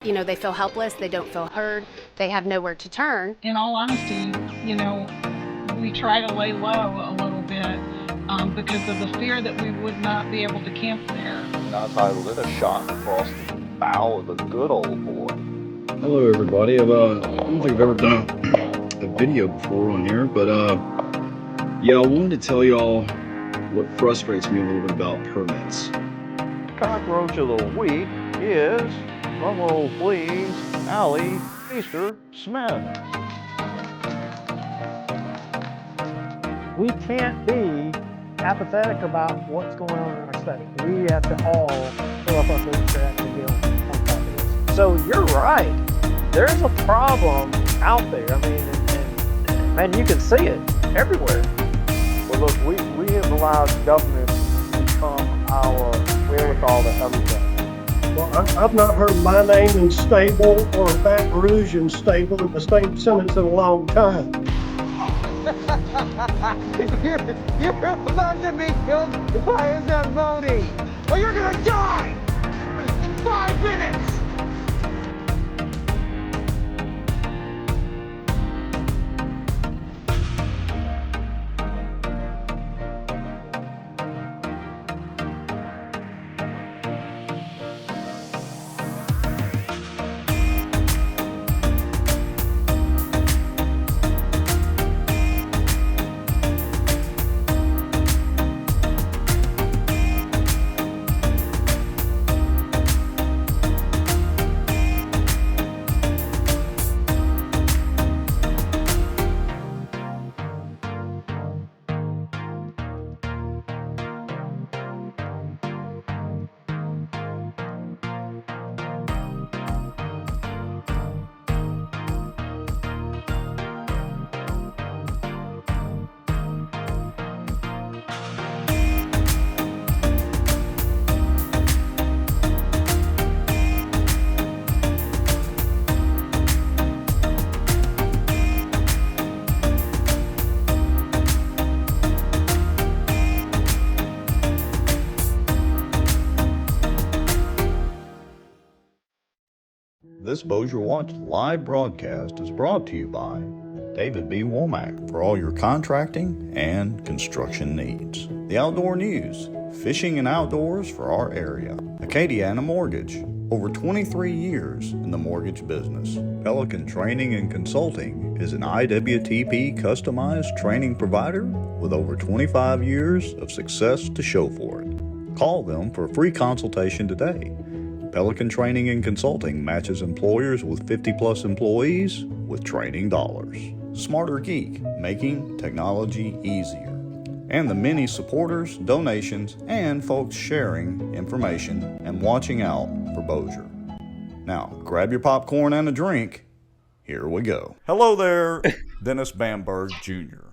They feel helpless, they don't feel heard, they have nowhere to turn. In all honesty, we try to lay low a little bit because of the fear that we would not be able to camp there. And I titled it A Shot Across the Bow of the Good Old Boy. Hello everybody, I don't think I've ever done a video before on here, but yeah, I wanted to tell y'all what frustrates me a little bit about permits. Cockroach of the week is drumroll please, Allie Easter Smith. We can't be apathetic about what's going on in our state. We have to all fill up our bootstraps and get on top of this. So you're right. There's a problem out there. I mean, and you can see it everywhere. Well, look, we have allowed government to become our wherewithal to everything. Well, I've not heard my name in stable or Baton Rouge in stable in the same sentence in a long time. You're about to be killed by a Zamboni. Well, you're gonna die in 5 minutes. This Bossier Watch live broadcast is brought to you by David B. Womack for all your contracting and construction needs. The Outdoor News, fishing and outdoors for our area. Acadiana Mortgage, over 23 years in the mortgage business. Pelican Training and Consulting is an IWTP customized training provider with over 25 years of success to show for it. Call them for a free consultation today. Pelican Training and Consulting matches employers with 50-plus employees with training dollars. Smarter Geek, making technology easier. And the many supporters, donations, and folks sharing information and watching out for Bossier. Now, grab your popcorn and a drink. Here we go. Hello there, Dennis Bamburg, Jr.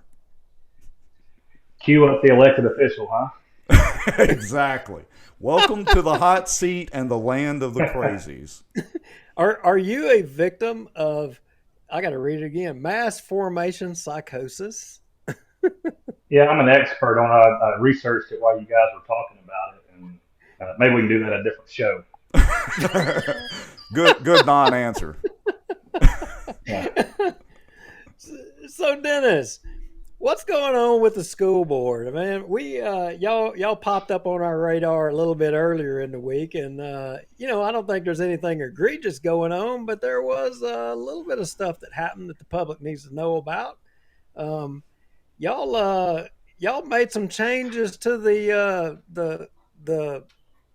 Cue up the elected official, huh? Exactly. Welcome to the hot seat and the land of the crazies. Are you a victim of, I got to read it again, mass formation psychosis? Yeah, I'm an expert on it. I researched it while you guys were talking about it, and maybe we can do that at a different show. Good non-answer. Yeah. So Dennis, what's going on with the school board? I mean, we y'all popped up on our radar a little bit earlier in the week, and I don't think there's anything egregious going on, but there was a little bit of stuff that happened that the public needs to know about. Y'all made some changes to the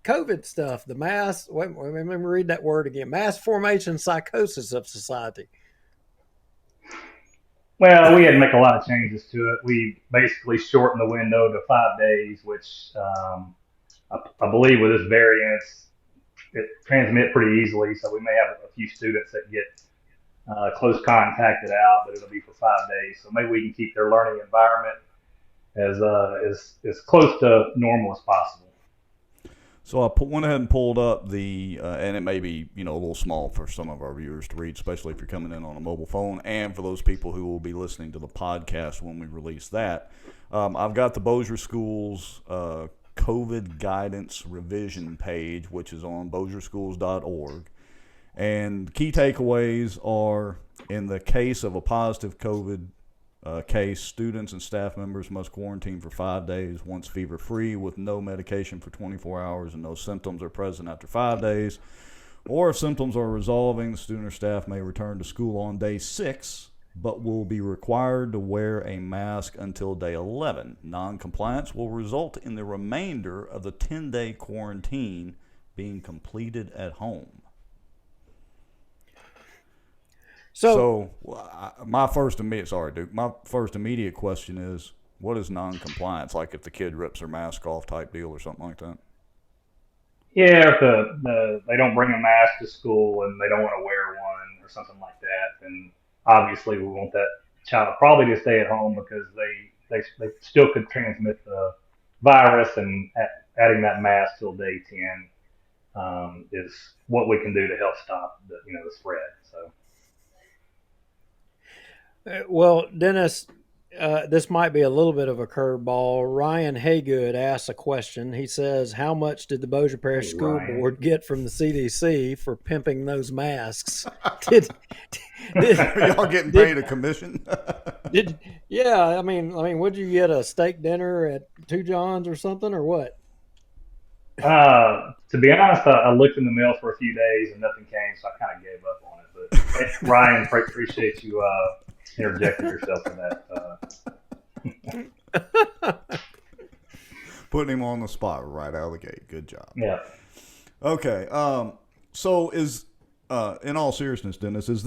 COVID stuff, the mass. Wait, let me read that word again: mass formation psychosis of society. Well, we had to make a lot of changes to it. We basically shortened the window to 5 days, which I believe with this variant, it transmits pretty easily. So we may have a few students that get close contacted out, but it'll be for 5 days. So maybe we can keep their learning environment as close to normal as possible. So I went ahead and pulled up the, and it may be a little small for some of our viewers to read, especially if you're coming in on a mobile phone, and for those people who will be listening to the podcast when we release that. I've got the Bossier Schools COVID guidance revision page, which is on bossierschools.org. And key takeaways are, in the case of a positive COVID case, students and staff members must quarantine for 5 days once fever-free with no medication for 24 hours and no symptoms are present after 5 days. Or if symptoms are resolving, the student or staff may return to school on day 6, but will be required to wear a mask until day 11. Non-compliance will result in the remainder of the 10-day quarantine being completed at home. So my first immediate question is, what is non-compliance? Like if the kid rips their mask off type deal or something like that? Yeah, if they don't bring a mask to school and they don't want to wear one or something like that, then obviously we want that child probably to stay at home because they still could transmit the virus, and adding that mask till day 10 is what we can do to help stop the spread. So. Well, Dennis, this might be a little bit of a curveball. Ryan Haygood asks a question. He says, how much did the Bossier Parish School Board get from the CDC for pimping those masks? Are y'all getting paid a commission? Yeah, I mean, would you get a steak dinner at Two John's or something, or what? To be honest, I looked in the mail for a few days and nothing came, so I kind of gave up on it. But Ryan, appreciate you interjecting yourself in that. Putting him on the spot right out of the gate. Good job. Yeah. Okay. So is in all seriousness, Dennis, is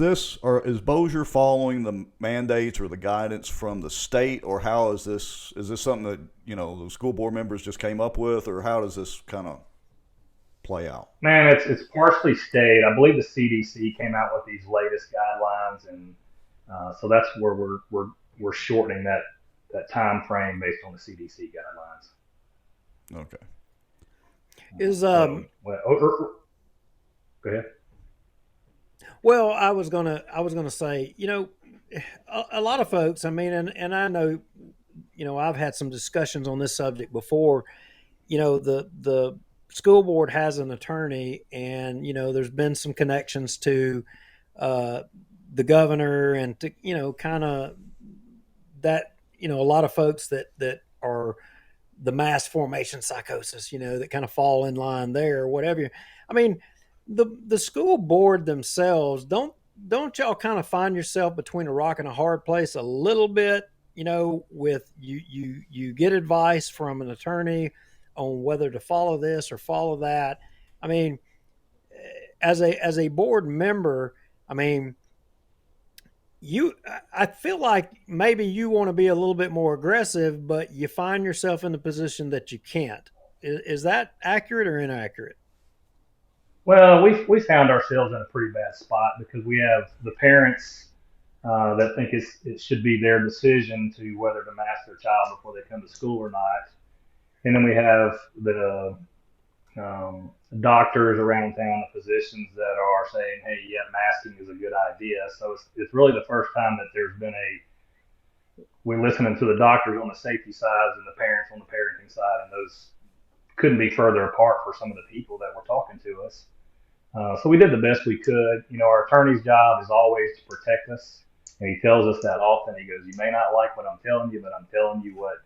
Bossier following the mandates or the guidance from the state, or how is this? Is this something that the school board members just came up with, or how does this kind of play out? Man, it's partially state. I believe the CDC came out with these latest guidelines, and so that's where we're shortening that time frame based on the CDC guidelines. Okay. Go ahead. Well, I was gonna say, a lot of folks. I mean, and I know, I've had some discussions on this subject before. The school board has an attorney, and there's been some connections to the governor, and to kind of that a lot of folks that are the mass formation psychosis, that kind of fall in line there or whatever. I mean, the school board themselves, don't y'all kind of find yourself between a rock and a hard place a little bit, with you get advice from an attorney on whether to follow this or follow that. I mean, as a board member, I mean, I feel like maybe you want to be a little bit more aggressive, but you find yourself in the position that you can't. Is that accurate or inaccurate? Well, we found ourselves in a pretty bad spot because we have the parents that think it should be their decision to whether to mask their child before they come to school or not. And then we have the doctors around town, the physicians that are saying, hey, yeah, masking is a good idea. So it's really the first time that there's been we're listening to the doctors on the safety side and the parents on the parenting side, and those couldn't be further apart for some of the people that were talking to us. So we did the best we could. Our attorney's job is always to protect us, and he tells us that often. He goes, you may not like what I'm telling you, but I'm telling you what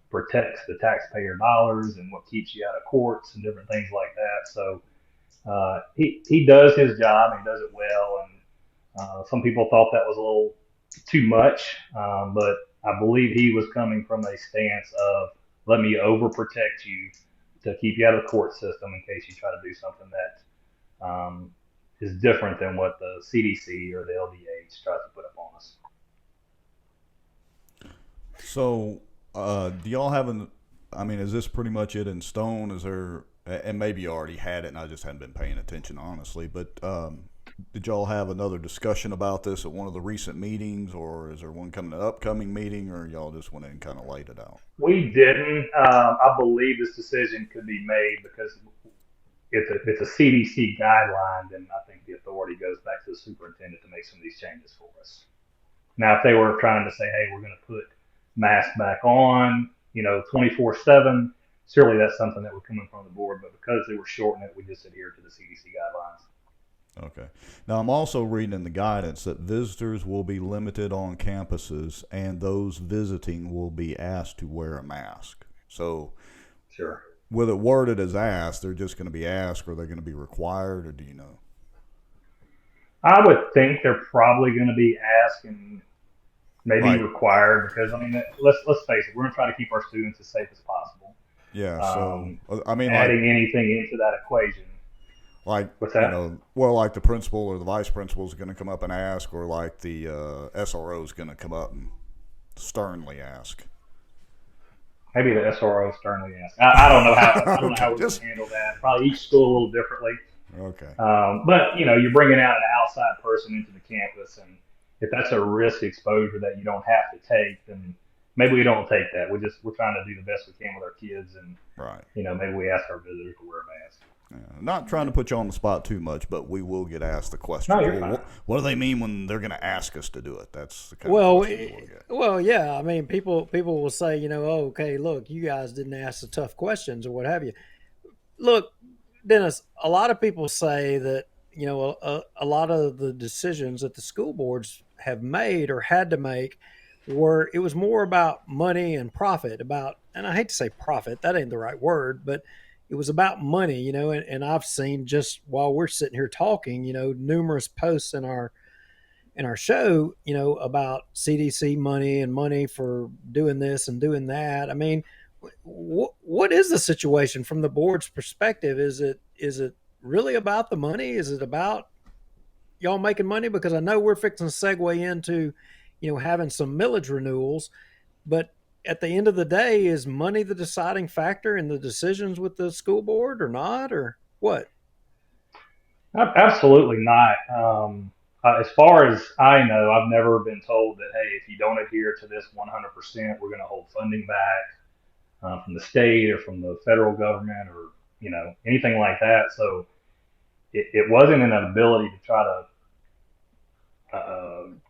protects the taxpayer dollars and what keeps you out of courts and different things like that. So he does his job, and he does it well. And some people thought that was a little too much, but I believe he was coming from a stance of, let me overprotect you to keep you out of the court system in case you try to do something that is different than what the CDC or the LDH tries to put up on us. So, do y'all have is this pretty much it in stone? Is there, and maybe you already had it and I just hadn't been paying attention, honestly, but did y'all have another discussion about this at one of the recent meetings, or is there one coming to an upcoming meeting, or y'all just went in and kind of laid it out? We didn't. I believe this decision could be made because it's a CDC guideline, and I think the authority goes back to the superintendent to make some of these changes for us. Now, if they were trying to say, hey, we're going to put masks back on, 24/7, surely that's something that would come in front of the board, but because they were shortening it, we just adhered to the CDC guidelines. Okay. Now, I'm also reading in the guidance that visitors will be limited on campuses and those visiting will be asked to wear a mask. So, Sure. with it worded as asked, they're just going to be asked, or they're going to be required, or do you know? I would think they're probably going to be asked and maybe Right. required because, I mean, let's face it, we're going to try to keep our students as safe as possible. Yeah. So, I mean, Adding anything into that equation. What's that? Like the principal or the vice principal is going to come up and ask, or like the SRO is going to come up and sternly ask. Maybe the SRO sternly ask. I don't know how we're going to handle that. Probably each school a little differently. Okay. But you're bringing out an outside person into the campus, and if that's a risk exposure that you don't have to take, then maybe we don't take that. We're trying to do the best we can with our kids, and right. Maybe we ask our visitors to wear a mask. Yeah, not trying to put you on the spot too much, but we will get asked the question. No, you're fine. What do they mean when they're going to ask us to do it? That's the kind of question we'll get. Well, yeah. I mean, people will say, okay, look, you guys didn't ask the tough questions or what have you. Look, Dennis, a lot of people say that, a lot of the decisions that the school boards have made or had to make it was more about money and profit, and I hate to say profit, that ain't the right word, but it was about money, and I've seen, just while we're sitting here talking, numerous posts in our show, about CDC money and money for doing this and doing that. I mean, what is the situation from the board's perspective? Is it really about the money? Is it about y'all making money? Because I know we're fixing to segue into, having some millage renewals, but at the end of the day, is money the deciding factor in the decisions with the school board or not, or what? Absolutely not. As far as I know, I've never been told that, hey, if you don't adhere to this 100%, we're going to hold funding back from the state or from the federal government or, anything like that. So it wasn't an ability to try to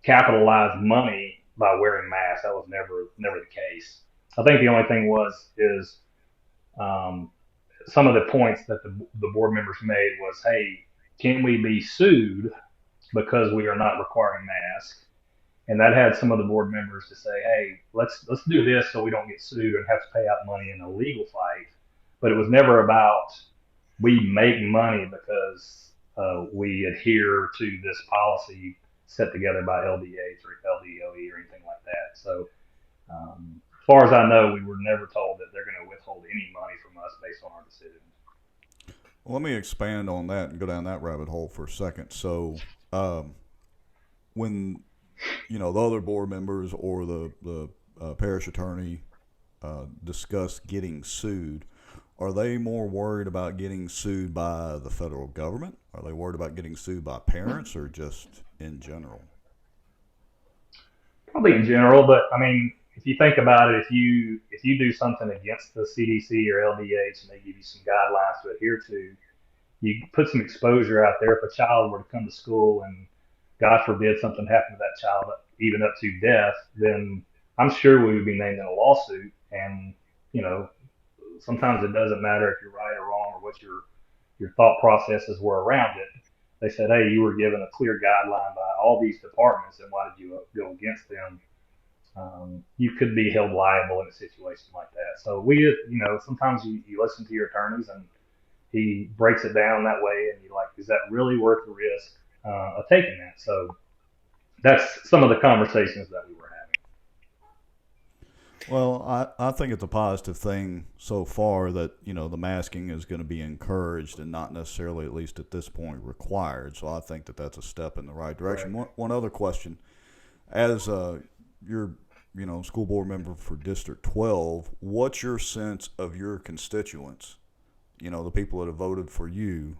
capitalize money by wearing masks. That was never the case. I think the only thing is some of the points that the board members made was, hey, can we be sued because we are not requiring masks? And that had some of the board members to say, hey, let's do this so we don't get sued and have to pay out money in a legal fight. But it was never about we make money because we adhere to this policy set together by LDH or LDOE or anything like that. So as far as I know, we were never told that they're going to withhold any money from us based on our decisions. Well, let me expand on that and go down that rabbit hole for a second. So when the other board members or the parish attorney discuss getting sued, are they more worried about getting sued by the federal government? Are they worried about getting sued by parents, or just in general? Probably in general, but I mean, if you think about it, if you do something against the CDC or LDH and they give you some guidelines to adhere to, you put some exposure out there. If a child were to come to school and God forbid something happened to that child, even up to death, then I'm sure we would be named in a lawsuit. And sometimes it doesn't matter if you're right or wrong or what your thought processes were around it. They said, hey, you were given a clear guideline by all these departments, and why did you go against them? You could be held liable in a situation like that. So sometimes you listen to your attorneys and he breaks it down that way, and you're like, is that really worth the risk of taking that? So that's some of the conversations that we were having. Well, I think it's a positive thing so far that, the masking is going to be encouraged and not necessarily, at least at this point, required. So I think that that's a step in the right direction. Right. One other question. As your school board member for District 12, what's your sense of your constituents, the people that have voted for you,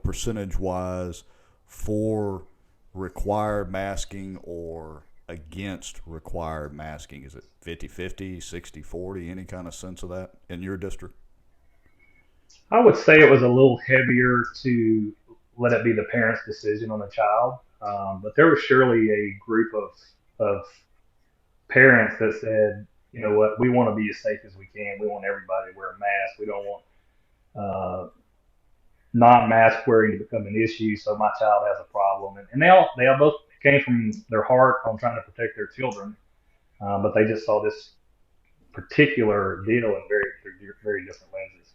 percentage-wise for required masking or against required masking? Is it 50-50, 60-40, any kind of sense of that in your district? I would say it was a little heavier to let it be the parent's decision on the child. But there was surely a group of parents that said, you know what, we want to be as safe as we can. We want everybody to wear a mask. We don't want non-mask wearing to become an issue. So my child has a problem, and they all both came from their heart on trying to protect their children, but they just saw this particular deal in very different lenses.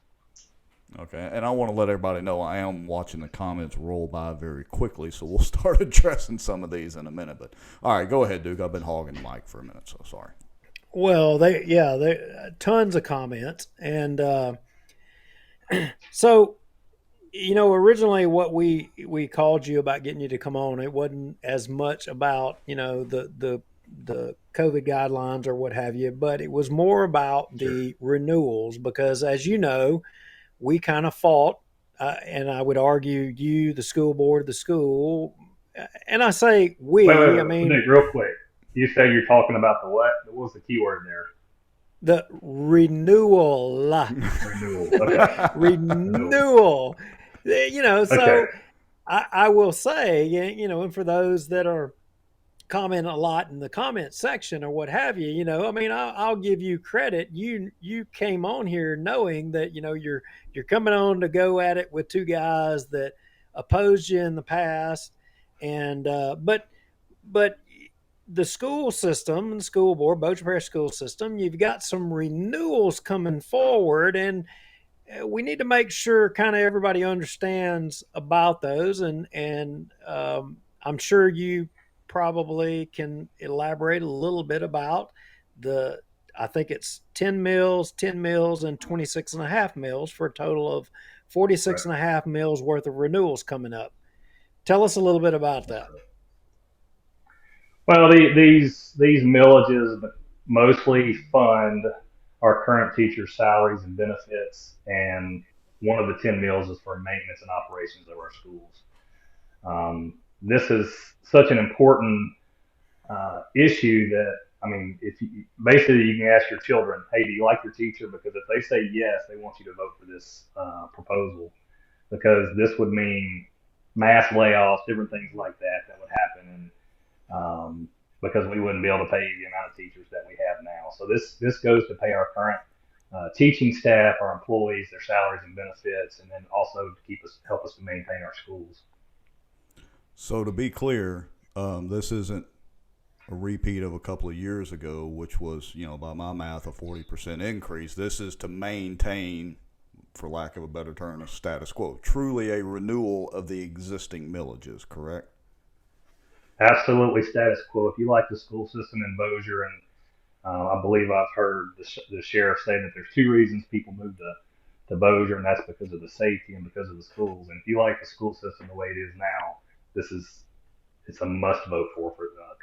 Okay, and I want to let everybody know I am watching the comments roll by very quickly, so we'll start addressing some of these in a minute. But all right, go ahead, Duke. I've been hogging the mic for a minute, so sorry. Well, they tons of comments, and so originally what we called you about getting you to come on, it wasn't as much about the COVID guidelines or what have you, but it was more about the renewals, because as you know, we kind of fought, and I would argue you, the school board, the school, and I say we. Wait, I mean, Nick, real quick. You say you're talking about the what? What was the key word there? The renewal. Renewal. Okay. Renewal. So Okay. I will say, and for those that are comment a lot in the comment section or what have you, I mean, I'll give you credit. You came on here knowing that, you're coming on to go at it with two guys that opposed you in the past. And, but the school system and the school board, Bossier Parish school system, you've got some renewals coming forward, and we need to make sure kind of everybody understands about those. And I'm sure you probably can elaborate a little bit about I think it's 10 mills, and 26.5 mills for a total of 46.5 mills worth of renewals coming up. Tell us a little bit about that. Well, these millages mostly fund our current teachers' salaries and benefits, and one of the 10 mills is for maintenance and operations of our schools. This is such an important issue that, I mean, basically you can ask your children, hey, do you like your teacher? Because if they say yes, they want you to vote for this proposal, because this would mean mass layoffs, different things like that would happen, and because we wouldn't be able to pay the amount of teachers that we have now. So this goes to pay our current teaching staff, our employees, their salaries and benefits, and then also to help us to maintain our schools. So to be clear, this isn't a repeat of a couple of years ago, which was, by my math, a 40% increase. This is to maintain, for lack of a better term, a status quo. Truly a renewal of the existing millages, correct? Absolutely status quo. If you like the school system in Bossier, and I believe I've heard the sheriff say that there's two reasons people move to Bossier, and that's because of the safety and because of the schools. And if you like the school system the way it is now, it's a must vote for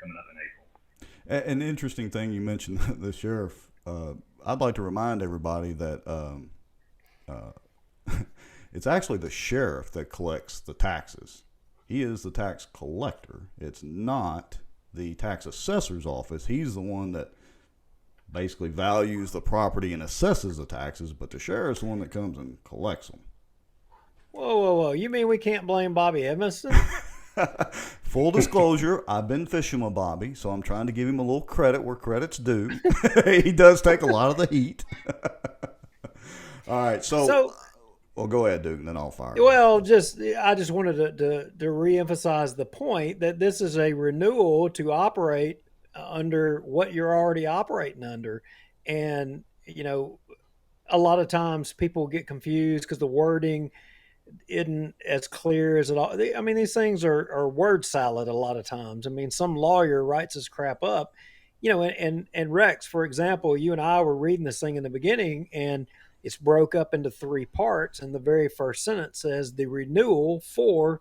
coming up in April. An interesting thing you mentioned, the sheriff. I'd like to remind everybody that it's actually the sheriff that collects the taxes. He is the tax collector. It's not the tax assessor's office. He's the one that basically values the property and assesses the taxes, but the sheriff's the one that comes and collects them. Whoa. You mean we can't blame Bobby Evanston? Full disclosure, I've been fishing with Bobby, so I'm trying to give him a little credit where credit's due. He does take a lot of the heat. All right, so well, go ahead, Duke, and then I'll fire. Well, I just wanted to reemphasize the point that this is a renewal to operate under what you're already operating under. And, a lot of times people get confused because the wording isn't as clear as it all. I mean, these things are word salad a lot of times. I mean, some lawyer writes this crap up, and Rex, for example, you and I were reading this thing in the beginning, and it's broke up into three parts, and the very first sentence says the renewal for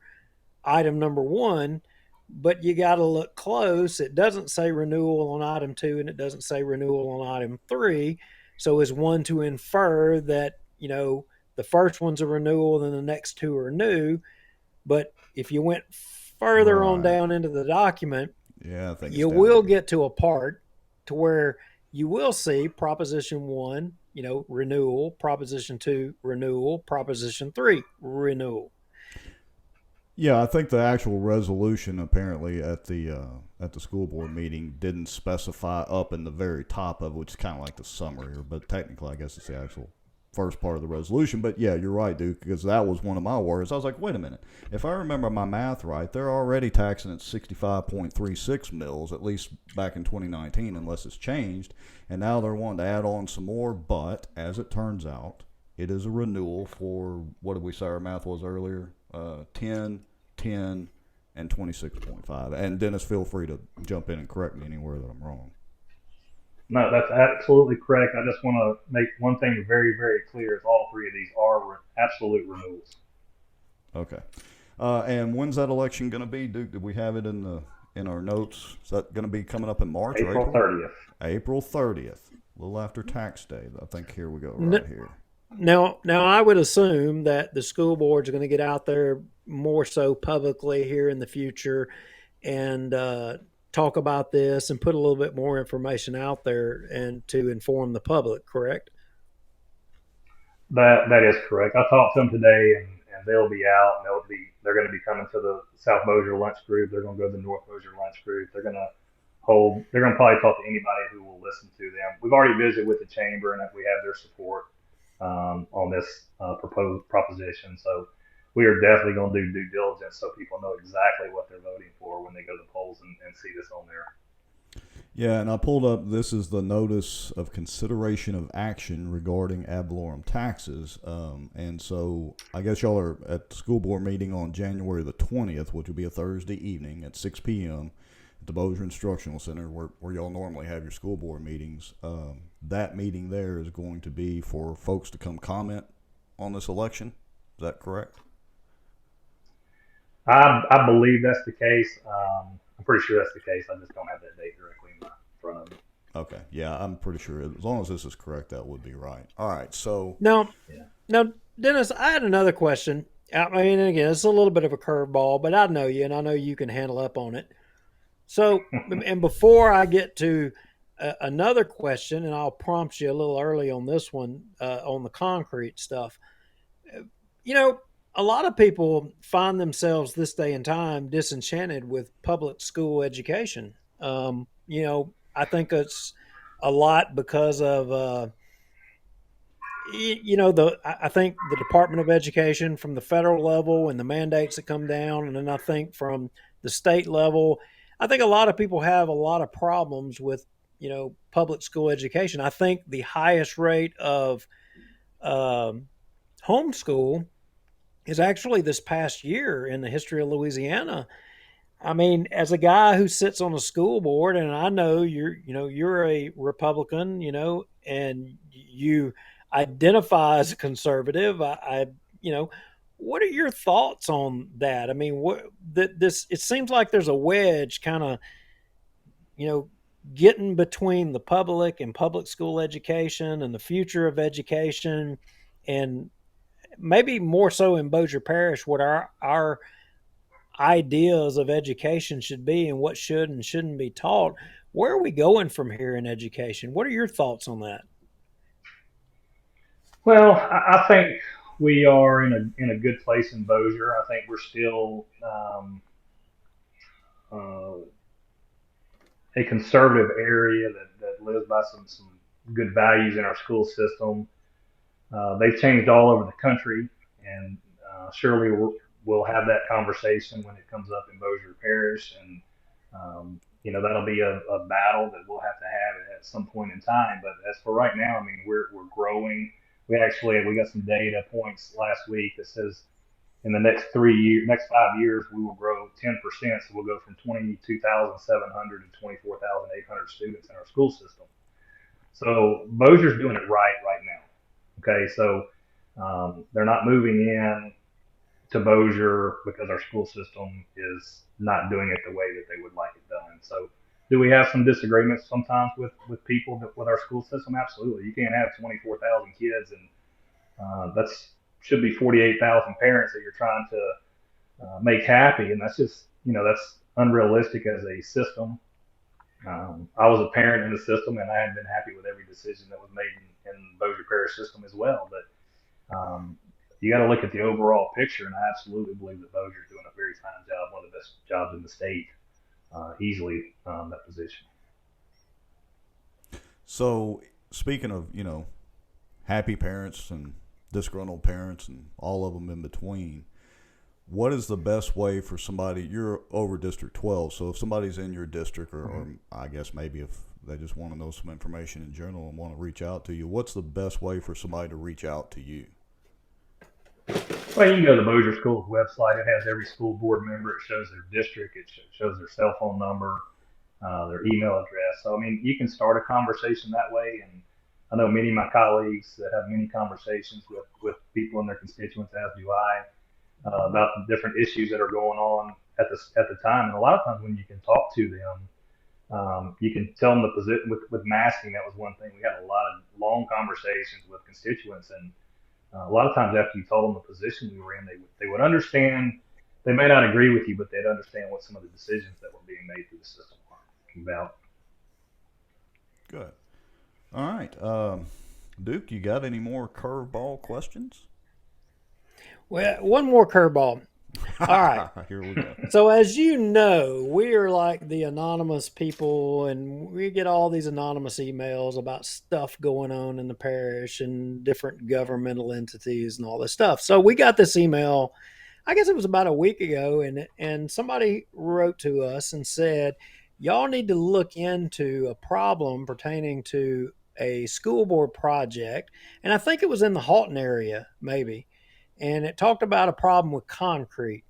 item number 1, but you got to look close. It doesn't say renewal on item 2, and it doesn't say renewal on item 3. So is one to infer that, the first one's a renewal, then the next two are new. But if you went further on down into the document, I think you will get to a part to where you will see Proposition 1, renewal, Proposition 2, renewal, Proposition 3, renewal. Yeah, I think the actual resolution apparently at the school board meeting didn't specify up in the very top of it, which is kind of like the summary, but technically I guess it's the actual first part of the resolution. But yeah, you're right, Duke, because that was one of my worries. I was like, wait a minute. If I remember my math right, they're already taxing at 65.36 mils, at least back in 2019, unless it's changed. And now they're wanting to add on some more. But as it turns out, it is a renewal for, what did we say our math was earlier? 10, 10, and 26.5. And Dennis, feel free to jump in and correct me anywhere that I'm wrong. No, that's absolutely correct. I just want to make one thing very, very clear: is all three of these are absolute renewals. Okay. And when's that election going to be, Duke? Did we have it in our notes? Is that going to be coming up in March or April 30th. April 30th, a little after tax day. I think here we go right here. Now, I would assume that the school boards are going to get out there more so publicly here in the future and talk about this and put a little bit more information out there and to inform the public, correct? That is correct. I talked to them today, and they'll be out, and they're going to be coming to the South Bossier lunch group. They're going to go to the North Bossier lunch group. They're going to probably talk to anybody who will listen to them. We've already visited with the chamber, and we have their support on this proposed proposition. So we are definitely going to do due diligence so people know exactly what they're voting for when they go to the polls and see this on there. Yeah, and I pulled up, this is the notice of consideration of action regarding ad valorem taxes. And so I guess y'all are at the school board meeting on January the 20th, which will be a Thursday evening at 6 p.m. at the Bossier Instructional Center where y'all normally have your school board meetings. That meeting there is going to be for folks to come comment on this election. Is that correct? I believe that's the case. I'm pretty sure that's the case. I just don't have that date directly in front of me. Okay. Yeah, I'm pretty sure. As long as this is correct, that would be right. All right. So Now, Dennis, I had another question. I mean, again, it's a little bit of a curveball, but I know you, and I know you can handle up on it. So, and before I get to another question, and I'll prompt you a little early on this one, on the concrete stuff. You know, a lot of people find themselves this day and time disenchanted with public school education. You know, I think it's a lot because of, I think the Department of Education from the federal level and the mandates that come down, and then I think from the state level, I think a lot of people have a lot of problems with, public school education. I think the highest rate of homeschool is actually this past year in the history of Louisiana. I mean, as a guy who sits on a school board, and I know you're a Republican, and you identify as a conservative. What are your thoughts on that? I mean, it seems like there's a wedge kind of, getting between the public and public school education and the future of education, and maybe more so in Bossier Parish, what our ideas of education should be and what should and shouldn't be taught. Where are we going from here in education? What are your thoughts on that? Well, I think we are in a good place in Bossier. I think we're still a conservative area that lives by some good values in our school system. They've changed all over the country, and surely we'll have that conversation when it comes up in Bossier Parish, and that'll be a battle that we'll have to have at some point in time. But as for right now, I mean, we're growing. We got some data points last week that says in the next 5 years, we will grow 10%. So we'll go from 22,700 to 24,800 students in our school system. So Bossier's doing it right now. Okay, so they're not moving in to Bossier because our school system is not doing it the way that they would like it done. So do we have some disagreements sometimes with people with our school system? Absolutely. You can't have 24,000 kids, and that's should be 48,000 parents that you're trying to make happy, and that's just that's unrealistic as a system. I was a parent in the system, and I hadn't been happy with every decision that was made in the Bossier Parish system as well. But you got to look at the overall picture, and I absolutely believe that Bossier's doing a very fine job, one of the best jobs in the state, easily that position. So speaking of, happy parents and disgruntled parents and all of them in between. What is the best way for somebody? You're over District 12, so if somebody's in your district, or I guess maybe if they just want to know some information in general and want to reach out to you, what's the best way for somebody to reach out to you? Well, you can go to the Bossier School's website. It has every school board member. It shows their district. It shows their cell phone number, their email address. So, I mean, you can start a conversation that way. And I know many of my colleagues that have many conversations with people in their constituents, as do I, about the different issues that are going on at the time. And a lot of times when you can talk to them, you can tell them the position with masking. That was one thing. We had a lot of long conversations with constituents, and a lot of times after you told them the position we were in, they would understand. They may not agree with you, but they'd understand what some of the decisions that were being made through the system were about. Good. All right. Duke, you got any more curveball questions? Well, one more curveball. All right. Here we go. So as you know, we are like the anonymous people, and we get all these anonymous emails about stuff going on in the parish and different governmental entities and all this stuff. So we got this email, I guess it was about a week ago, and somebody wrote to us and said, y'all need to look into a problem pertaining to a school board project. And I think it was in the Halton area, maybe. And it talked about a problem with concrete.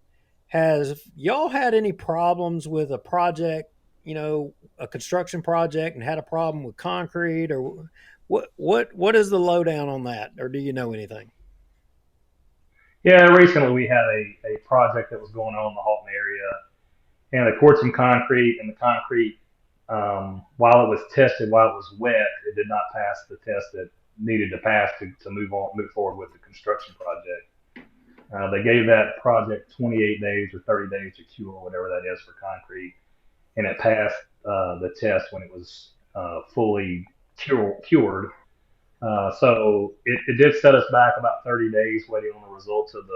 Has y'all had any problems with a project, a construction project, and had a problem with concrete, or what is the lowdown on that, or do you know anything? Yeah, recently we had a project that was going on in the Halton area, and they poured some concrete, and the concrete, while it was tested, while it was wet, it did not pass the test that needed to pass to move forward with the construction project. They gave that project 28 days or 30 days to cure, whatever that is for concrete, and it passed the test when it was fully cured. So it did set us back about 30 days waiting on the results of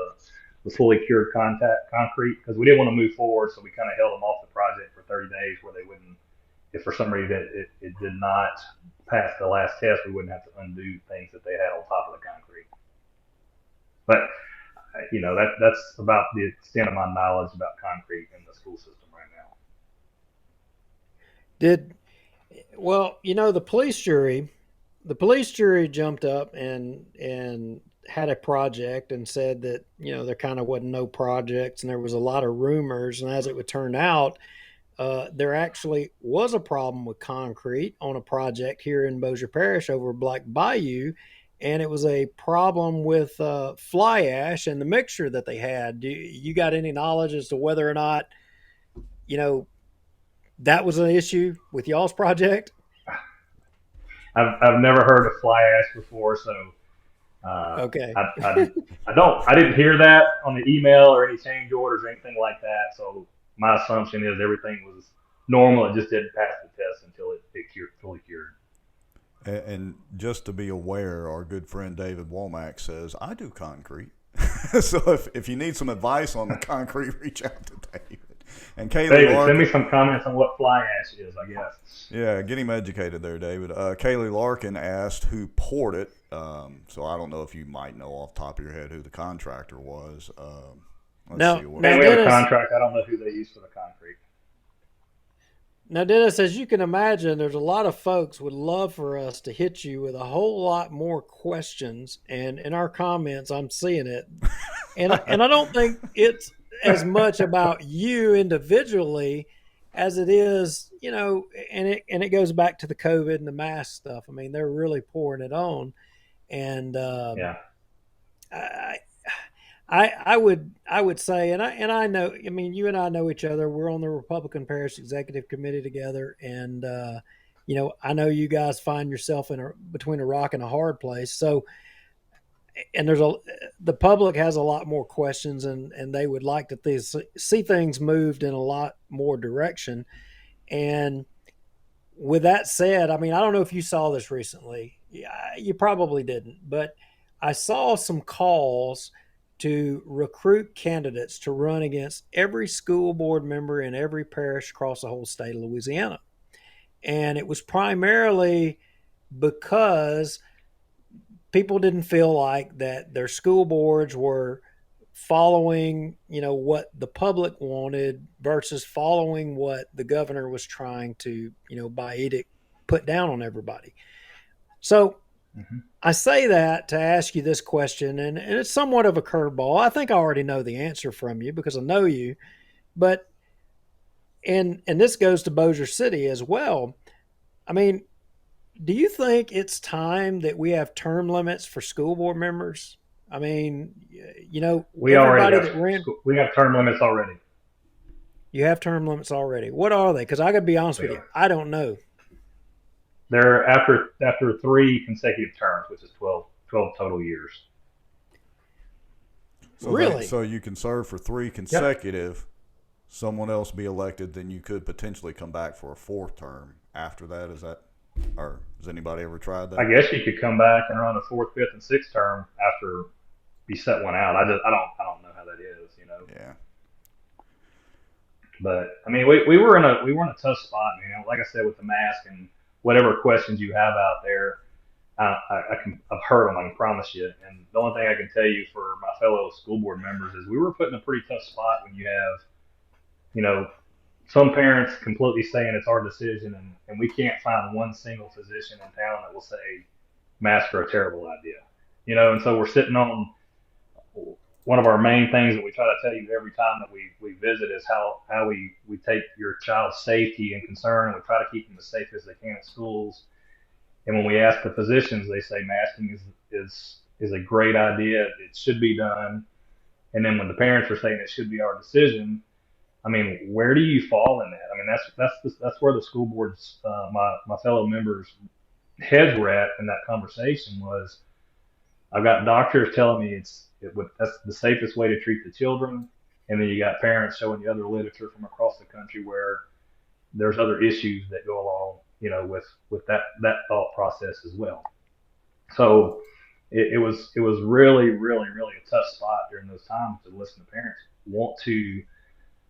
the fully cured concrete, because we didn't want to move forward, so we kind of held them off the project for 30 days where they wouldn't, if for some reason it did not pass the last test, we wouldn't have to undo things that they had on top of the concrete. But that's about the extent of my knowledge about concrete in the school system right now. The police jury jumped up and had a project and said that, there kind of wasn't no projects and there was a lot of rumors. And as it would turn out, there actually was a problem with concrete on a project here in Bossier Parish over Black Bayou. And it was a problem with fly ash and the mixture that they had. Do you got any knowledge as to whether or not, that was an issue with y'all's project? I've never heard of fly ash before, so okay. I didn't hear that on the email or any change orders or anything like that. So my assumption is everything was normal. It just didn't pass the test until it fully cured. And just to be aware, our good friend David Womack says, I do concrete. So if you need some advice on the concrete, reach out to David. And Kaylee David, Larkin, send me some comments on what fly ash is, I guess. Yeah, get him educated there, David. Kaylee Larkin asked who poured it. So I don't know if you might know off the top of your head who the contractor was. Now, we have a contract. I don't know who they use for the concrete. Now, Dennis, as you can imagine, there's a lot of folks would love for us to hit you with a whole lot more questions. And in our comments, I'm seeing it. And I don't think it's as much about you individually as it is, and it goes back to the COVID and the mask stuff. I mean, they're really pouring it on. And yeah. I would say, and I know, I mean, you and I know each other. We're on the Republican Parish Executive Committee together, and I know you guys find yourself between a rock and a hard place. So, and the public has a lot more questions, and they would like to see things moved in a lot more direction. And with that said, I mean, I don't know if you saw this recently. Yeah, you probably didn't, but I saw some calls to recruit candidates to run against every school board member in every parish across the whole state of Louisiana. And it was primarily because people didn't feel like that their school boards were following, what the public wanted versus following what the governor was trying to, by edict put down on everybody. So I say that to ask you this question, and it's somewhat of a curveball. I think I already know the answer from you because I know you, but and this goes to Bossier City as well. I mean, do you think it's time that we have term limits for school board members? I mean, we have term limits already. You have term limits already. What are they? Because I got to be honest with you, I don't know. They're after 3 consecutive terms, which is 12 total years. So really? So you can serve for 3 consecutive. Yep. Someone else be elected, then you could potentially come back for a 4th term after that. Is that, or has anybody ever tried that? I guess you could come back and run a 4th, 5th, and 6th term after you set one out. I don't know how that is, Yeah. But I mean, we were in a tough spot, like I said, with the mask and whatever questions you have out there. I've heard them, I can promise you. And the only thing I can tell you for my fellow school board members is we were put in a pretty tough spot when you have, some parents completely saying it's our decision, and we can't find one single physician in town that will say masks are a terrible idea. And so we're sitting on one of our main things that we try to tell you every time that we visit is how we take your child's safety and concern, and we try to keep them as safe as they can at schools. And when we ask the physicians, they say masking is a great idea. It should be done. And then when the parents are saying it should be our decision, I mean, where do you fall in that? I mean, that's where the school board's my fellow members' heads were at in that conversation was, I've got doctors telling me that's the safest way to treat the children, and then you got parents showing you other literature from across the country where there's other issues that go along, with that thought process as well. So it was really, really, really a tough spot during those times to listen to parents want to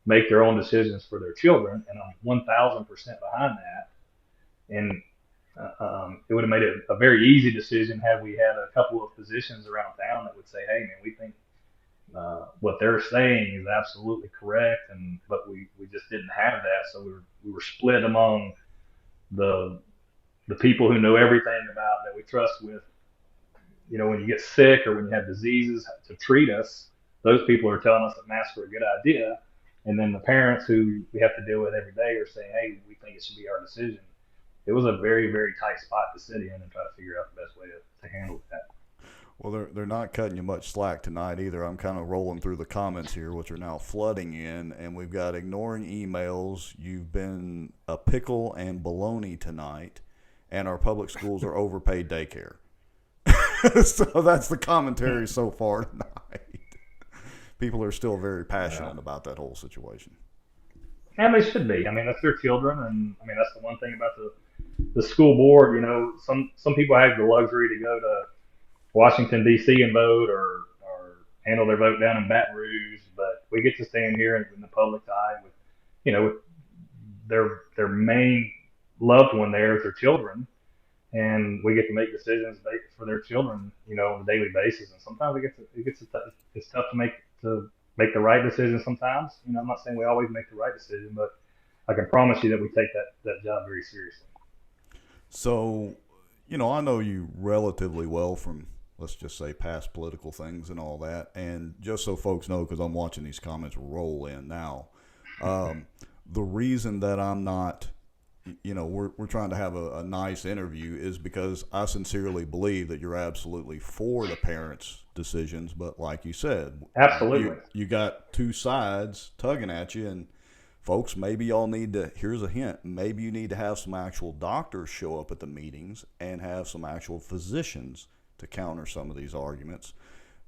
make their own decisions for their children, and I'm 1,000% behind that. And it would have made it a very easy decision had we had a couple of physicians around town that would say, hey, man, we think what they're saying is absolutely correct, but we just didn't have that. So we were split among the people who know everything about that we trust with, when you get sick or when you have diseases to treat us, those people are telling us that masks are a good idea. And then the parents who we have to deal with every day are saying, hey, we think it should be our decision. It was a very, very tight spot to sit in and try to figure out the best way to handle that. Well, they're not cutting you much slack tonight either. I'm kind of rolling through the comments here, which are now flooding in, and we've got ignoring emails. You've been a pickle and baloney tonight, and our public schools are overpaid daycare. So that's the commentary so far tonight. People are still very passionate about that whole situation. And they should be. I mean, that's their children, and I mean that's the one thing about the school board. Some people have the luxury to go to Washington D.C. and vote, or handle their vote down in Baton Rouge, but we get to stand here in the public eye with their main loved one there is their children, and we get to make decisions for their children, on a daily basis. And sometimes it's tough to make the right decision sometimes. I'm not saying we always make the right decision, but I can promise you that we take that job very seriously. So, I know you relatively well from, let's just say, past political things and all that. And just so folks know, because I'm watching these comments roll in now, the reason that I'm not, we're trying to have a nice interview is because I sincerely believe that you're absolutely for the parents' decisions. But like you said, absolutely, you got two sides tugging at you, and folks, maybe y'all need to, here's a hint, maybe you need to have some actual doctors show up at the meetings and have some actual physicians to counter some of these arguments,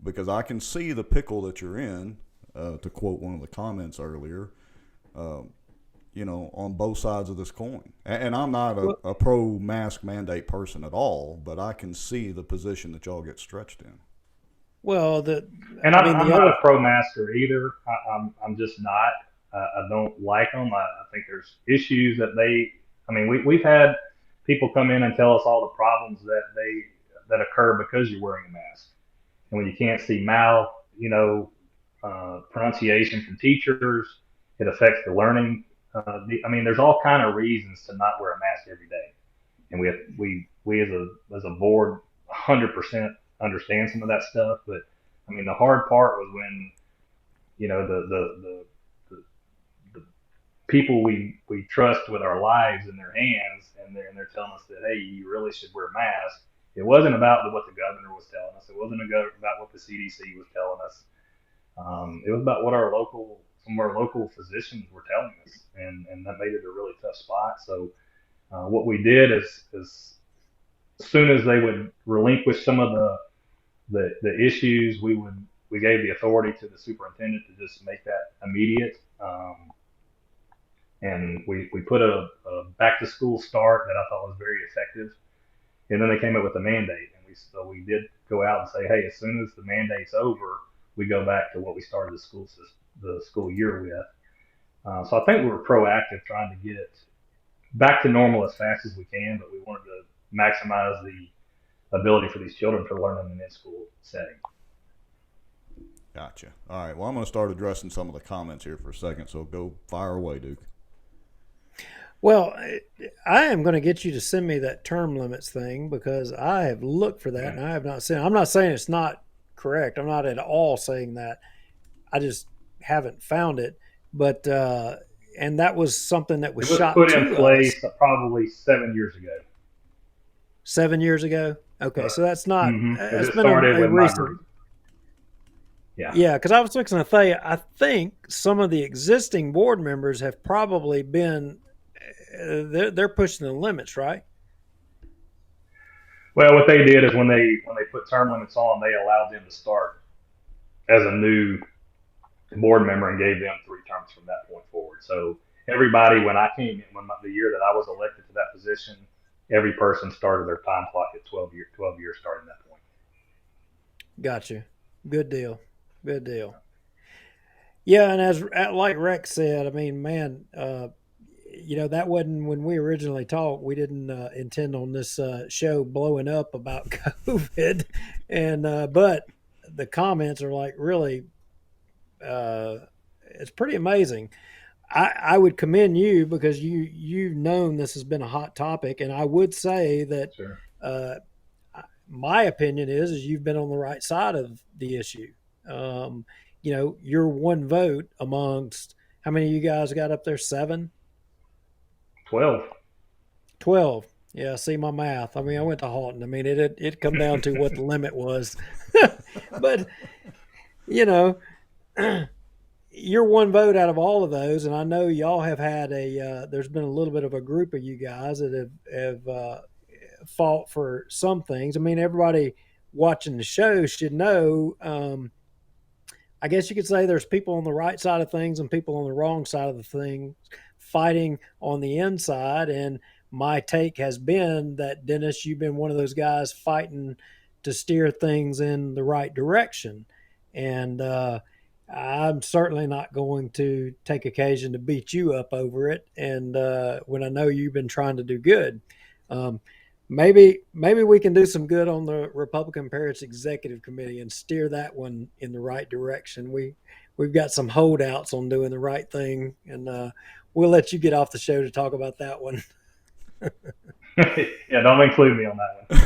because I can see the pickle that you're in, to quote one of the comments earlier, on both sides of this coin. And I'm not a pro-mask mandate person at all, but I can see the position that y'all get stretched in. Well, I'm not a pro-masker either. I'm just not. I don't like them. I think there's issues that we've had people come in and tell us all the problems that they that occur because you're wearing a mask. And when you can't see mouth, pronunciation from teachers, it affects the learning. There's all kind of reasons to not wear a mask every day. And we as a board 100% understand some of that stuff. But the hard part was when, the people we trust with our lives in their hands, and they're telling us that, hey, you really should wear a mask. It wasn't about what the governor was telling us. It wasn't about what the CDC was telling us. It was about what some of our local physicians were telling us, and that made it a really tough spot. So what we did is as soon as they would relinquish some of the issues, we gave the authority to the superintendent to just make that immediate. And we put a back to school start that I thought was very effective. And then they came up with a mandate, and so we did go out and say, hey, as soon as the mandate's over, we go back to what we started the school year with. So I think we were proactive, trying to get it back to normal as fast as we can, but we wanted to maximize the ability for these children to learn in an in-school setting. Gotcha. All right. Well, I'm going to start addressing some of the comments here for a second, so go fire away, Duke. Well, I am going to get you to send me that term limits thing, because I have looked for that and I have not seen it. I'm not saying it's not correct. I'm not at all saying that. I just haven't found it. But and that was something that was shot put in place us probably 7 years ago. 7 years ago. Okay, so that's not. Mm-hmm. It's it been started a with recent. my group. Yeah, because I was fixing to say, I think some of the existing board members have probably been. They're pushing the limits, right? Well, what they did is when they put term limits on, they allowed them to start as a new board member and gave them 3 terms from that point forward. So everybody, when I came in, the year that I was elected to that position, every person started their time clock at 12 years starting that point. Gotcha. Good deal. Yeah, and like Rex said, man, that wasn't when we originally talked. We didn't intend on this show blowing up about COVID, and but the comments are like really, it's pretty amazing. I would commend you, because you've known this has been a hot topic, and I would say that Sure. My opinion is you've been on the right side of the issue. You're one vote amongst, how many of you guys got up there? 7? 12. Yeah, see my math. I went to Halton. It come down to what the limit was. But, you're one vote out of all of those, and I know y'all have had there's been a little bit of a group of you guys that have fought for some things. Everybody watching the show should know, I guess you could say there's people on the right side of things and people on the wrong side of the thing fighting on the inside. And my take has been that, Dennis, you've been one of those guys fighting to steer things in the right direction. And I'm certainly not going to take occasion to beat you up over it. And when I know you've been trying to do good, maybe we can do some good on the Republican Parents Executive Committee and steer that one in the right direction. We've got some holdouts on doing the right thing, and we'll let you get off the show to talk about that one. Yeah, don't include me on that one.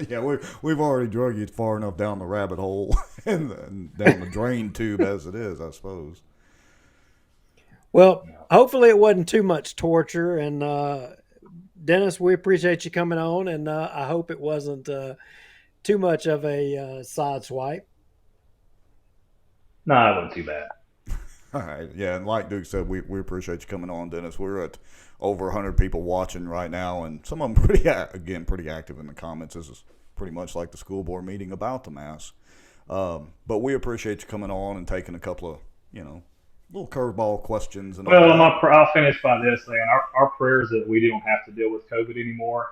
Yeah, we've already drug you far enough down the rabbit hole and down the drain tube as it is, I suppose. Well, hopefully it wasn't too much torture. And Dennis, we appreciate you coming on, and I hope it wasn't too much of a side swipe. No, it wasn't too bad. All right. Yeah, and like Duke said, we appreciate you coming on, Dennis. We're at over 100 people watching right now, and some of them pretty active in the comments. This is pretty much like the school board meeting about the mask. But we appreciate you coming on and taking a couple of, little curveball questions. And well, I'll finish by this saying our prayers that we don't have to deal with COVID anymore.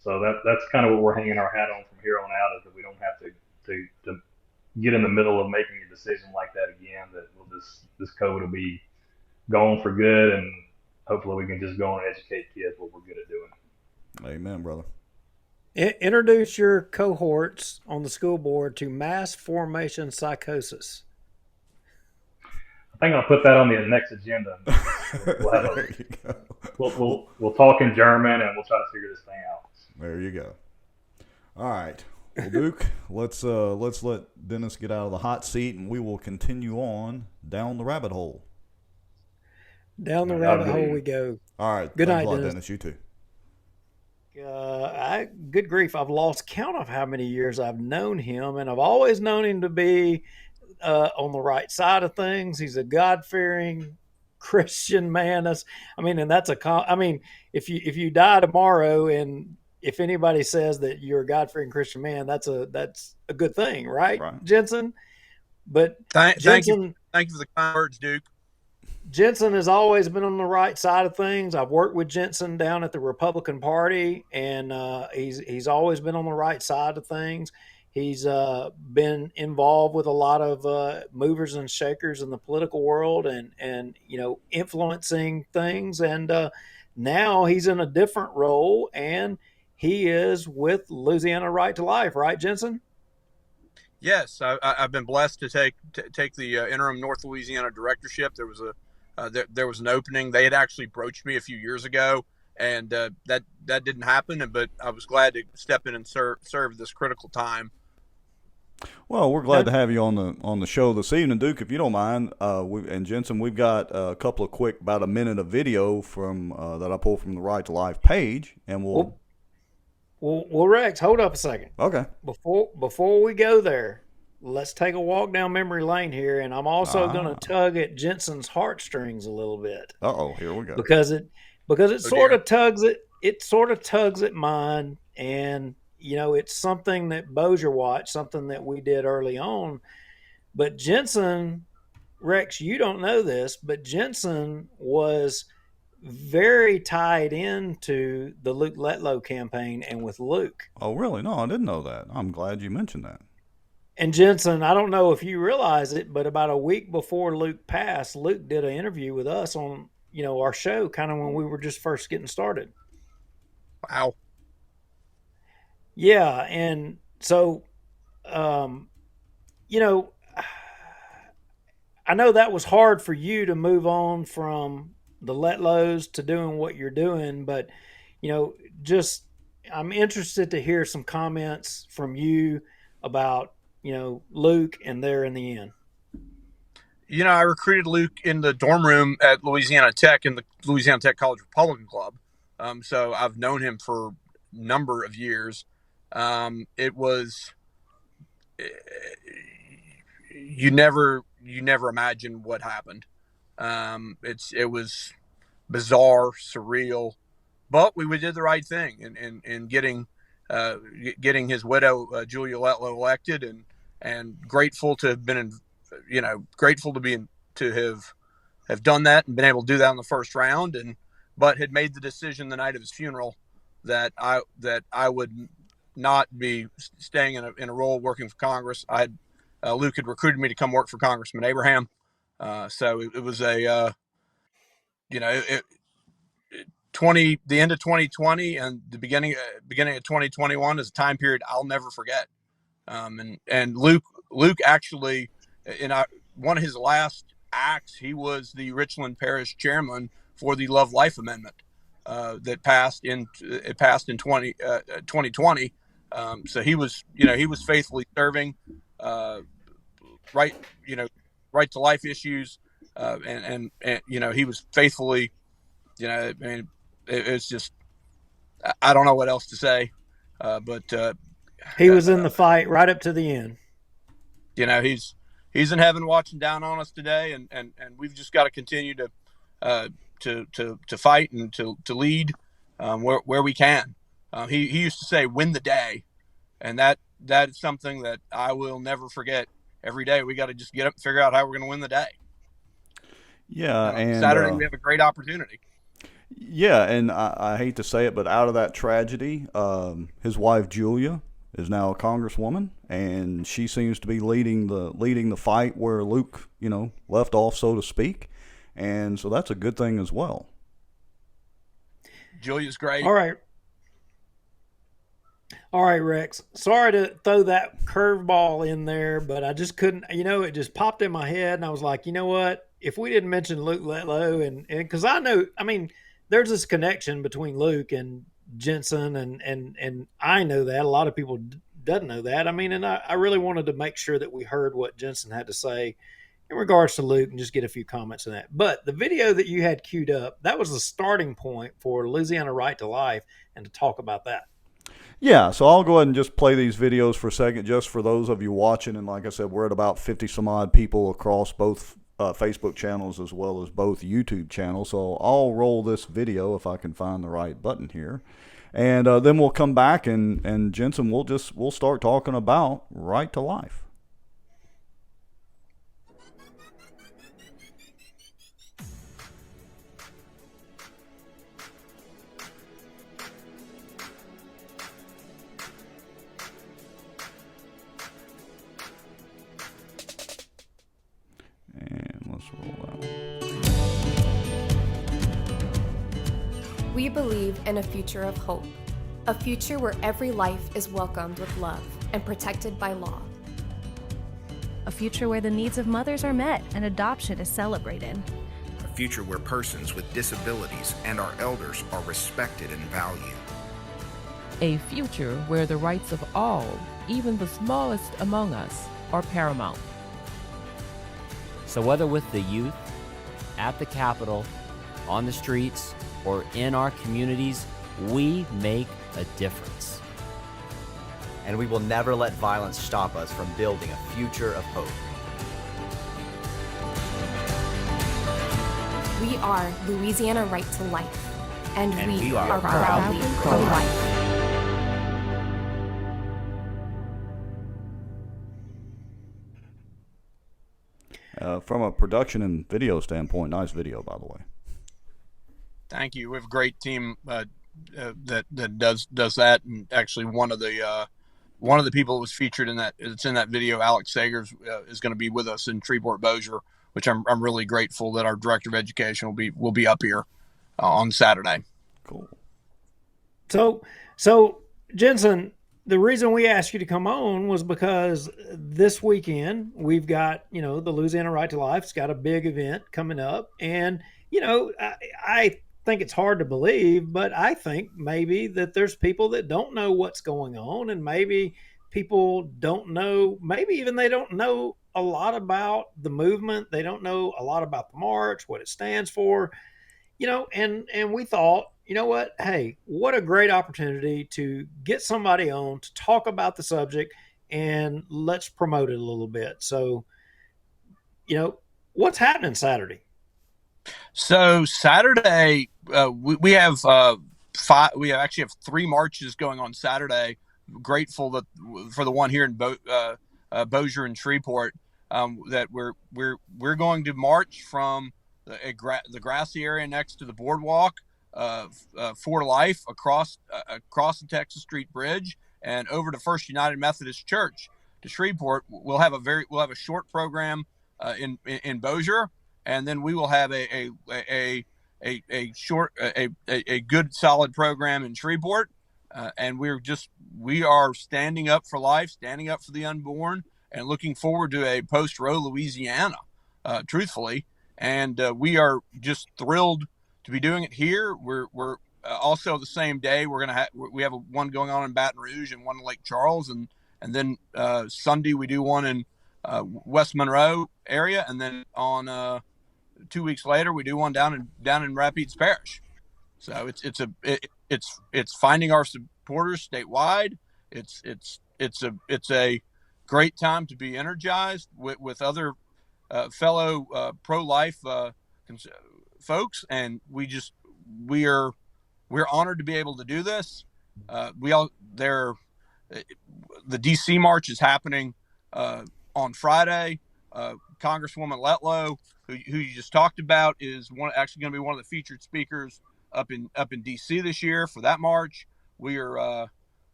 So that's kind of what we're hanging our hat on from here on out, is that we don't have to get in the middle of making a decision like that again, that this COVID will be gone for good, and hopefully we can just go and educate kids what we're good at doing. Amen, brother. Introduce your cohorts on the school board to mass formation psychosis. I think I'll put that on the next agenda. There you go. We'll talk in German and we'll try to figure this thing out. There you go. All right. Well, Duke, let's let Dennis get out of the hot seat, and we will continue on down the rabbit hole. Down the rabbit hole we go. All right. Good Thanks night, a lot, Dennis. Dennis. You too. Good grief, I've lost count of how many years I've known him, and I've always known him to be on the right side of things. He's a God-fearing Christian man. If you die tomorrow, and if anybody says that you're a God-fearing Christian man, that's a good thing, right. Jensen? But thank you for the kind words, Duke. Jensen has always been on the right side of things. I've worked with Jensen down at the Republican Party, and he's always been on the right side of things. He's been involved with a lot of movers and shakers in the political world, and influencing things. And now he's in a different role, and he is with Louisiana Right to Life, right, Jensen? Yes, I've been blessed to take the interim North Louisiana directorship. There was an opening. They had actually broached me a few years ago, and that didn't happen. But I was glad to step in and serve this critical time. Well, we're glad to have you on the show this evening, Duke. If you don't mind, and Jensen, we've got a couple of quick, about a minute of video from that I pulled from the Right to Life page, and we'll. Well, Rex, hold up a second. Okay. Before we go there, let's take a walk down memory lane here, and I'm also going to tug at Jensen's heartstrings a little bit. Uh-oh, here we go. Because it sort of tugs at mine, and it's something that bossierwatch, something that we did early on. But Jensen, Rex, you don't know this, but Jensen was very tied into the Luke Letlow campaign and with Luke. Oh, really? No, I didn't know that. I'm glad you mentioned that. And Jensen, I don't know if you realize it, but about a week before Luke passed, Luke did an interview with us on, our show, kind of when we were just first getting started. Wow. Yeah. And so, I know that was hard for you to move on from the Letlows to doing what you're doing, but I'm interested to hear some comments from you about Luke and there in the end. I recruited Luke in the dorm room at Louisiana Tech in the Louisiana Tech College Republican Club, so I've known him for a number of years. It was you never imagine what happened. It was bizarre, surreal, but we did the right thing in getting his widow Julia Letlow elected, and grateful to have been to have done that and been able to do that in the first round, but had made the decision the night of his funeral that I would not be staying in a role working for Congress. Luke had recruited me to come work for Congressman Abraham. So it was the end of 2020 and the beginning of 2021 is a time period I'll never forget. And Luke actually, in one of his last acts, he was the Richland Parish chairman for the Love Life Amendment that passed in 2020. So he was faithfully serving right to life issues, and he was faithfully, it's just, I don't know what else to say, but he was in the fight right up to the end. He's in heaven watching down on us today, and we've just got to continue to fight and to lead where we can. He used to say, "Win the day," and that is something that I will never forget. Every day we got to just get up and figure out how we're going to win the day. Yeah, and Saturday we have a great opportunity. Yeah, and I hate to say it, but out of that tragedy, his wife Julia is now a congresswoman, and she seems to be leading the fight where Luke, left off, so to speak, and so that's a good thing as well. Julia's great. All right. All right, Rex. Sorry to throw that curveball in there, but I just couldn't. It just popped in my head, and I was like, you know what? If we didn't mention Luke Letlow, and because I know, there's this connection between Luke and Jensen, and I know that a lot of people doesn't know that. And I really wanted to make sure that we heard what Jensen had to say in regards to Luke and just get a few comments on that. But the video that you had queued up, that was the starting point for Louisiana Right to Life, and to talk about that. Yeah, so I'll go ahead and just play these videos for a second, just for those of you watching. And like I said, we're at about 50 some odd people across both Facebook channels as well as both YouTube channels. So I'll roll this video if I can find the right button here. And then we'll come back, and Jensen, we'll start talking about Right to Life. And let's roll out. We believe in a future of hope, a future where every life is welcomed with love and protected by law. A future where the needs of mothers are met and adoption is celebrated. A future where persons with disabilities and our elders are respected and valued. A future where the rights of all, even the smallest among us, are paramount. So whether with the youth, at the Capitol, on the streets, or in our communities, we make a difference. And we will never let violence stop us from building a future of hope. We are Louisiana Right to Life, and we are proudly pro-life. From a production and video standpoint, nice video, by the way. Thank you. We have a great team that does that, and actually one of the people that was featured in that, it's in that video, Alex Sagers, is going to be with us in Shreveport Bossier, which I'm really grateful that our director of education will be up here on Saturday. Cool. So Jensen, the reason we asked you to come on was because this weekend we've got, the Louisiana Right to Life's got a big event coming up. And, I think it's hard to believe, but I think maybe that there's people that don't know what's going on, and maybe people don't know, maybe even they don't know a lot about the movement. They don't know a lot about the march, what it stands for, and we thought, you know what? Hey, what a great opportunity to get somebody on to talk about the subject, and let's promote it a little bit. So, what's happening Saturday? So Saturday, we have five. We actually have 3 marches going on Saturday. Grateful for the one here in Bossier and Shreveport, that we're going to march from the grassy area next to the boardwalk for life across the Texas Street Bridge and over to First United Methodist Church to Shreveport. We'll have a short program in Bossier, and then we will have a good solid program in Shreveport. And we are standing up for life, standing up for the unborn, and looking forward to a post-Roe Louisiana, truthfully. And we are just thrilled to be doing it here. We're also the same day we have one going on in Baton Rouge and one in Lake Charles, and then Sunday we do one in West Monroe area, and then on 2 weeks later we do one down in Rapides Parish. So it's finding our supporters statewide. It's a great time to be energized with other fellow pro-life folks, and we're honored to be able to do this. The DC march is happening on Friday. Congresswoman Letlow, who you just talked about, is actually going to be one of the featured speakers up in DC this year for that march. We're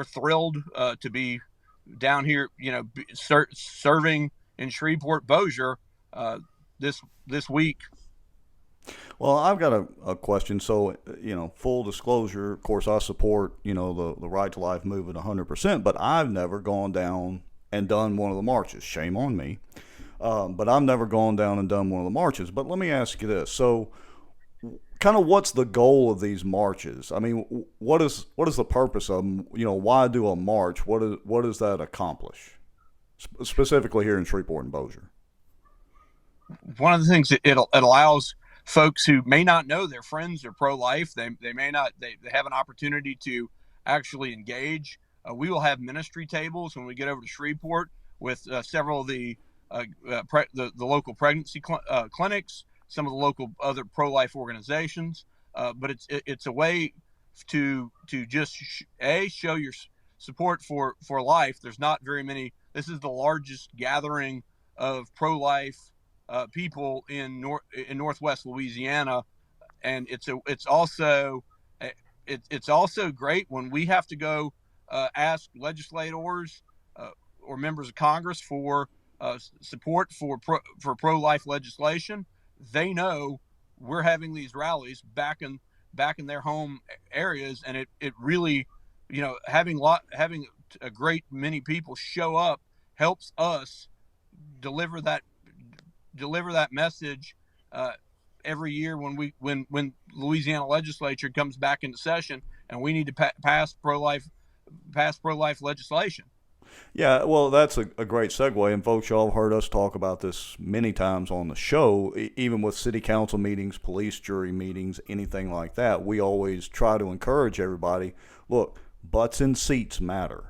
thrilled to be down here, serving in Shreveport Bossier this week. Well, I've got a question. So, full disclosure, of course, I support, the Right to Life movement 100%, but I've never gone down and done one of the marches. Shame on me. But I've never gone down and done one of the marches. But let me ask you this. So, kind of what's the goal of these marches? I mean, what is the purpose of them? Why do a march? What does that accomplish? Specifically here in Shreveport and Bossier. One of the things it allows folks who may not know their friends are pro-life, they may not, they have an opportunity to actually engage. We will have ministry tables when we get over to Shreveport with several of the local pregnancy clinics, some of the local other pro-life organizations. But it's a way to just show your support for life. There's not very many. This is the largest gathering of pro-life people in Northwest Louisiana, and it's also great when we have to go ask legislators or members of Congress for support for pro-life legislation. They know we're having these rallies back in their home areas, and it really, having a great many people show up helps us deliver that message every year when Louisiana legislature comes back into session and we need to pass pro-life legislation. Yeah, well, that's a great segue, and folks, y'all have heard us talk about this many times on the show. Even with city council meetings, police jury meetings, anything like that, we always try to encourage everybody, look, butts in seats matter.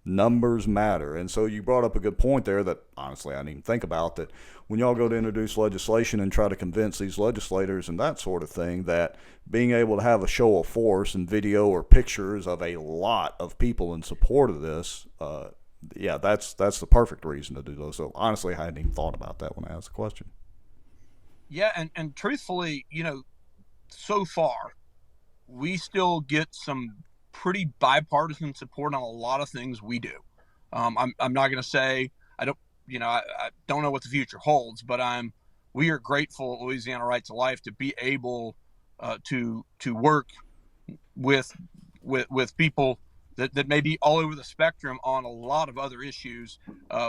Numbers matter. And so you brought up a good point there that honestly I didn't even think about, that when y'all go to introduce legislation and try to convince these legislators and that sort of thing, that being able to have a show of force and video or pictures of a lot of people in support of this, that's the perfect reason to do those. So honestly, I hadn't even thought about that when I asked the question. Yeah, and truthfully, so far we still get some pretty bipartisan support on a lot of things we do. I'm not going to say I don't know what the future holds, but we are grateful at Louisiana Right to Life to be able to work with people that may be all over the spectrum on a lot of other issues,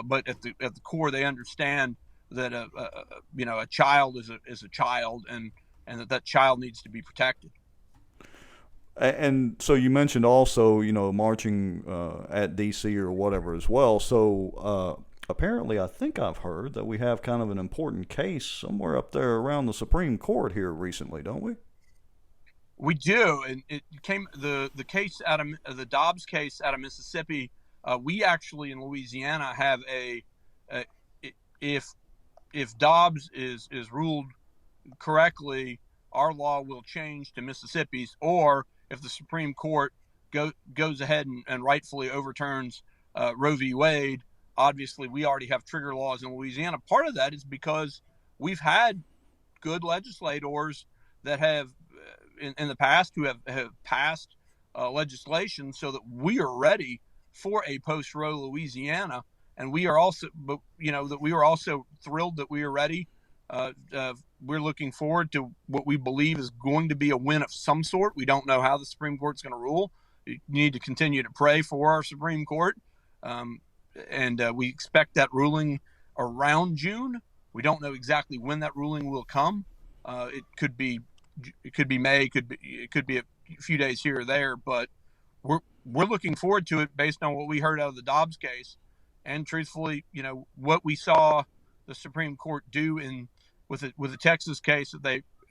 but at the core they understand that a child is a child, and that child needs to be protected. And so you mentioned also, marching at D.C. or whatever as well. So apparently I think I've heard that we have kind of an important case somewhere up there around the Supreme Court here recently, don't we? We do, and it came the case out of the Dobbs case out of Mississippi. We actually in Louisiana have if Dobbs is ruled correctly, our law will change to Mississippi's, or if the Supreme Court goes ahead and rightfully overturns Roe v. Wade, obviously we already have trigger laws in Louisiana. Part of that is because we've had good legislators that have in the past who have passed legislation so that we are ready for a post-Roe Louisiana, and we are also, that we were also thrilled that we are ready. We're looking forward to what we believe is going to be a win of some sort. We don't know how the Supreme Court's going to rule. You need to continue to pray for our Supreme Court. And we expect that ruling around June. We don't know exactly when that ruling will come. It could be May, it could be a few days here or there, but we're looking forward to it based on what we heard out of the Dobbs case. And truthfully, what we saw the Supreme Court do with a Texas case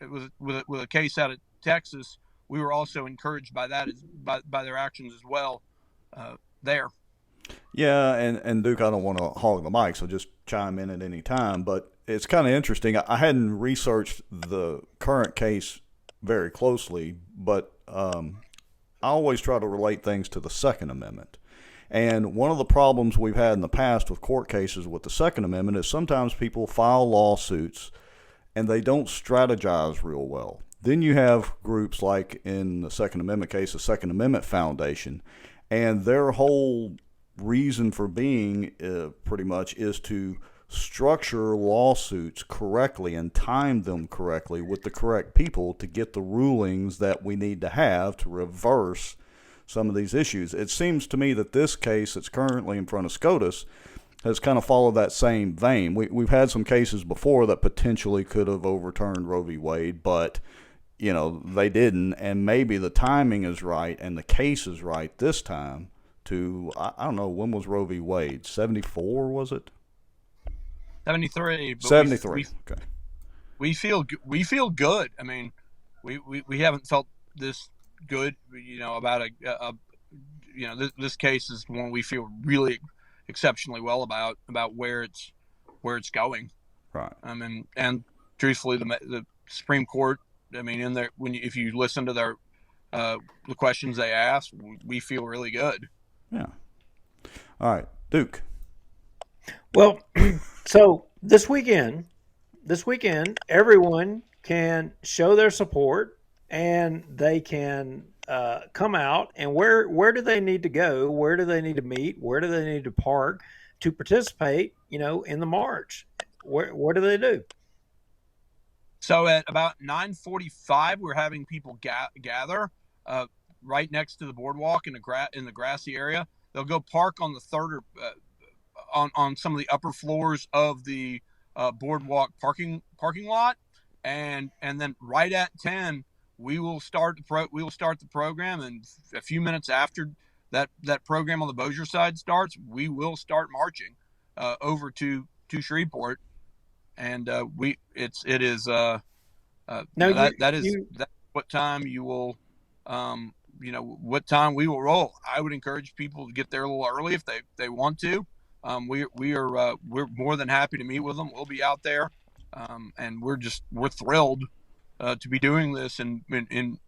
with a case out of Texas, we were also encouraged by that by their actions as well there. Yeah, and Duke, I don't want to hog the mic, so just chime in at any time. But it's kind of interesting. I hadn't researched the current case very closely, but I always try to relate things to the Second Amendment. And one of the problems we've had in the past with court cases with the Second Amendment is sometimes people file lawsuits and they don't strategize real well. Then you have groups like in the Second Amendment case, the Second Amendment Foundation, and their whole reason for being pretty much is to structure lawsuits correctly and time them correctly with the correct people to get the rulings that we need to have to reverse some of these issues. It seems to me that this case that's currently in front of SCOTUS has kind of followed that same vein. We've had some cases before that potentially could have overturned Roe v. Wade, but they didn't, and maybe the timing is right and the case is right this time to, I don't know, when was Roe v. Wade? 74, was it? 73. But 73. Okay. We feel good. I mean, we haven't felt this good, about this case is one we feel really exceptionally well about where it's going. Right. And truthfully, the Supreme Court, I mean, in there, if you listen to their the questions they ask, we feel really good. Yeah. All right, Duke. Well, so this weekend, everyone can show their support, and they can come out. And where do they need to go? Where do they need to meet? Where do they need to park to participate? In the march. What do they do? So at about 9:45, we're having people gather right next to the boardwalk in the grassy area. They'll go park on the third on some of the upper floors of the boardwalk parking lot, and then right at 10 we will start the program, and a few minutes after that program on the Bossier side starts, we will start marching over to Shreveport, and that's what time you will what time we will roll. I would encourage people to get there a little early if they want to. We're more than happy to meet with them. We'll be out there, and we're thrilled to be doing this in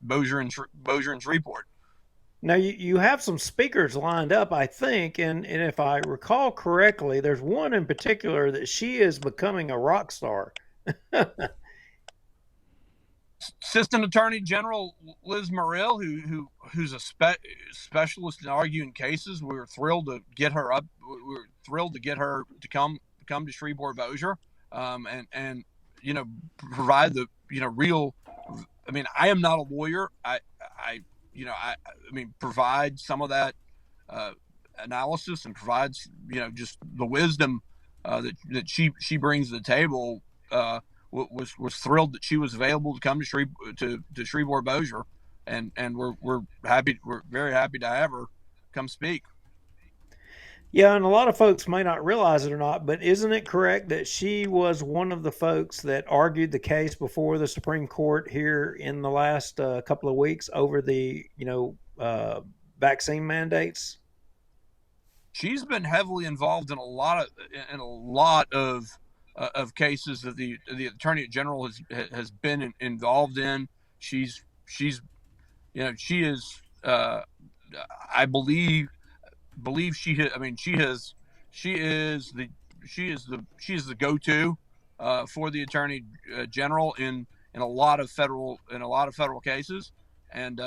Bossier and Shreveport. Now you have some speakers lined up, I think, and if I recall correctly, there's one in particular that she is becoming a rock star. Assistant Attorney General Liz Murrill, who's a specialist in arguing cases. We were thrilled to get her up. We were thrilled to get her to come to Shreveport Bossier, and provide the real. I mean, I am not a lawyer. I provide some of that analysis and provides just the wisdom that she brings to the table. Was thrilled that she was available to come to Shreveport Bossier, and we're happy. We're very happy to have her come speak. Yeah, and a lot of folks may not realize it or not, but isn't it correct that she was one of the folks that argued the case before the Supreme Court here in the last couple of weeks over the vaccine mandates? She's been heavily involved in a lot of cases that the Attorney General has been involved in. She is I believe she is the go-to for the Attorney General in a lot of federal cases, and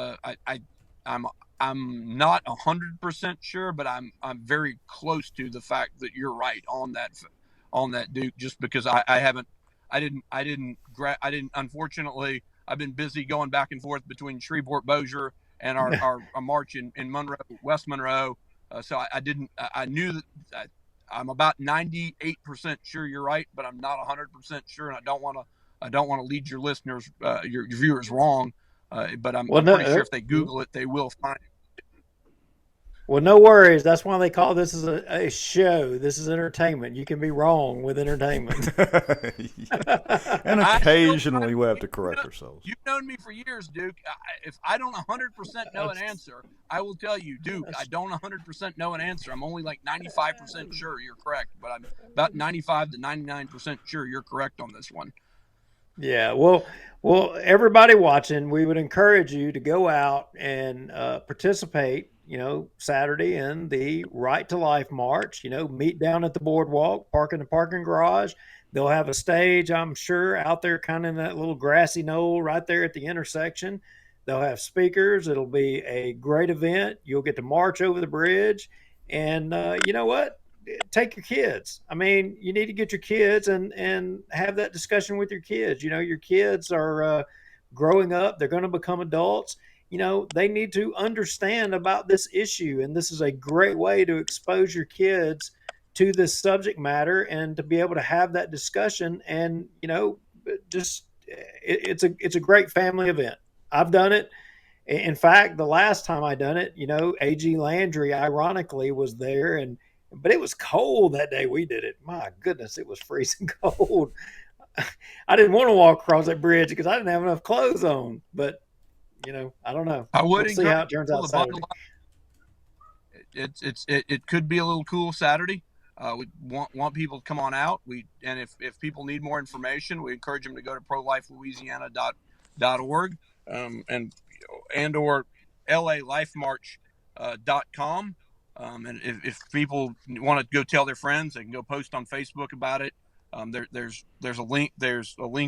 I'm not 100% sure, but I'm very close to the fact that you're right on that, Duke, just because I didn't unfortunately, I've been busy going back and forth between Shreveport Bossier and our march in Monroe, West Monroe. So I knew that I'm about 98% sure you're right, but I'm not 100% sure. And I don't want to lead your listeners, your viewers wrong. But I'm pretty sure if they Google it, they will find it. Well, no worries. That's why they call this a show. This is entertainment. You can be wrong with entertainment. And occasionally we have to correct ourselves. You've known me for years, Duke. If I don't 100% know an answer, I will tell you, Duke, I don't 100% know an answer. I'm only like 95% sure you're correct, but I'm about 95 to 99% sure you're correct on this one. Yeah, well, everybody watching, we would encourage you to go out and participate, Saturday in the Right to Life March. Meet down at the boardwalk, park in the parking garage. They'll have a stage, I'm sure, out there kind of in that little grassy knoll right there at the intersection. They'll have speakers. It'll be a great event. You'll get to march over the bridge. And you know what? take your kids. I mean, you need to get your kids and have that discussion with your kids. Your kids are growing up. They're going to become adults. They need to understand about this issue. And this is a great way to expose your kids to this subject matter and to be able to have that discussion. And, it's a great family event. I've done it. In fact, the last time I done it, AG Landry, ironically, was there, but it was cold that day we did it. My goodness, it was freezing cold. I didn't want to walk across that bridge because I didn't have enough clothes on. But I don't know. I would We'll see how it turns out Saturday. It could be a little cool Saturday. We want people to come on out. And if people need more information, we encourage them to go to prolifelouisiana.org and or LALifeMarch.com. And if people want to go tell their friends, they can go post on Facebook about it. There's a link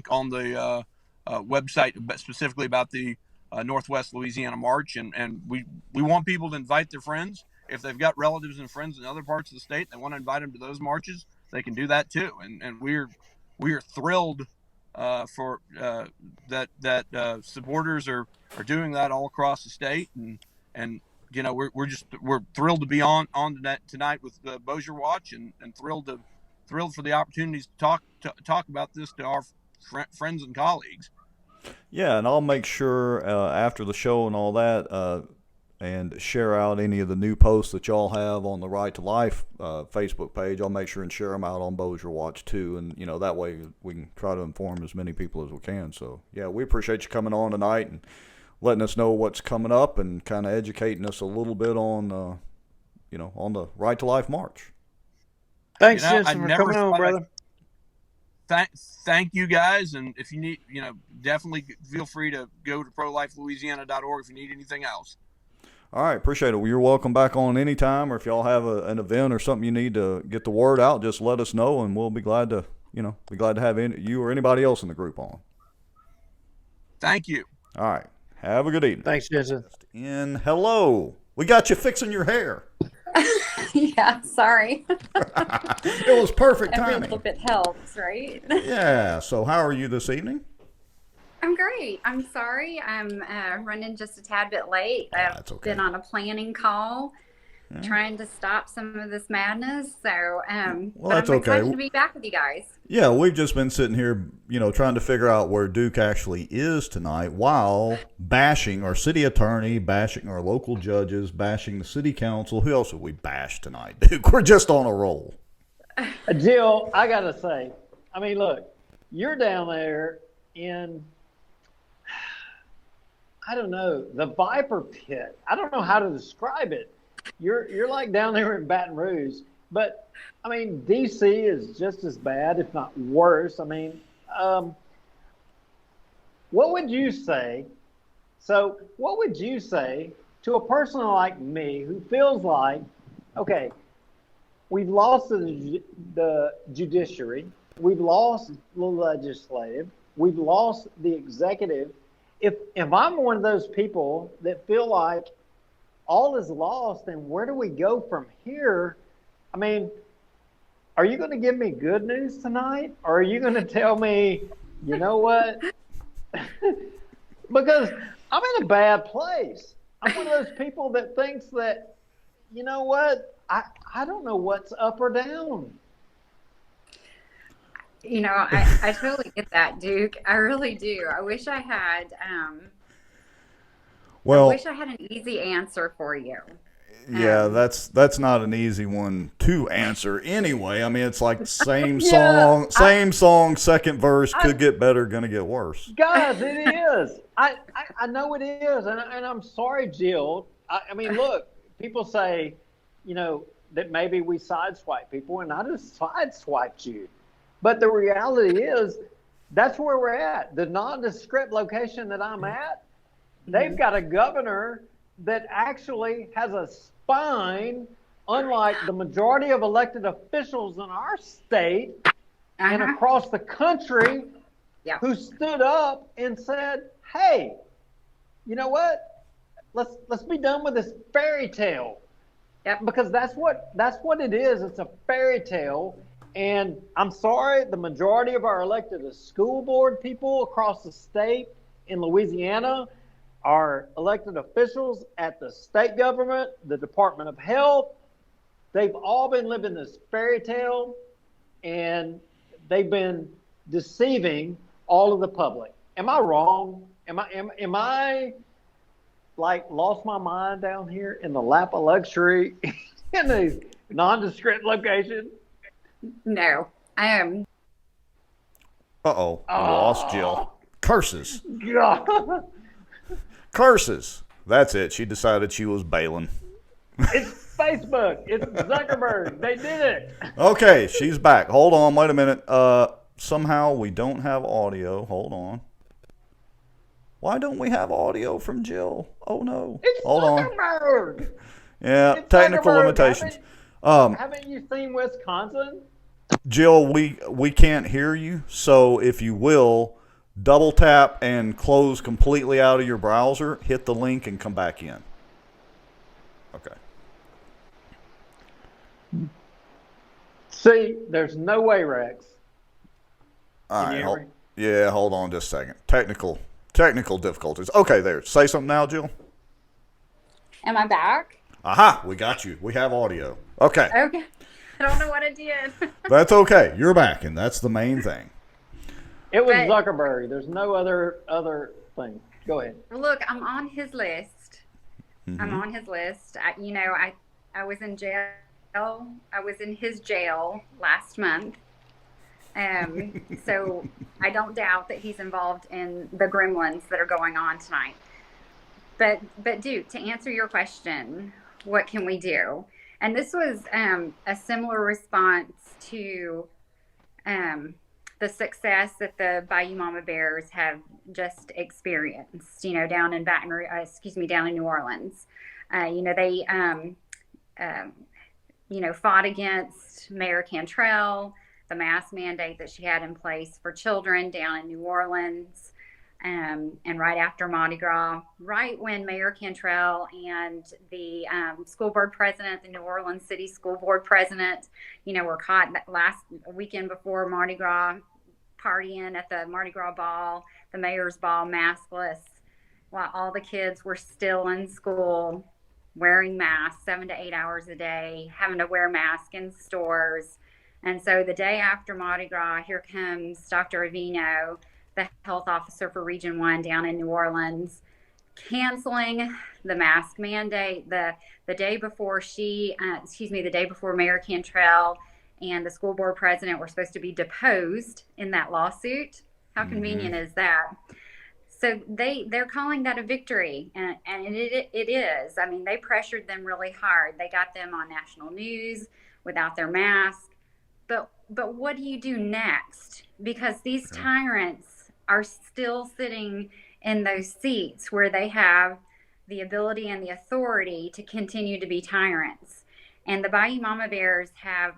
on the website specifically about the Northwest Louisiana March, and we want people to invite their friends. If they've got relatives and friends in other parts of the state, they want to invite them to those marches, they can do that too. And we're thrilled for that supporters are doing that all across the state, and we're thrilled to be on tonight with Bossier Watch, and thrilled for the opportunities to talk about this to our friends and colleagues. Yeah, and I'll make sure after the show and all that, and share out any of the new posts that y'all have on the Right to Life Facebook page. I'll make sure and share them out on Bossier Watch too, and that way we can try to inform as many people as we can. So yeah, we appreciate you coming on tonight and letting us know what's coming up and kind of educating us a little bit on on the Right to Life March. Thanks, Jensen, for coming on, brother. Thank you guys, and if you need, definitely feel free to go to prolifelouisiana.org if you need anything else. All right, appreciate it. Well, you're welcome back on anytime, or if y'all have an event or something you need to get the word out, just let us know, and we'll be glad to, have you or anybody else in the group on. Thank you. All right, have a good evening. Thanks, Jensen. And hello, we got you fixing your hair. Yeah, sorry. It was perfect timing. Every little bit helps, right? Yeah. So, how are you this evening? I'm great. I'm sorry. I'm running just a tad bit late. I've been on a planning call, trying to stop some of this madness. So, but that's I'm okay. excited to be back with you guys. Yeah, we've just been sitting here, trying to figure out where Duke actually is tonight while bashing our city attorney, bashing our local judges, bashing the city council. Who else have we bashed tonight, Duke? We're just on a roll. Jill, I got to say, I mean, look, you're down there in, I don't know, the Viper Pit. I don't know how to describe it. You're like down there in Baton Rouge, but I mean, DC is just as bad, if not worse. I mean, what would you say? So what would you say to a person like me who feels like, okay, we've lost the judiciary, we've lost the legislative, we've lost the executive. If I'm one of those people that feel like all is lost, and where do we go from here? I mean, are you going to give me good news tonight? Or are you going to tell me, you know what? Because I'm in a bad place. I'm one of those people that thinks that, you know what? I don't know what's up or down. I totally get that, Duke. I really do. I wish I had an easy answer for you. Yeah, that's not an easy one to answer anyway. I mean, it's like same song, second verse, could get better, gonna get worse. Guys, it is. I know it is, and I'm sorry, Jill. I mean, look, people say, that maybe we sideswipe people, and I just sideswiped you. But the reality is, that's where we're at. The nondescript location that I'm at, they've got a governor that actually has a spine, unlike the majority of elected officials in our state and across the country, who stood up and said, hey, you know what? Let's be done with this fairy tale. Yep. Because that's what it is. It's a fairy tale. And I'm sorry, the majority of our elected school board people across the state in Louisiana are elected officials at the state government, the Department of Health. They've all been living this fairy tale, and they've been deceiving all of the public. Am I wrong? Am I like lost my mind down here in the lap of luxury in a nondescript location? No, I am. Uh-oh, we lost Jill. Curses. God. Curses. That's it. She decided she was bailing. It's Facebook. It's Zuckerberg. They did it. Okay, she's back. Hold on. Wait a minute. Somehow we don't have audio. Hold on. Why don't we have audio from Jill? Oh, no. It's Hold Zuckerberg. on. Yeah, It's technical Zuckerberg. limitations. Haven't you seen Wisconsin? Jill, we can't hear you, so if you will, double tap and close completely out of your browser, hit the link, and come back in. Okay. See, there's no way, Rex. All right. Hold on just a second. Technical difficulties. Okay, there. Say something now, Jill. Am I back? Aha, we got you. We have audio. Okay. Okay. I don't know what I did. That's okay. You're back, and that's the main thing. It was Zuckerberg. There's no other thing. Go ahead. Look, I'm on his list. Mm-hmm. I'm on his list. I was in jail. I was in his jail last month. So I don't doubt that he's involved in the gremlins that are going on tonight. But Duke, to answer your question, what can we do? And this was a similar response to the success that the Bayou Mama Bears have just experienced, down in down in New Orleans. They fought against Mayor Cantrell, the mask mandate that she had in place for children down in New Orleans. And right after Mardi Gras, right when Mayor Cantrell and the school board president, the New Orleans City School Board president, were caught that last weekend before Mardi Gras, partying at the Mardi Gras ball, the mayor's ball, maskless, while all the kids were still in school, wearing masks 7 to 8 hours a day, having to wear masks in stores. And so the day after Mardi Gras, here comes Dr. Avino, the health officer for Region 1 down in New Orleans, canceling the mask mandate the day before the day before Mayor Cantrell and the school board president were supposed to be deposed in that lawsuit. How convenient is that? So they're calling that a victory, and it is. I mean, they pressured them really hard. They got them on national news without their mask. But what do you do next? Because these tyrants are still sitting in those seats where they have the ability and the authority to continue to be tyrants. And the Bayou Mama Bears have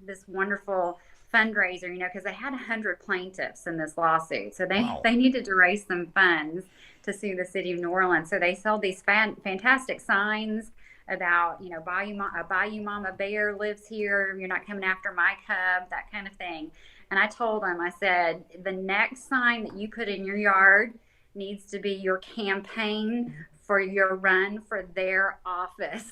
this wonderful fundraiser, because they had 100 plaintiffs in this lawsuit. So they needed to raise some funds to sue the city of New Orleans. So they sold these fantastic signs about, a Bayou Mama Bear lives here. You're not coming after my cub, that kind of thing. And I told them, I said, the next sign that you put in your yard needs to be your campaign for your run for their office.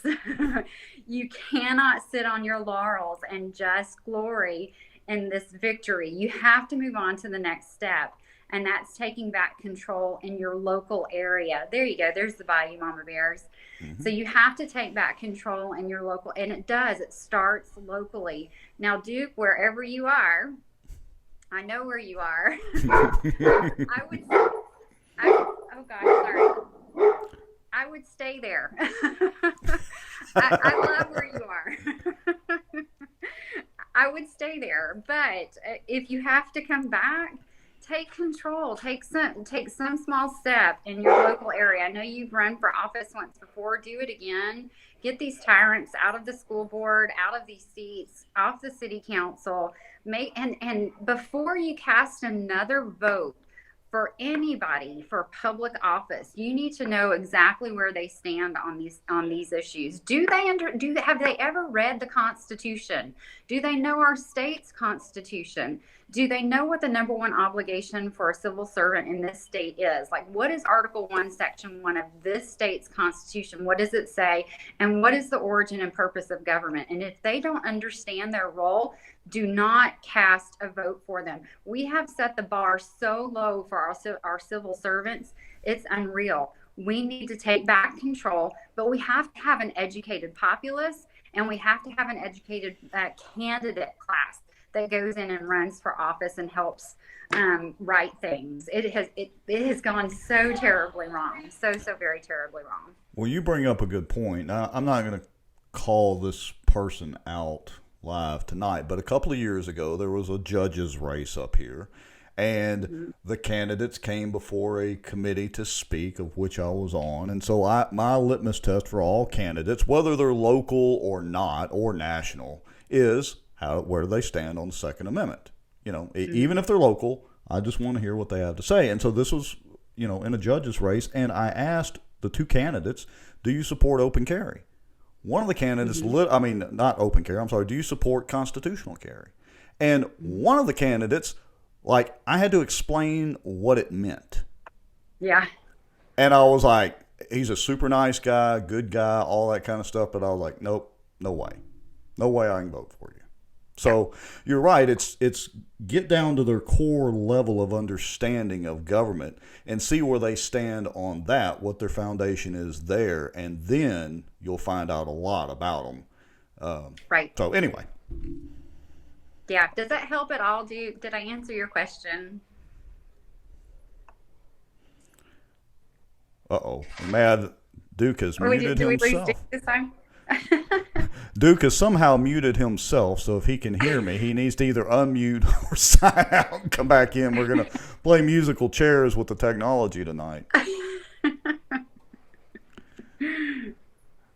You cannot sit on your laurels and just glory in this victory. You have to move on to the next step. And that's taking back control in your local area. There you go. There's the Bayou Mama Bears. Mm-hmm. So you have to take back control in your local, and it does. It starts locally. Now, Duke, wherever you are, I know where you are. I would stay there. I love where you are. I would stay there. But if you have to come back, take control. Take some small step in your local area. I know you've run for office once before. Do it again. Get these tyrants out of the school board, out of these seats, off the city council. And before you cast another vote for anybody for public office, you need to know exactly where they stand on these issues. Have they ever read the Constitution? Do they know our state's Constitution? Do they know what the number one obligation for a civil servant in this state is? Like, what is Article 1, Section 1 of this state's Constitution? What does it say? And what is the origin and purpose of government? And if they don't understand their role, do not cast a vote for them. We have set the bar so low for our civil servants, it's unreal. We need to take back control, but we have to have an educated populace, and we have to have an educated candidate class that goes in and runs for office and helps right things. It has gone so terribly wrong, so very terribly wrong. Well, you bring up a good point. Now, I'm not going to call this person out live tonight, but a couple of years ago there was a judge's race up here, and the candidates came before a committee to speak, of which I was on. And so my litmus test for all candidates, whether they're local or not or national, is where do they stand on the Second Amendment. Even if they're local, I just want to hear what they have to say. And so this was in a judge's race, and I asked the two candidates, do you support open carry? One of the candidates, not open carry, I'm sorry, do you support constitutional carry? And one of the candidates, I had to explain what it meant. Yeah. And I was like, he's a super nice guy, good guy, all that kind of stuff. But I was like, nope, no way. No way I can vote for you. So you're right. It's get down to their core level of understanding of government and see where they stand on that, what their foundation is there, and then you'll find out a lot about them. Right. So anyway. Yeah. Does that help at all? Did I answer your question? Uh-oh. Mad Duke has muted himself. Did we lose Duke this time? Duke has somehow muted himself, so if he can hear me, he needs to either unmute or sign out and come back in. We're going to play musical chairs with the technology tonight.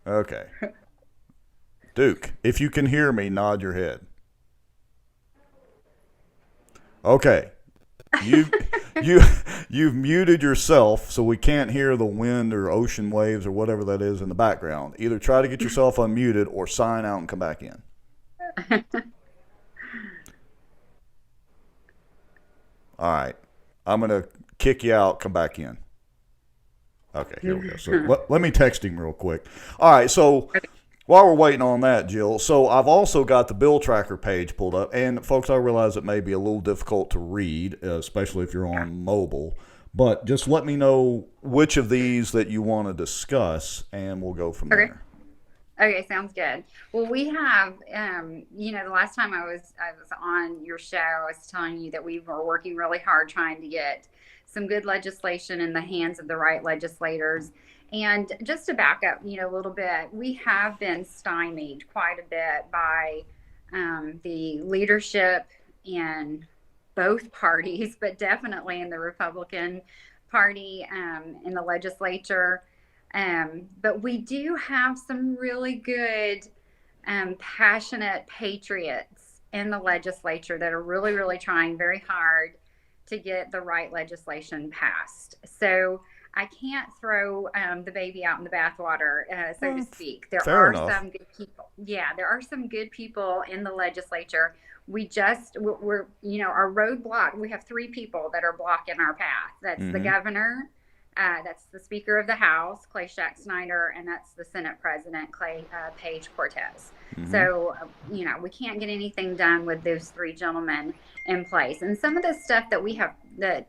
Okay. Duke, if you can hear me, nod your head. Okay. You've muted yourself, so we can't hear the wind or ocean waves or whatever that is in the background. Either try to get yourself unmuted or sign out and come back in. All right. I'm going to kick you out, come back in. Okay, here we go. So let me text him real quick. All right, so while we're waiting on that, Jill, so I've also got the bill tracker page pulled up. And, folks, I realize it may be a little difficult to read, especially if you're on mobile. But just let me know which of these that you want to discuss, and we'll go from there. Okay, sounds good. Well, we have, the last time I was on your show, I was telling you that we were working really hard trying to get some good legislation in the hands of the right legislators. And just to back up, a little bit, we have been stymied quite a bit by the leadership in both parties, but definitely in the Republican Party in the legislature. But we do have some really good, passionate patriots in the legislature that are really, really trying very hard to get the right legislation passed. So I can't throw the baby out in the bathwater, so to speak. There are some good people. Yeah, there are some good people in the legislature. We're our roadblock. We have three people that are blocking our path. That's the governor, that's the Speaker of the House, Clay Snyder, and that's the Senate President, Paige Cortez. So, we can't get anything done with those three gentlemen in place. And some of the stuff that we have, that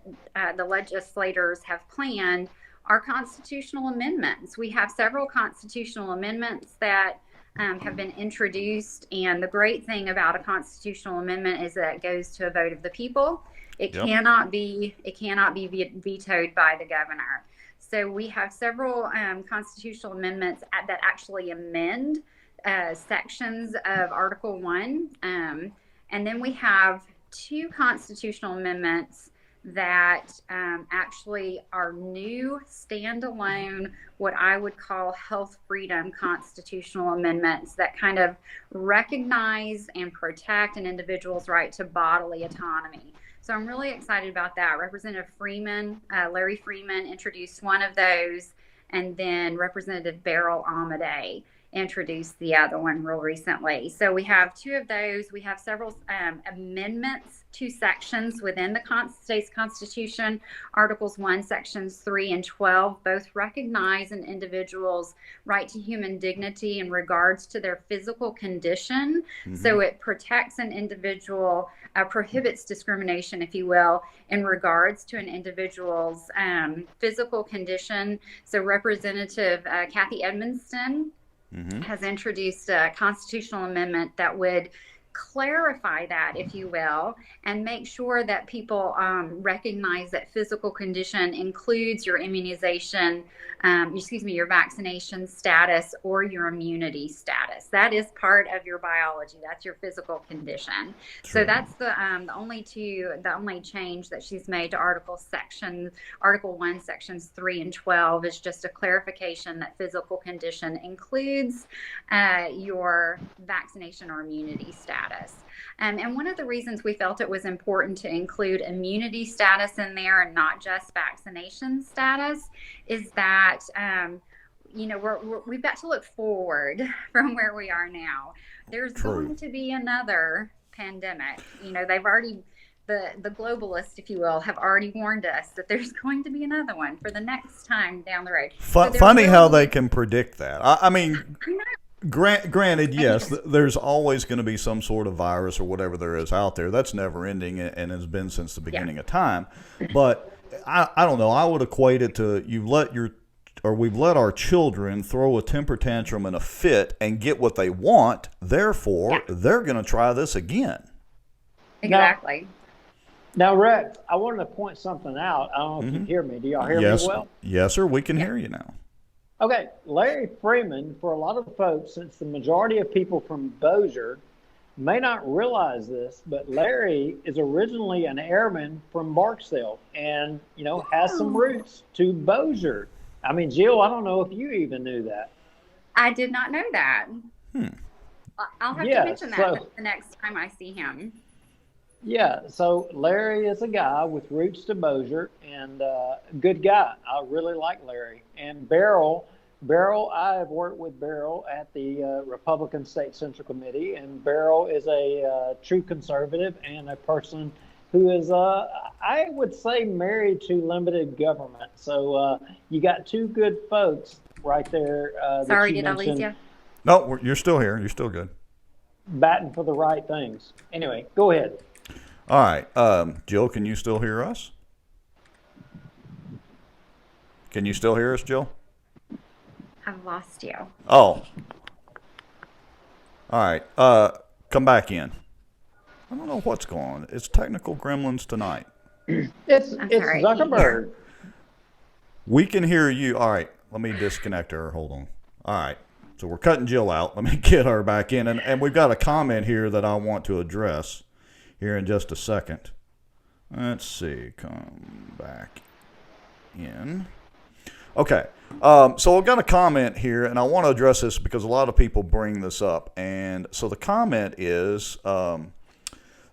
the legislators have planned, are constitutional amendments. We have several constitutional amendments that have been introduced. And the great thing about a constitutional amendment is that it goes to a vote of the people. It cannot be vetoed by the governor. So we have several constitutional amendments that actually amend sections of Article 1. And then we have two constitutional amendments that actually are new, standalone, what I would call health freedom constitutional amendments that kind of recognize and protect an individual's right to bodily autonomy. So I'm really excited about that. Representative Freeman, Larry Freeman, introduced one of those, and then Representative Beryl Amade introduced the other one real recently. So we have two of those. We have several amendments to sections within the state's Constitution. Articles 1, Sections 3 and 12 both recognize an individual's right to human dignity in regards to their physical condition. So it protects an individual, prohibits discrimination, if you will, in regards to an individual's physical condition. So Representative Kathy Edmonston has introduced a constitutional amendment that would clarify that, if you will, and make sure that people recognize that physical condition includes your immunization, your vaccination status or your immunity status. That is part of your biology. That's your physical condition. So that's the only change that she's made to Article 1, Sections 3 and 12 is just a clarification that physical condition includes your vaccination or immunity status. And one of the reasons we felt it was important to include immunity status in there and not just vaccination status is that, we've got to look forward from where we are now. There's going to be another pandemic. They've already, the globalists, if you will, have already warned us that there's going to be another one for the next time down the road. Funny how they can predict that. I mean, granted, yes, there's always going to be some sort of virus or whatever there is out there. That's never ending and has been since the beginning of time. But I don't know. I would equate it to we've let our children throw a temper tantrum and a fit and get what they want. Therefore, they're going to try this again. Exactly. Now, Rex, I wanted to point something out. I don't know if you hear me. Do y'all hear me well? Yes, sir. We can hear you now. Okay, Larry Freeman, for a lot of folks, since the majority of people from Bossier may not realize this, but Larry is originally an airman from Barksdale and, has some roots to Bossier. I mean, Jill, I don't know if you even knew that. I did not know that. I'll have to mention that the next time I see him. Yeah, so Larry is a guy with roots to Bossier and a good guy. I really like Larry. And Beryl, I have worked with Beryl at the Republican State Central Committee, and Beryl is a true conservative and a person who is, I would say, married to limited government. So you got two good folks right there. Sorry, did I lose you? No, you're still here. You're still good. Batting for the right things. Anyway, go ahead. All right. Jill, can you still hear us? Can you still hear us, Jill? I've lost you. Oh. All right. Come back in. I don't know what's going on. It's technical gremlins tonight. It's Zuckerberg. We can hear you. All right. Let me disconnect her. Hold on. All right. So we're cutting Jill out. Let me get her back in. And we've got a comment here that I want to address here in just a second. Let's see. Come back in. Okay. So I've got a comment here, and I want to address this because a lot of people bring this up. And so the comment is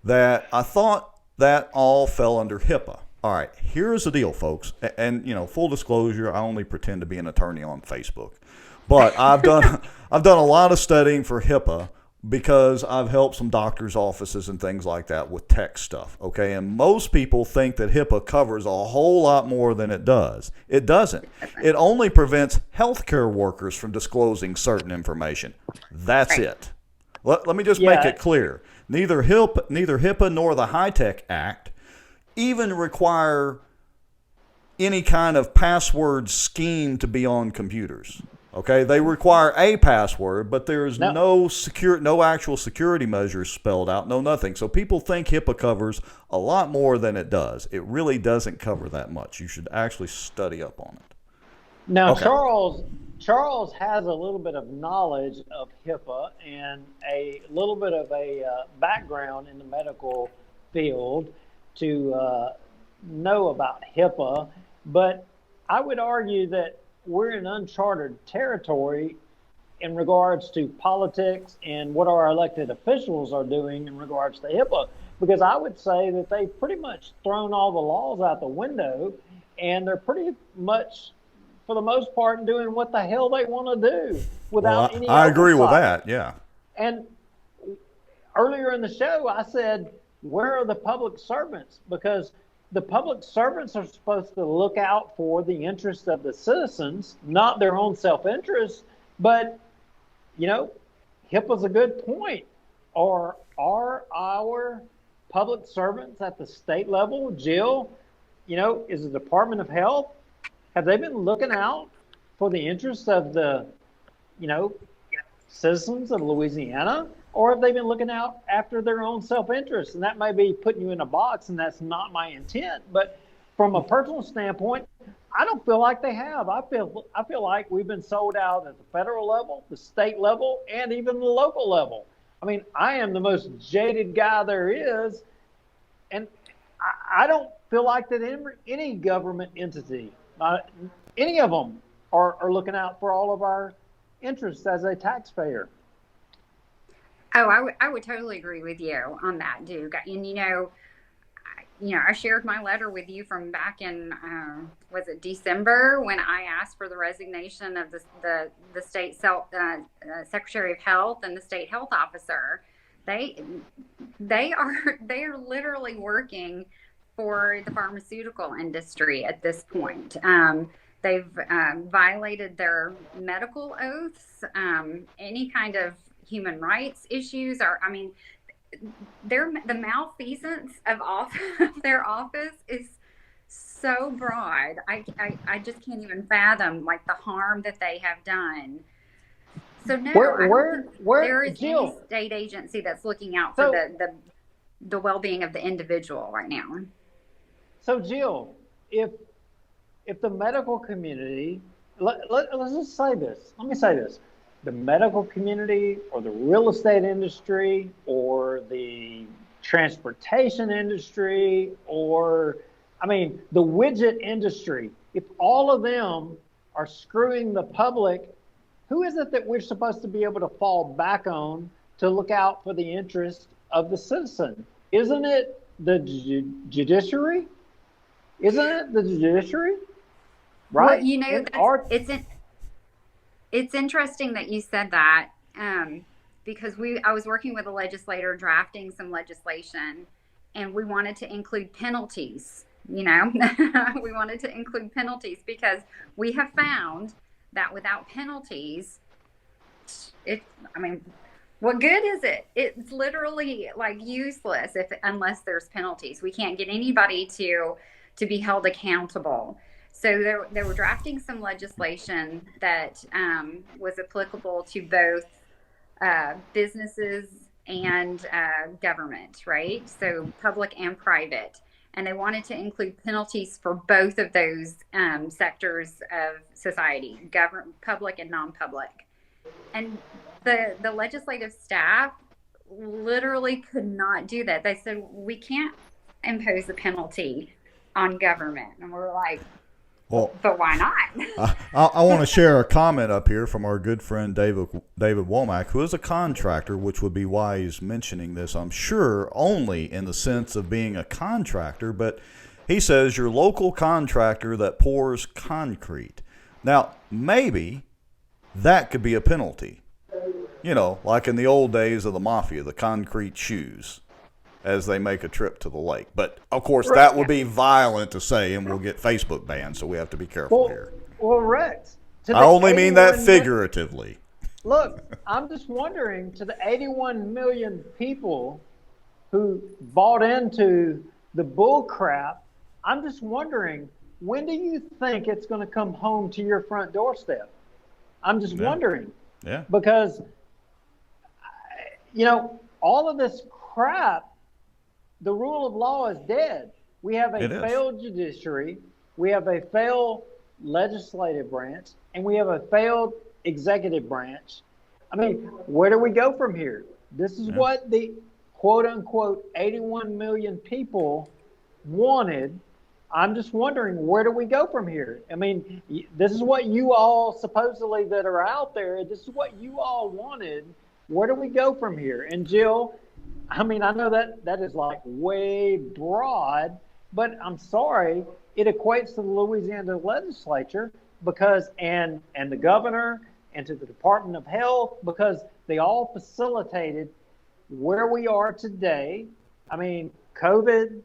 that I thought that all fell under HIPAA. All right. Here's the deal, folks. And, full disclosure, I only pretend to be an attorney on Facebook. But I've done a lot of studying for HIPAA because I've helped some doctors' offices and things like that with tech stuff, okay? And most people think that HIPAA covers a whole lot more than it does. It doesn't. It only prevents healthcare workers from disclosing certain information. That's it. Let me just make it clear. Neither HIPAA nor the HITECH Act even require any kind of password scheme to be on computers. Okay, they require a password, but there's no actual security measures spelled out, no nothing. So people think HIPAA covers a lot more than it does. It really doesn't cover that much. You should actually study up on it. Now, okay. Charles has a little bit of knowledge of HIPAA and a little bit of a background in the medical field to know about HIPAA, but I would argue that we're in uncharted territory in regards to politics and what our elected officials are doing in regards to HIPAA, because I would say that they've pretty much thrown all the laws out the window, and they're pretty much, for the most part, doing what the hell they want to do without any I agree with oversight. that, yeah. And earlier in the show, I said, where are the public servants? Because the public servants are supposed to look out for the interests of the citizens, not their own self-interest. But, you know, HIPAA's a good point. Or are our public servants at the state level, Jill, you know, is the Department of Health, have they been looking out for the interests of the, you know, citizens of Louisiana? Or have they been looking out after their own self-interest? And that may be putting you in a box, and that's not my intent. But from a personal standpoint, I don't feel like they have. I feel like we've been sold out at the federal level, the state level, and even the local level. I mean, I am the most jaded guy there is, and I don't feel like that any government entity, any of them, are looking out for all of our interests as a taxpayer. Oh, I would totally agree with you on that, Duke. And you know, I shared my letter with you from back in was it December, when I asked for the resignation of the state Secretary of Health and the state health officer. They are literally working for the pharmaceutical industry at this point. They've violated their medical oaths. Any kind of human rights issues are, I mean, the malfeasance of their office is so broad. I just can't even fathom like the harm that they have done. So no, where there is Jill, any state agency that's looking out for the well-being of the individual right now. So Jill, if the medical community, let's just say this. Let me say this. The medical community or the real estate industry or the transportation industry or, I mean, the widget industry, if all of them are screwing the public, who is it that we're supposed to be able to fall back on to look out for the interest of the citizen? Isn't it the judiciary? Isn't it the judiciary? Right? Well, you know, it's interesting that you said that, because I was working with a legislator drafting some legislation, and we wanted to include penalties. You know, we wanted to include penalties because we have found that without penalties, what good is it? It's literally like useless unless there's penalties. We can't get anybody to be held accountable. So they were drafting some legislation that was applicable to both businesses and government, right? So public and private. And they wanted to include penalties for both of those sectors of society, public and non-public. And the legislative staff literally could not do that. They said, we can't impose a penalty on government. And we're like, well, but why not? I want to share a comment up here from our good friend David Womack, who is a contractor, which would be why he's mentioning this, I'm sure, only in the sense of being a contractor. But he says your local contractor that pours concrete. Now, maybe that could be a penalty. You know, like in the old days of the mafia, the concrete shoes, as they make a trip to the lake. But, of course, that would be violent to say, and we'll get Facebook banned, so we have to be careful here. Well, Rex, I only mean that figuratively. Look, I'm just wondering, to the 81 million people who bought into the bull crap, I'm just wondering, when do you think it's going to come home to your front doorstep? I'm just wondering. Yeah. Because, you know, all of this crap, the rule of law is dead. We have a failed judiciary, we have a failed legislative branch, and we have a failed executive branch. I mean, where do we go from here? This is what the quote-unquote 81 million people wanted. I'm just wondering, where do we go from here? I mean, this is what you all supposedly that are out there, this is what you all wanted. Where do we go from here? And Jill, I mean, I know that is like way broad, but I'm sorry, it equates to the Louisiana legislature because, and the governor and to the Department of Health, because they all facilitated where we are today. I mean, COVID,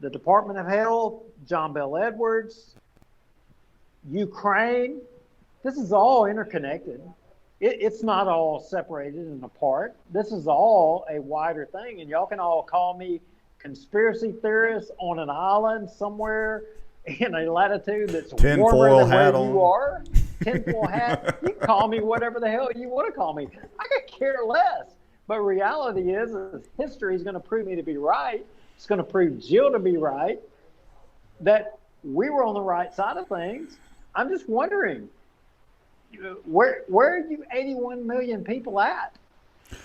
the Department of Health, John Bell Edwards, Ukraine, this is all interconnected. It's not all separated and apart. This is all a wider thing, and y'all can all call me conspiracy theorist on an island somewhere in a latitude that's warmer than where you are. Tinfoil hat. You can call me whatever the hell you want to call me. I could care less. But reality is history is going to prove me to be right. It's going to prove Jill to be right, that we were on the right side of things. I'm just wondering, where are you 81 million people at?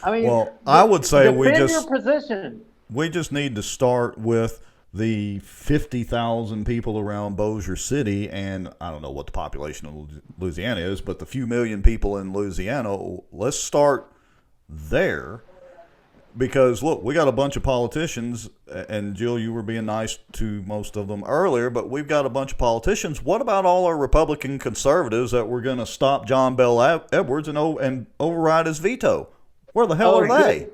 I mean, well, I would say your position. We just need to start with the 50,000 people around Bossier City, and I don't know what the population of Louisiana is, but the few million people in Louisiana, let's start there. Because, look, we got a bunch of politicians, and Jill, you were being nice to most of them earlier, but we've got a bunch of politicians. What about all our Republican conservatives that were going to stop John Bell Edwards and override his veto? Where the hell are they?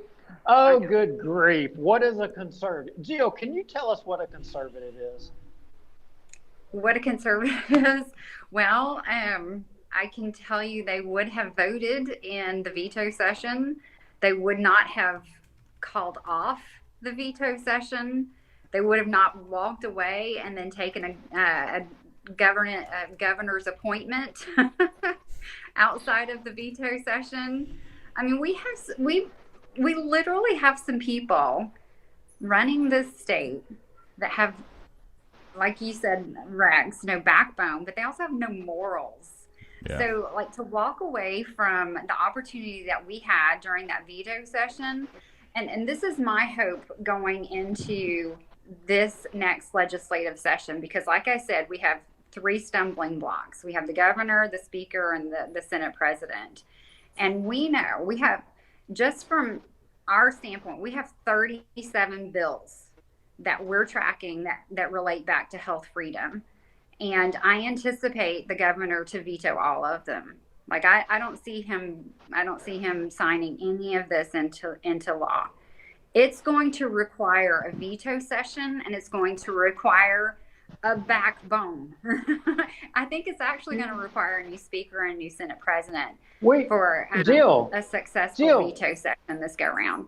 Oh, good grief. What is a conservative? Jill, can you tell us what a conservative is? What a conservative is? Well, I can tell you they would have voted in the veto session. They would not have called off the veto session. They would have not walked away and then taken a governor's appointment outside of the veto session. I mean, we literally have some people running this state that have, like you said, Rex, no backbone, but they also have no morals. Yeah. So, like, to walk away from the opportunity that we had during that veto session, and this is my hope going into this next legislative session, because, like I said, we have 3 stumbling blocks. We have the governor, the speaker, and the Senate president. And we know, we have, just from our standpoint, we have 37 bills that we're tracking that relate back to health freedom. And I anticipate the governor to veto all of them. Like, I don't see him signing any of this into law. It's going to require a veto session, and it's going to require a backbone. I think it's actually going to require a new speaker and a new Senate president for Jill, a successful veto session this go round.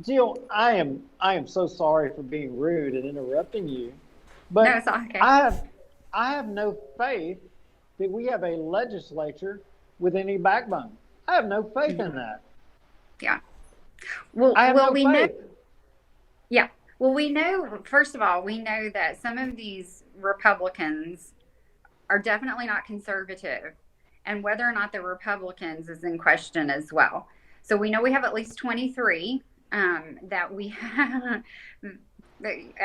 Jill, I am so sorry for being rude and interrupting you, but no, it's okay. I have no faith that we have a legislature with any backbone. I have no faith in that. Yeah. Well, we know. Yeah. Well, we know, first of all, we know that some of these Republicans are definitely not conservative, and whether or not they're Republicans is in question as well. So we know we have at least 23 that we have.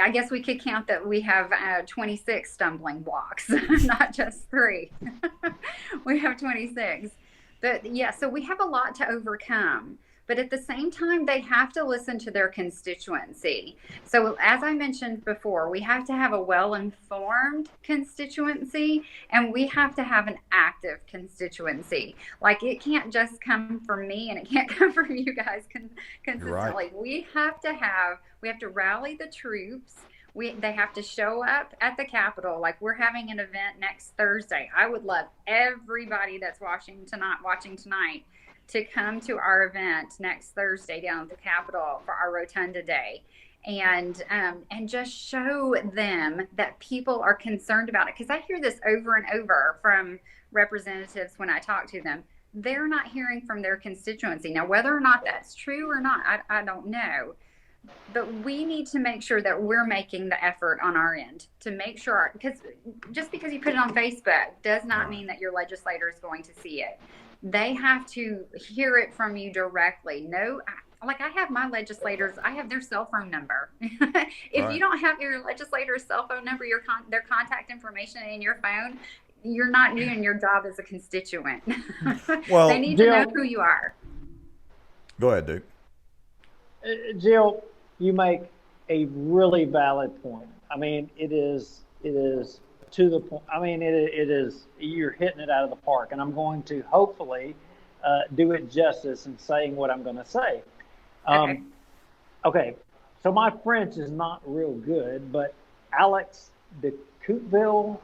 I guess we could count that we have 26 stumbling blocks, not just 3. We have 26. But yeah, so we have a lot to overcome. But at the same time, they have to listen to their constituency. So as I mentioned before, we have to have a well-informed constituency, and we have to have an active constituency. Like, it can't just come from me and it can't come from you guys consistently. Right. We have to rally the troops. They have to show up at the Capitol. Like, we're having an event next Thursday. I would love everybody that's watching tonight to come to our event next Thursday down at the Capitol for our Rotunda Day, and just show them that people are concerned about it. Because I hear this over and over from representatives when I talk to them. They're not hearing from their constituency. Now, whether or not that's true or not, I don't know. But we need to make sure that we're making the effort on our end to make sure, because just because you put it on Facebook does not mean that your legislator is going to see it. They have to hear it from you directly. No, like, I have my legislators, I have their cell phone number. If you don't have your legislator's cell phone number, their contact information in your phone, you're not doing your job as a constituent. Well, they need to know who you are. Go ahead, Duke. Jill, you make a really valid point. I mean, it is to the point. I mean, it is, you're hitting it out of the park, and I'm going to hopefully do it justice in saying what I'm going to say. Okay, so my French is not real good, but Alex de Couteville,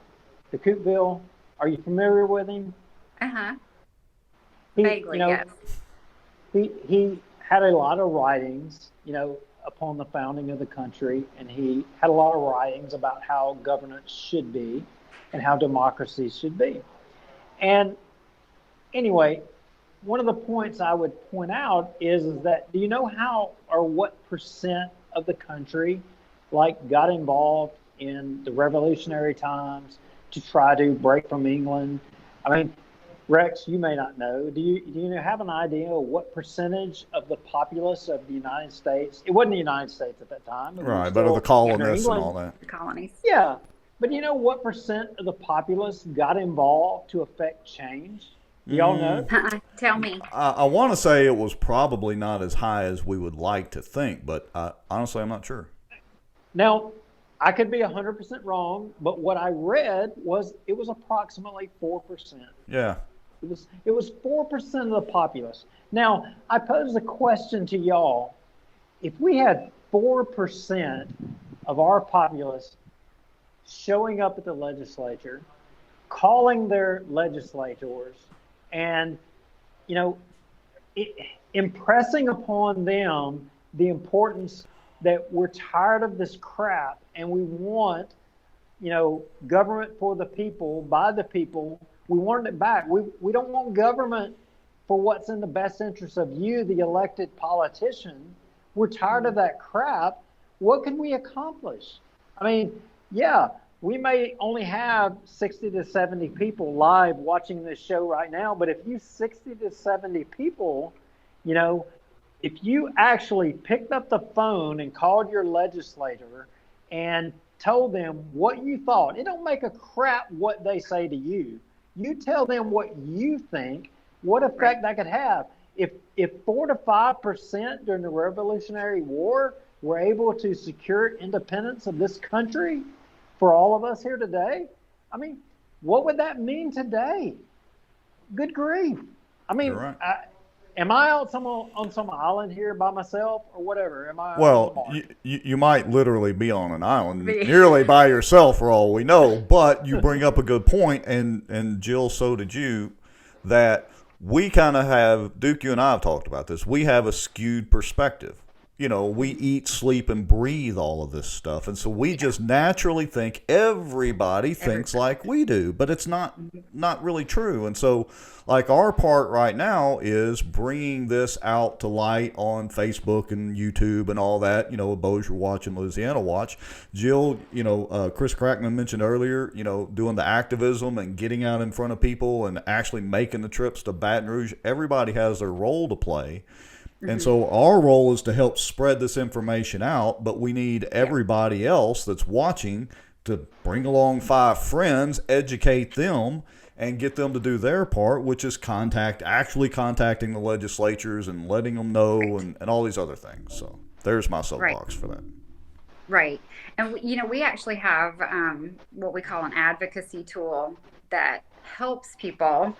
are you familiar with him? Vaguely, yes. He had a lot of writings, upon the founding of the country, and he had a lot of writings about how governance should be and how democracy should be. And anyway, one of the points I would point out is that, do you know how or what percent of the country got involved in the revolutionary times to try to break from England? I mean, Rex, you may not know. Do you have an idea of what percentage of the populace of the United States? It wasn't the United States at that time. Right, but of the colonists and all that. The colonies. Yeah, but you know what percent of the populace got involved to affect change? Do y'all know? Tell me. I want to say it was probably not as high as we would like to think, but honestly, I'm not sure. Now, I could be 100% wrong, but what I read was it was approximately 4%. Yeah. It was 4% of the populace. Now, I pose a question to y'all. If we had 4% of our populace showing up at the legislature, calling their legislators, and, impressing upon them the importance that we're tired of this crap and we want, government for the people, by the people. We want it back. We don't want government for what's in the best interest of you, the elected politician. We're tired of that crap. What can we accomplish? I mean, yeah, we may only have 60 to 70 people live watching this show right now, but if you 60 to 70 people, if you actually picked up the phone and called your legislator and told them what you thought, it don't make a crap what they say to you. You tell them what you think, what effect that could have. If 4 to 5% during the Revolutionary War were able to secure independence of this country for all of us here today, I mean, what would that mean today? Good grief. I mean, right. Am I on some island here by myself or whatever? Well, you might literally be on an island nearly by yourself for all we know, but you bring up a good point, and Jill, so did you, that we kind of have, Duke, you and I have talked about this, we have a skewed perspective. We eat, sleep, and breathe all of this stuff. And so we just naturally think everybody thinks like we do, but it's not really true. And so, our part right now is bringing this out to light on Facebook and YouTube and all that, Bossier Watch and Louisiana Watch. Jill, Chris Crackman mentioned earlier, doing the activism and getting out in front of people and actually making the trips to Baton Rouge. Everybody has their role to play. And so our role is to help spread this information out, but we need everybody else that's watching to bring along 5 friends, educate them, and get them to do their part, which is actually contacting the legislatures and letting them know and all these other things. So there's my soapbox for that. Right. And, we actually have what we call an advocacy tool that helps people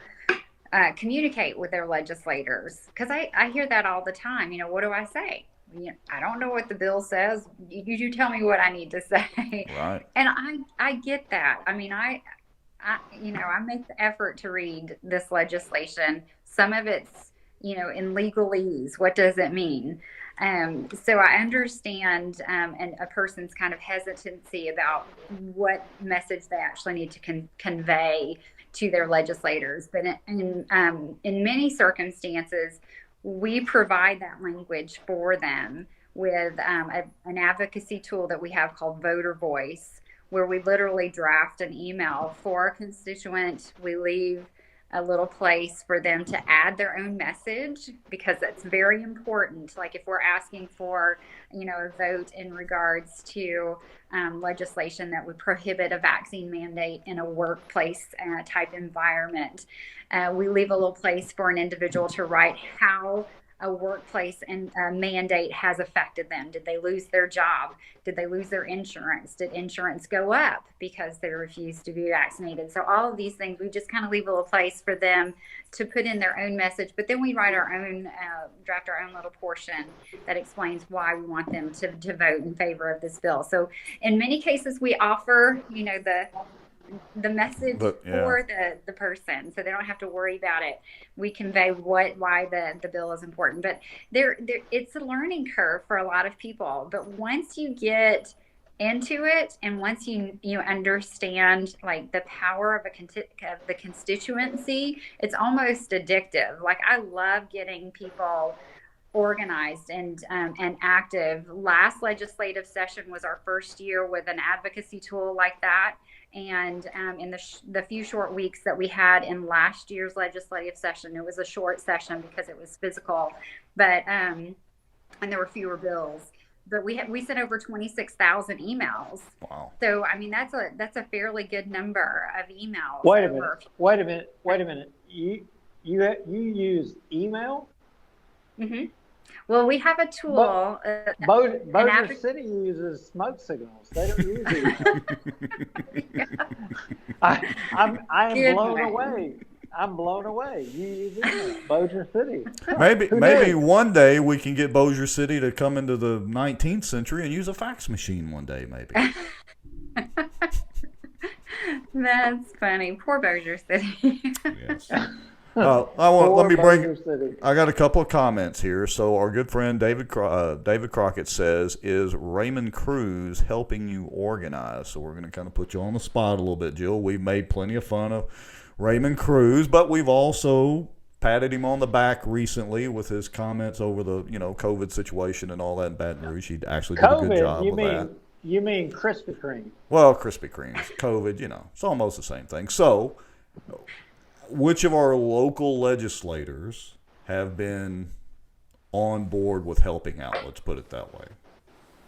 communicate with their legislators, because I hear that all the time. What do I say? I don't know what the bill says. You tell me what I need to say. Right. And I get that. I mean, I make the effort to read this legislation. Some of it's, in legalese. What does it mean? So I understand and a person's kind of hesitancy about what message they actually need to convey to their legislators. But in many circumstances, we provide that language for them with an advocacy tool that we have called Voter Voice, where we literally draft an email for a constituent. We leave a little place for them to add their own message, because that's very important. Like if we're asking for, a vote in regards to legislation that would prohibit a vaccine mandate in a workplace type environment, we leave a little place for an individual to write how a workplace and mandate has affected them. Did they lose their job? Did they lose their insurance? Did insurance go up because they refused to be vaccinated? So all of these things, we just kind of leave a little place for them to put in their own message, but then we write our own, draft our own little portion that explains why we want them to vote in favor of this bill. So in many cases, we offer, the message for the person, so they don't have to worry about it. We convey why the bill is important, but it's a learning curve for a lot of people. But once you get into it, and once you understand like the power of the constituency, it's almost addictive. Like, I love getting people organized and active. Last legislative session was our first year with an advocacy tool like that. And in the few short weeks that we had in last year's legislative session, it was a short session because it was physical, but and there were fewer bills. But we sent over 26,000 emails. Wow. So I mean, that's a fairly good number of emails. Wait a minute. You use email? Mm-hmm. Well, we have a tool. Bossier City uses smoke signals. They don't use email. I am blown away. I'm blown away. You use email. Bossier City. Maybe one day we can get Bossier City to come into the 19th century and use a fax machine one day, maybe. That's funny. Poor Bossier City. Yes. I got a couple of comments here. So our good friend David Crockett says, is Raymond Cruz helping you organize? So we're going to kind of put you on the spot a little bit, Jill. We've made plenty of fun of Raymond Cruz, but we've also patted him on the back recently with his comments over the COVID situation and all that in Baton Rouge. He actually did a good job of that. You mean Krispy Kreme? Well, Krispy Kreme's COVID, it's almost the same thing. So, which of our local legislators have been on board with helping out? Let's put it that way.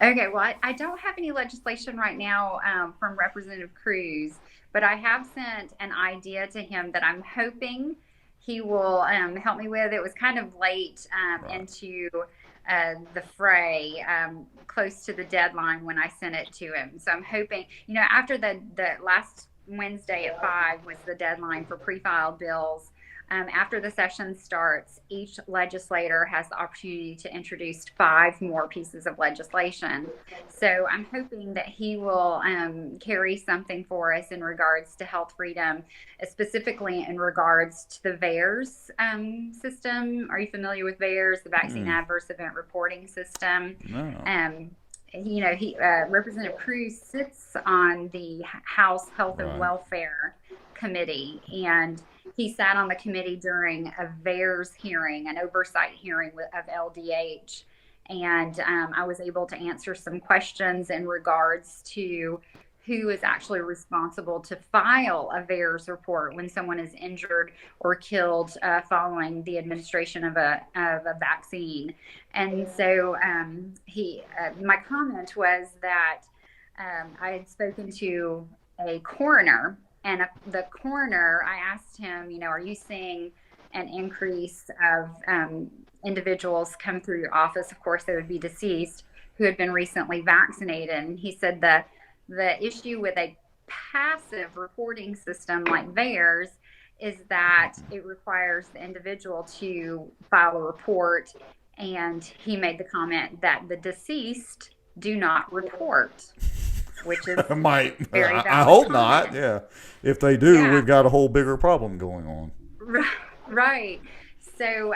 Okay, well, I don't have any legislation right now from Representative Cruz, but I have sent an idea to him that I'm hoping he will help me with. It was kind of late into the fray, close to the deadline when I sent it to him. So I'm hoping, after the last Wednesday at 5 was the deadline for pre-filed bills. After the session starts, each legislator has the opportunity to introduce 5 more pieces of legislation. So I'm hoping that he will carry something for us in regards to health freedom, specifically in regards to the VAERS system. Are you familiar with VAERS, the Vaccine Adverse Event Reporting System? No. Representative Cruz sits on the House Health and Welfare Committee, and he sat on the committee during a VAERS hearing, an oversight hearing of LDH, and I was able to answer some questions in regards to who is actually responsible to file a VAERS report when someone is injured or killed following the administration of a vaccine. And so my comment was that I had spoken to a coroner, and the coroner, I asked him, are you seeing an increase of individuals come through your office? Of course, they would be deceased, who had been recently vaccinated. And he said that the issue with a passive reporting system like VAERS is that it requires the individual to file a report. And he made the comment that the deceased do not report, which is very valid. I hope not. Yeah. If they do, we've got a whole bigger problem going on. Right. So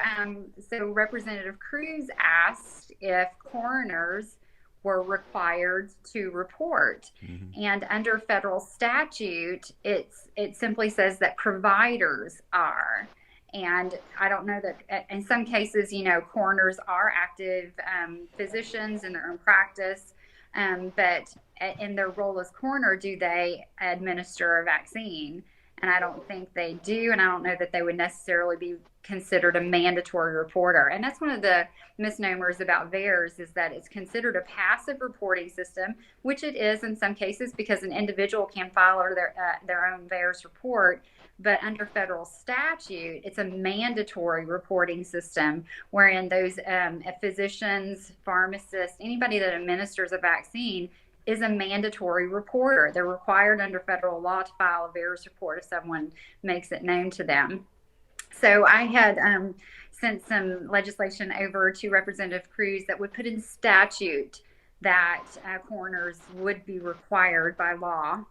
Representative Cruz asked if coroners were required to report. Mm-hmm. And under federal statute, it simply says that providers are. And I don't know that in some cases, coroners are active physicians in their own practice, but in their role as coroner, do they administer a vaccine? And I don't think they do, and I don't know that they would necessarily be considered a mandatory reporter. And that's one of the misnomers about VAERS, is that it's considered a passive reporting system, which it is in some cases, because an individual can file their own VAERS report. But under federal statute, it's a mandatory reporting system wherein those physicians, pharmacists, anybody that administers a vaccine is a mandatory reporter. They're required under federal law to file a VAERS report if someone makes it known to them. So I had sent some legislation over to Representative Cruz that would put in statute that coroners would be required by law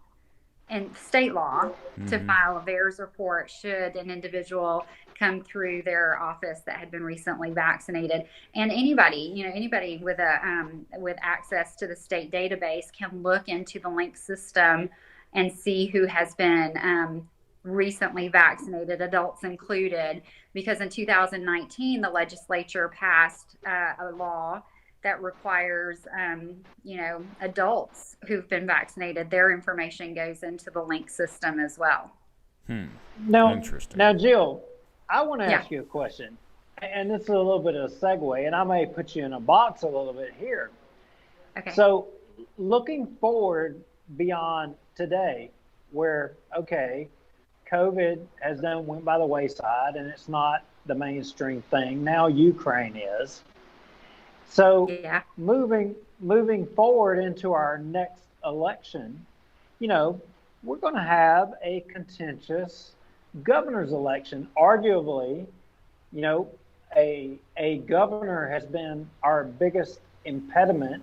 and state law to file a VAERS report should an individual come through their office that had been recently vaccinated. And anybody with with access to the state database can look into the link system and see who has been recently vaccinated, adults included, because in 2019 the legislature passed a law that requires adults who've been vaccinated, their information goes into the link system as well. Interesting. Now, Jill, I want to ask you a question, and this is a little bit of a segue, and I may put you in a box a little bit here. Okay. So, looking forward beyond today, where COVID has went by the wayside, and it's not the mainstream thing. Now Ukraine is. So moving forward into our next election, we're going to have a contentious governor's election. Arguably, a governor has been our biggest impediment.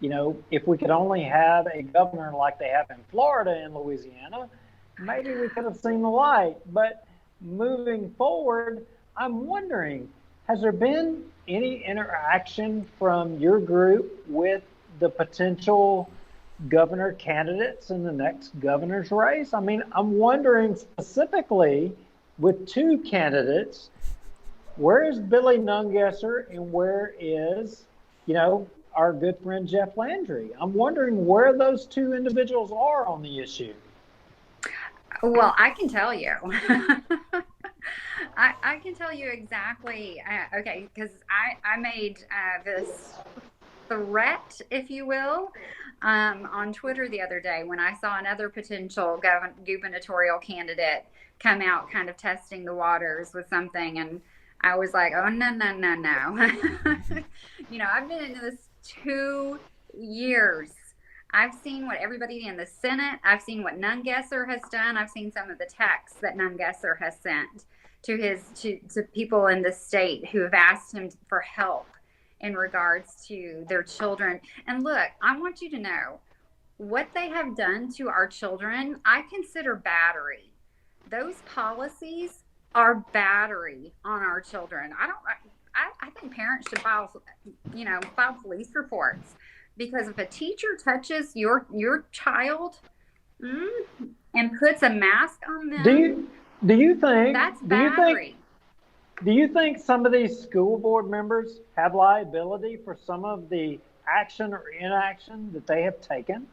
If we could only have a governor like they have in Florida and Louisiana, maybe we could have seen the light. But moving forward, I'm wondering, has there been any interaction from your group with the potential governor candidates in the next governor's race? I mean, I'm wondering specifically with two candidates, where is Billy Nungesser and where is, our good friend Jeff Landry? I'm wondering where those two individuals are on the issue. Well, I can tell you. I can tell you exactly, because I made this threat, if you will, on Twitter the other day when I saw another potential gubernatorial candidate come out kind of testing the waters with something, and I was like, oh, no. I've been into this 2 years. I've seen what everybody in the Senate, I've seen what Nungesser has done. I've seen some of the texts that Nungesser has sent to people in the state who have asked him for help in regards to their children. And look, I want you to know what they have done to our children. I consider battery. Those policies are battery on our children. I think parents should file police reports, because if a teacher touches your child and puts a mask on them, do you think that's battery? Do you think some of these school board members have liability for some of the action or inaction that they have taken?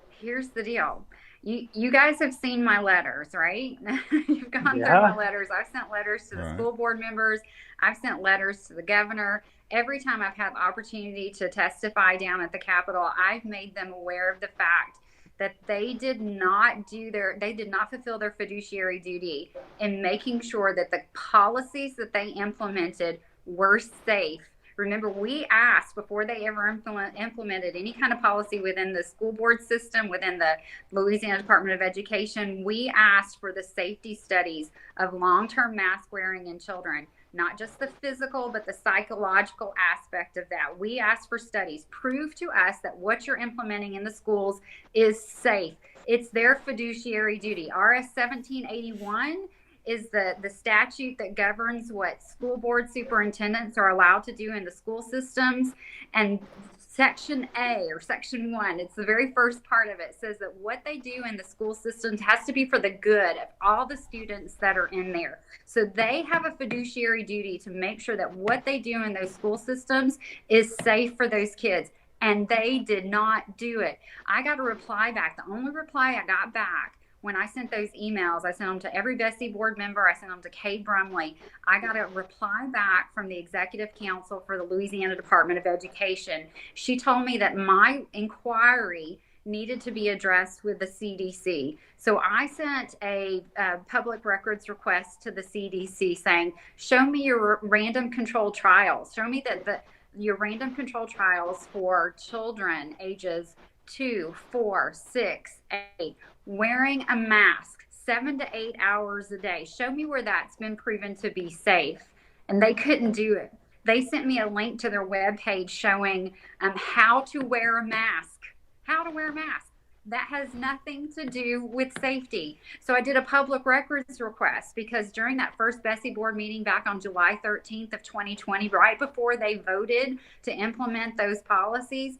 Here's the deal. You guys have seen my letters, right? You've gone through my letters. I've sent letters to the school board members. I've sent letters to the governor. Every time I've had the opportunity to testify down at the Capitol, I've made them aware of the fact that they did not fulfill their fiduciary duty in making sure that the policies that they implemented were safe. Remember, we asked before they ever implemented any kind of policy within the school board system, within the Louisiana Department of Education, we asked for the safety studies of long-term mask wearing in children, not just the physical, but the psychological aspect of that. We asked for studies. Prove to us that what you're implementing in the schools is safe. It's their fiduciary duty. RS 1781 is the statute that governs what school board superintendents are allowed to do in the school systems. And Section A, or Section 1, it's the very first part of it, says that what they do in the school systems has to be for the good of all the students that are in there. So they have a fiduciary duty to make sure that what they do in those school systems is safe for those kids. And they did not do it. I got a reply back. The only reply I got back when I sent those emails, I sent them to every Bessie board member. I sent them to Kay Brumley. I got a reply back from the Executive Council for the Louisiana Department of Education. She told me that my inquiry needed to be addressed with the CDC. So I sent a public records request to the CDC saying, show me your random control trials. Show me that your random control trials for children ages 2, 4, 6, 8, wearing a mask 7 to 8 hours a day. Show me where that's been proven to be safe. And they couldn't do it. They sent me a link to their webpage showing how to wear a mask. How to wear a mask. That has nothing to do with safety. So I did a public records request because during that first Bessie board meeting back on July 13th of 2020, right before they voted to implement those policies,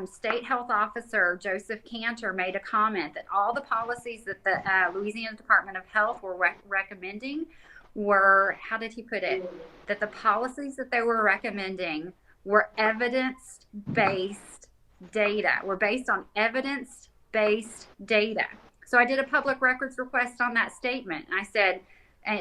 State Health Officer Joseph Cantor made a comment that all the policies that the Louisiana Department of Health were recommending were, how did he put it? That the policies that they were recommending were evidence-based data, were based on evidence-based data. So I did a public records request on that statement. I said,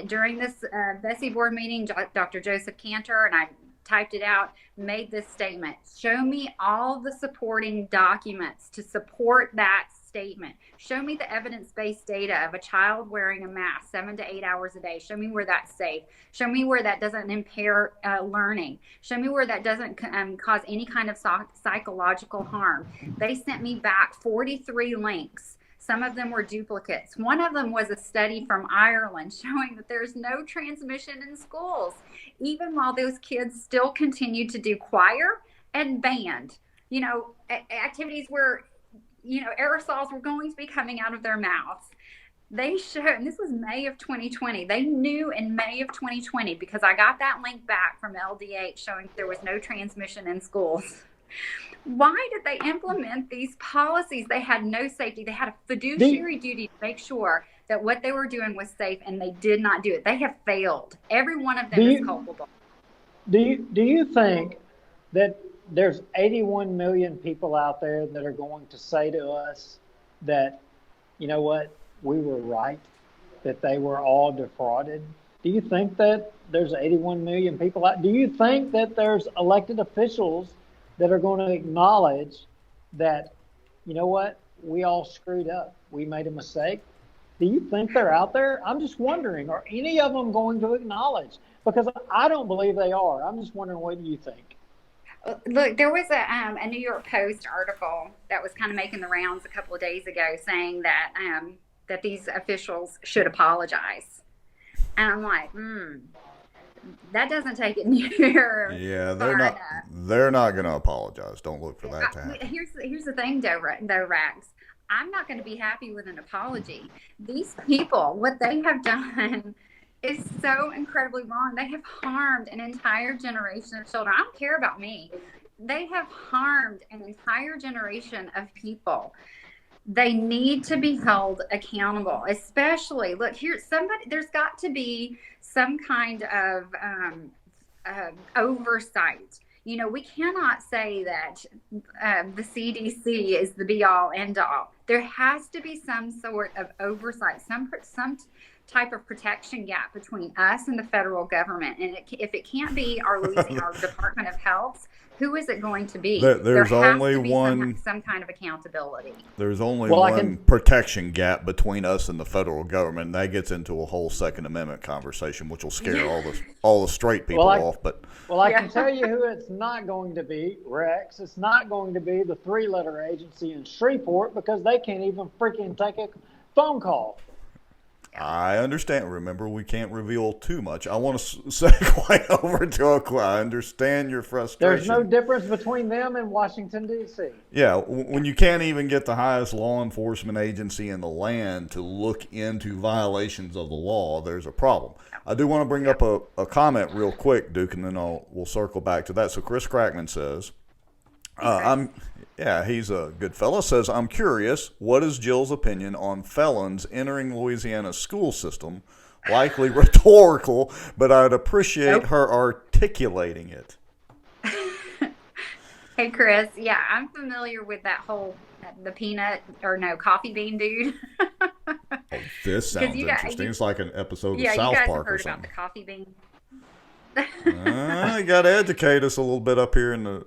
during this Bessie board meeting, Dr. Joseph Cantor, and I typed it out, made this statement. Show me all the supporting documents to support that statement. Show me the evidence-based data of a child wearing a mask 7 to 8 hours a day. Show me where that's safe. Show me where that doesn't impair learning. Show me where that doesn't cause any kind of psychological harm. They sent me back 43 links. Some of them were duplicates. One of them was a study from Ireland showing that there's no transmission in schools, even while those kids still continue to do choir and band, activities where aerosols were going to be coming out of their mouths. They showed, and this was May of 2020. They knew in May of 2020 because I got that link back from LDH showing there was no transmission in schools. Why did they implement these policies? They had no safety. They had a fiduciary duty to make sure that what they were doing was safe, and they did not do it. They have failed. Every one of them is culpable. Do you think that there's 81 million people out there that are going to say to us that, you know what, we were right, that they were all defrauded? Do you think that there's 81 million people out? Do you think that there's elected officials that are going to acknowledge that, you know what, we all screwed up, we made a mistake? Do you think they're out there? I'm just wondering, are any of them going to acknowledge? Because I don't believe they are. I'm just wondering, what do you think? Look, there was a New York Post article that was kind of making the rounds a couple of days ago saying that that these officials should apologize. And I'm like, that doesn't take it near. Yeah, they're not going to apologize. Don't look for that to happen. Here's the thing, though, Rax. I'm not going to be happy with an apology. These people, what they have done is so incredibly wrong. They have harmed an entire generation of children. I don't care about me. They have harmed an entire generation of people. They need to be held accountable, especially, look, there's got to be some kind of oversight. We cannot say that the CDC is the be all end all. There has to be some sort of oversight, some type of protection gap between us and the federal government. And if it can't be our Department of Health, who is it going to be? There's only one. Some kind of accountability. There's only one protection gap between us and the federal government. And that gets into a whole Second Amendment conversation, which will scare all the straight people off. I can tell you who it's not going to be, Rex. It's not going to be the 3-letter agency in Shreveport, because they can't even freaking take a phone call. I understand. Remember, we can't reveal too much. I want to segue over to I understand your frustration. There's no difference between them and Washington, D.C. Yeah, when you can't even get the highest law enforcement agency in the land to look into violations of the law, there's a problem. I do want to bring up a comment real quick, Duke, and then we'll circle back to that. So Chris Crackman says, he's a good fella, says, I'm curious, what is Jill's opinion on felons entering Louisiana's school system? Likely rhetorical, but I'd appreciate her articulating it. Hey, Chris. Yeah, I'm familiar with that whole, the coffee bean dude. This sounds interesting. It's like an episode of South Park or something. About the coffee bean. You got to educate us a little bit up here in the,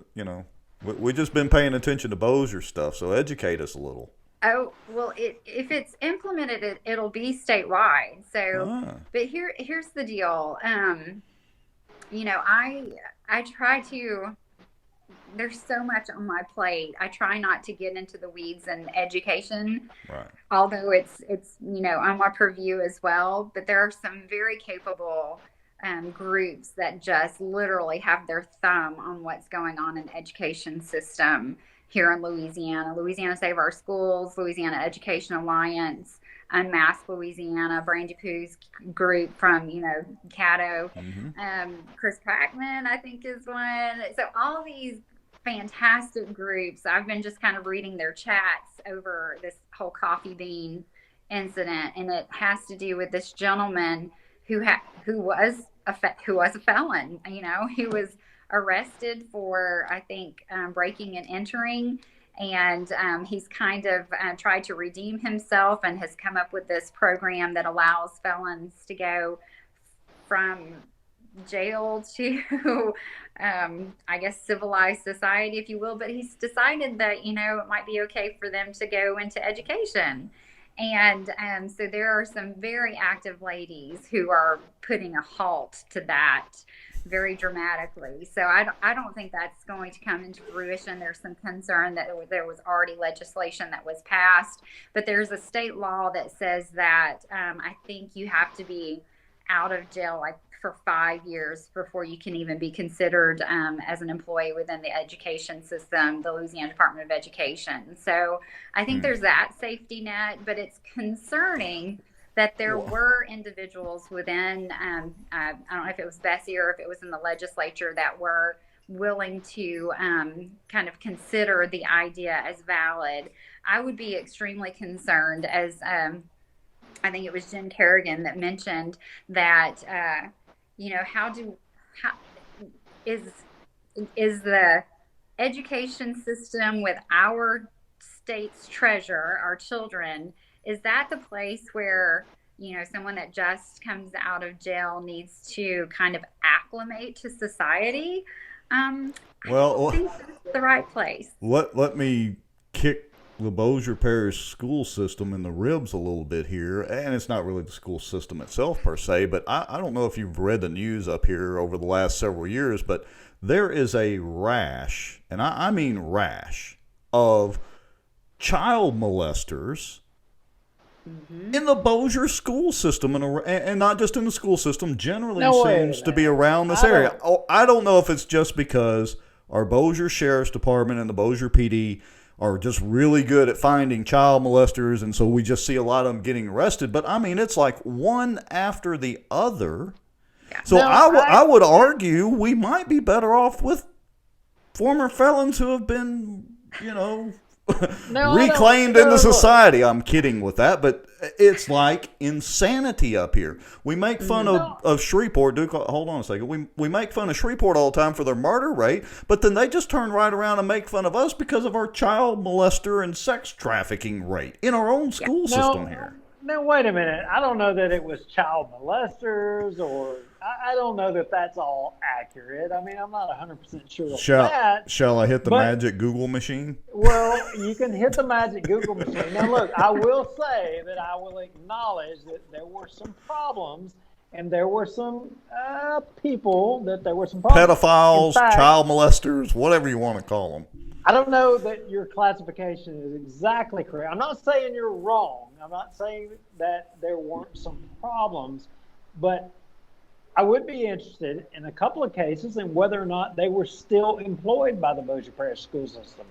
We just been paying attention to Bossier stuff, so educate us a little. Oh, well, if it's implemented, it'll be statewide. So, but here's the deal. You know, I try to, there's so much on my plate. I try not to get into the weeds in education, right? Although it's you know, on my purview as well. But there are some very capable groups that just literally have their thumb on what's going on in the education system here in Louisiana. Louisiana Save Our Schools, Louisiana Education Alliance, Unmask Louisiana, Brandy Pooh's group from, you know, Caddo. Chris Crackman, I think, is one. So all these fantastic groups. I've been just kind of reading their chats over this whole coffee bean incident, and it has to do with this gentleman who was a felon. You know, he was arrested for, I think, breaking and entering, and he's kind of tried to redeem himself and has come up with this program that allows felons to go from jail to I guess civilized society, if you will. But he's decided that, you know, it might be okay for them to go into education. And so there are some very active ladies who are putting a halt to that very dramatically. So I don't think that's going to come into fruition. There's some concern that there was already legislation that was passed, but there's a state law that says that I think you have to be out of jail like for 5 years before you can even be considered as an employee within the education system, the Louisiana Department of Education. So I think there's that safety net, but it's concerning that there were individuals within, I don't know if it was Bessie or if it was in the legislature, that were willing to kind of consider the idea as valid. I would be extremely concerned, as I think it was Jen Kerrigan that mentioned that, you know, how is the education system with our state's treasure, our children, is that the place where, you know, someone that just comes out of jail needs to kind of acclimate to society? Well, I think that's the right place. Let me kick the Bossier Parish school system in the ribs a little bit here, and it's not really the school system itself per se, but I don't know if you've read the news up here over the last several years, but there is a rash, and I mean rash, of child molesters in the Bossier school system, and not just in the school system, generally seems to be around this area. I don't know if it's just because our Bossier Sheriff's Department and the Bossier PD are just really good at finding child molesters, and so we just see a lot of them getting arrested. But, I mean, it's like one after the other. Yeah. So I would argue we might be better off with former felons who have been, you know, reclaimed into society. I'm kidding with that, but it's like insanity up here. We make fun of Shreveport. Duke, hold on a second. We make fun of Shreveport all the time for their murder rate, but then they just turn right around and make fun of us because of our child molester and sex trafficking rate in our own school system here. Now, wait a minute. I don't know that it was child molesters, or I don't know that that's all accurate. I mean, I'm not 100% sure of that. Shall I hit the magic Google machine? Well, you can hit the magic Google machine. Now, look, I will say that I will acknowledge that there were some problems, and there were some people that there were some problems. Pedophiles, child molesters, whatever you want to call them. I don't know that your classification is exactly correct. I'm not saying you're wrong. I'm not saying that there weren't some problems, but I would be interested in a couple of cases in whether or not they were still employed by the Bossier Parish school system.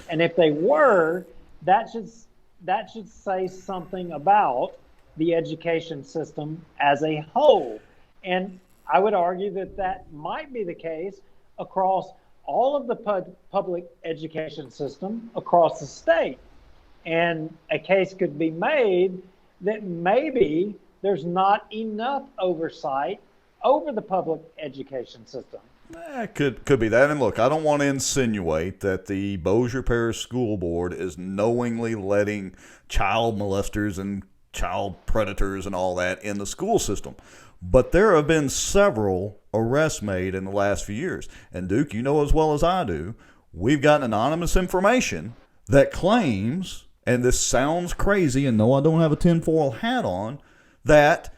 And if they were, that should say something about the education system as a whole. And I would argue that that might be the case across all of the public education system across the state. And a case could be made that maybe there's not enough oversight over the public education system. Could be that. And look, I don't want to insinuate that the Bossier Parish School Board is knowingly letting child molesters and child predators and all that in the school system. But there have been several arrests made in the last few years. And Duke, you know as well as I do, we've got anonymous information that claims, and this sounds crazy, and no, I don't have a tinfoil hat on, that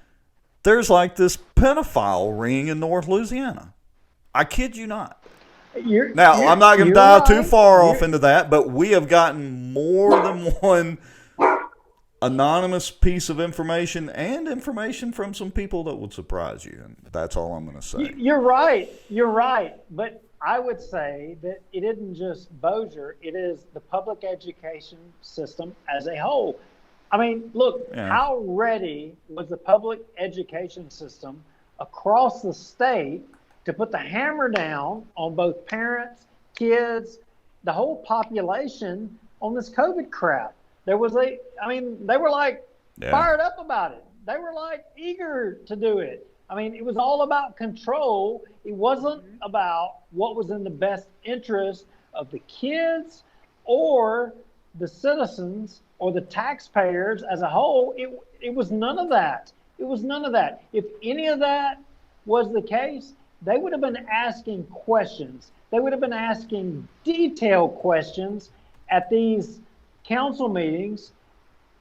there's like this pedophile ring in North Louisiana. I kid you not. I'm not going to dive too far off into that, but we have gotten more than one anonymous piece of information and information from some people that would surprise you. And that's all I'm going to say. You're right. You're right. But I would say that it isn't just Bossier. It is the public education system as a whole. I mean, look, how ready was the public education system across the state to put the hammer down on both parents, kids, the whole population on this COVID crap? They were like fired up about it. They were like eager to do it. I mean, it was all about control. It wasn't about what was in the best interest of the kids or the citizens or the taxpayers as a whole. It was none of that. It was none of that. If any of that was the case, they would have been asking questions. They would have been asking detailed questions at these council meetings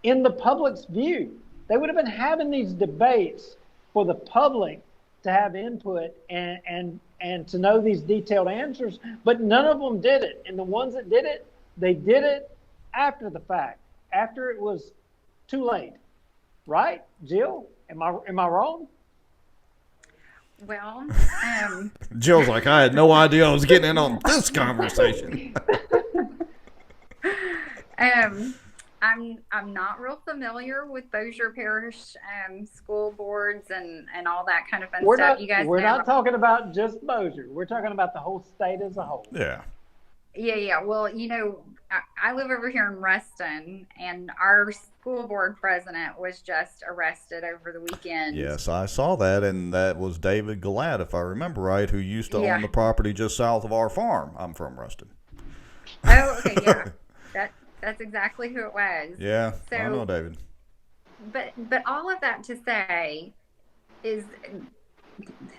in the public's view. They would have been having these debates for the public to have input and to know these detailed answers, but none of them did it. And the ones that did it, they did it after the fact, after it was too late. Right, Jill? Am I wrong? Well, Jill's like, I had no idea I was getting in on this conversation. I'm not real familiar with Bossier Parish school boards and all that kind of fun stuff. You guys, we're not talking about just Bossier. We're talking about the whole state as a whole. Yeah. Yeah. Well, I live over here in Ruston, and our school board president was just arrested over the weekend. Yes, I saw that, and that was David Galat, if I remember right, who used to own the property just south of our farm. I'm from Ruston. Oh, okay, yeah. That's exactly who it was. Yeah, so, I know David. But all of that to say is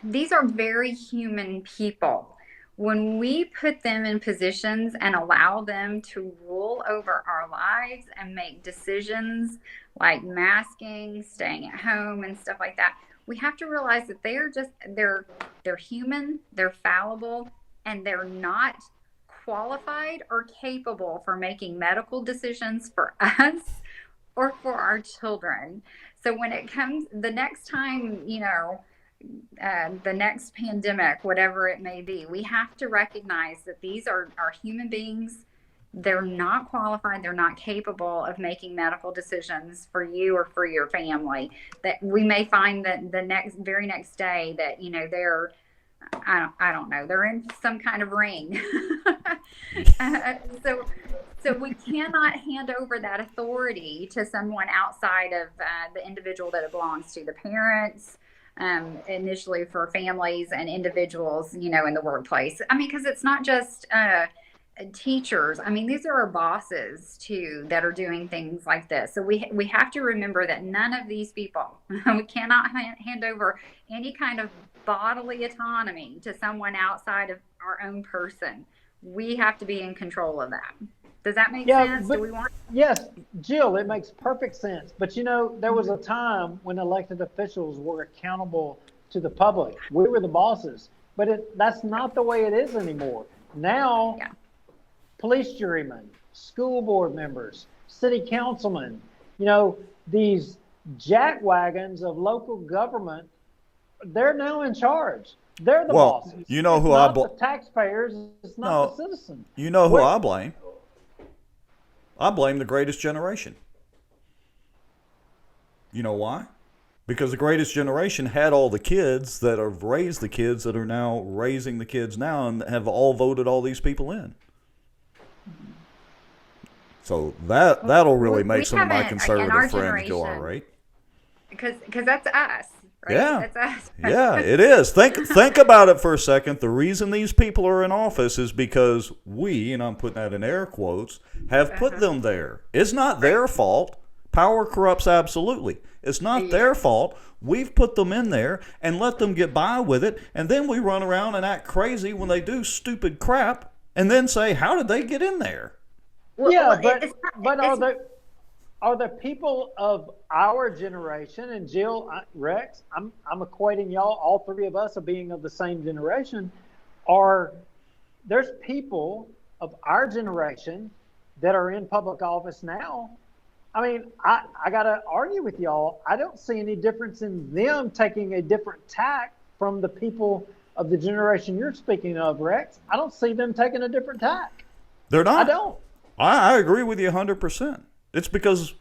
these are very human people. When we put them in positions and allow them to rule over our lives and make decisions like masking, staying at home, and stuff like that, we have to realize that they're human, they're fallible, and they're not qualified or capable for making medical decisions for us or for our children. So when it comes the next time, the next pandemic, whatever it may be, we have to recognize that these are human beings. They're not qualified. They're not capable of making medical decisions for you or for your family. That we may find that the very next day that, they're, I don't know, they're in some kind of ring. So we cannot hand over that authority to someone outside of the individual that it belongs to, the parents, initially for families and individuals, in the workplace. I mean, because it's not just teachers. I mean, these are our bosses too that are doing things like this. So we have to remember that none of these people, we cannot hand over any kind of bodily autonomy to someone outside of our own person. We have to be in control of that. Does that make sense? Yes, Jill, it makes perfect sense. But there was a time when elected officials were accountable to the public. We were the bosses, but that's not the way it is anymore. Now, police jurymen, school board members, city councilmen, these jackwagons of local government, they're now in charge. They're the bosses. You know who I blame? The taxpayers. It's not the citizen. You know who I blame? I blame the greatest generation. You know why? Because the greatest generation had all the kids that have raised the kids that are now raising the kids now and have all voted all these people in. So that'll really make some of my conservative friends go, all right. Because that's us. Right? Yeah, that's us. Yeah, it is. Think about it for a second. The reason these people are in office is because we, and I'm putting that in air quotes, have put them there. It's not their fault. Power corrupts absolutely. It's not their fault. We've put them in there and let them get by with it, and then we run around and act crazy when they do stupid crap and then say, how did they get in there? Well, yeah, but are the people of our generation, and Jill, Rex, I'm equating y'all, all three of us, are being of the same generation. There's people of our generation that are in public office now. I mean, I got to argue with y'all. I don't see any difference in them taking a different tack from the people of the generation you're speaking of, Rex. I don't see them taking a different tack. They're not. I don't. I agree with you 100%. It's because,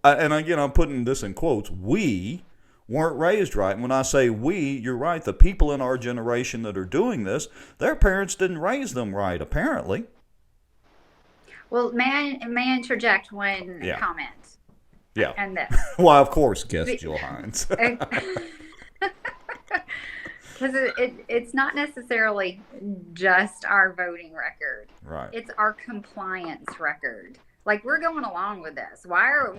and again, I'm putting this in quotes, we weren't raised right. And when I say we, you're right. The people in our generation that are doing this, their parents didn't raise them right, apparently. Well, may I interject one comment? Yeah. And this. Well, of course, guest Jill Hines. Because it's not necessarily just our voting record. Right. It's our compliance record. Like, we're going along with this. Why are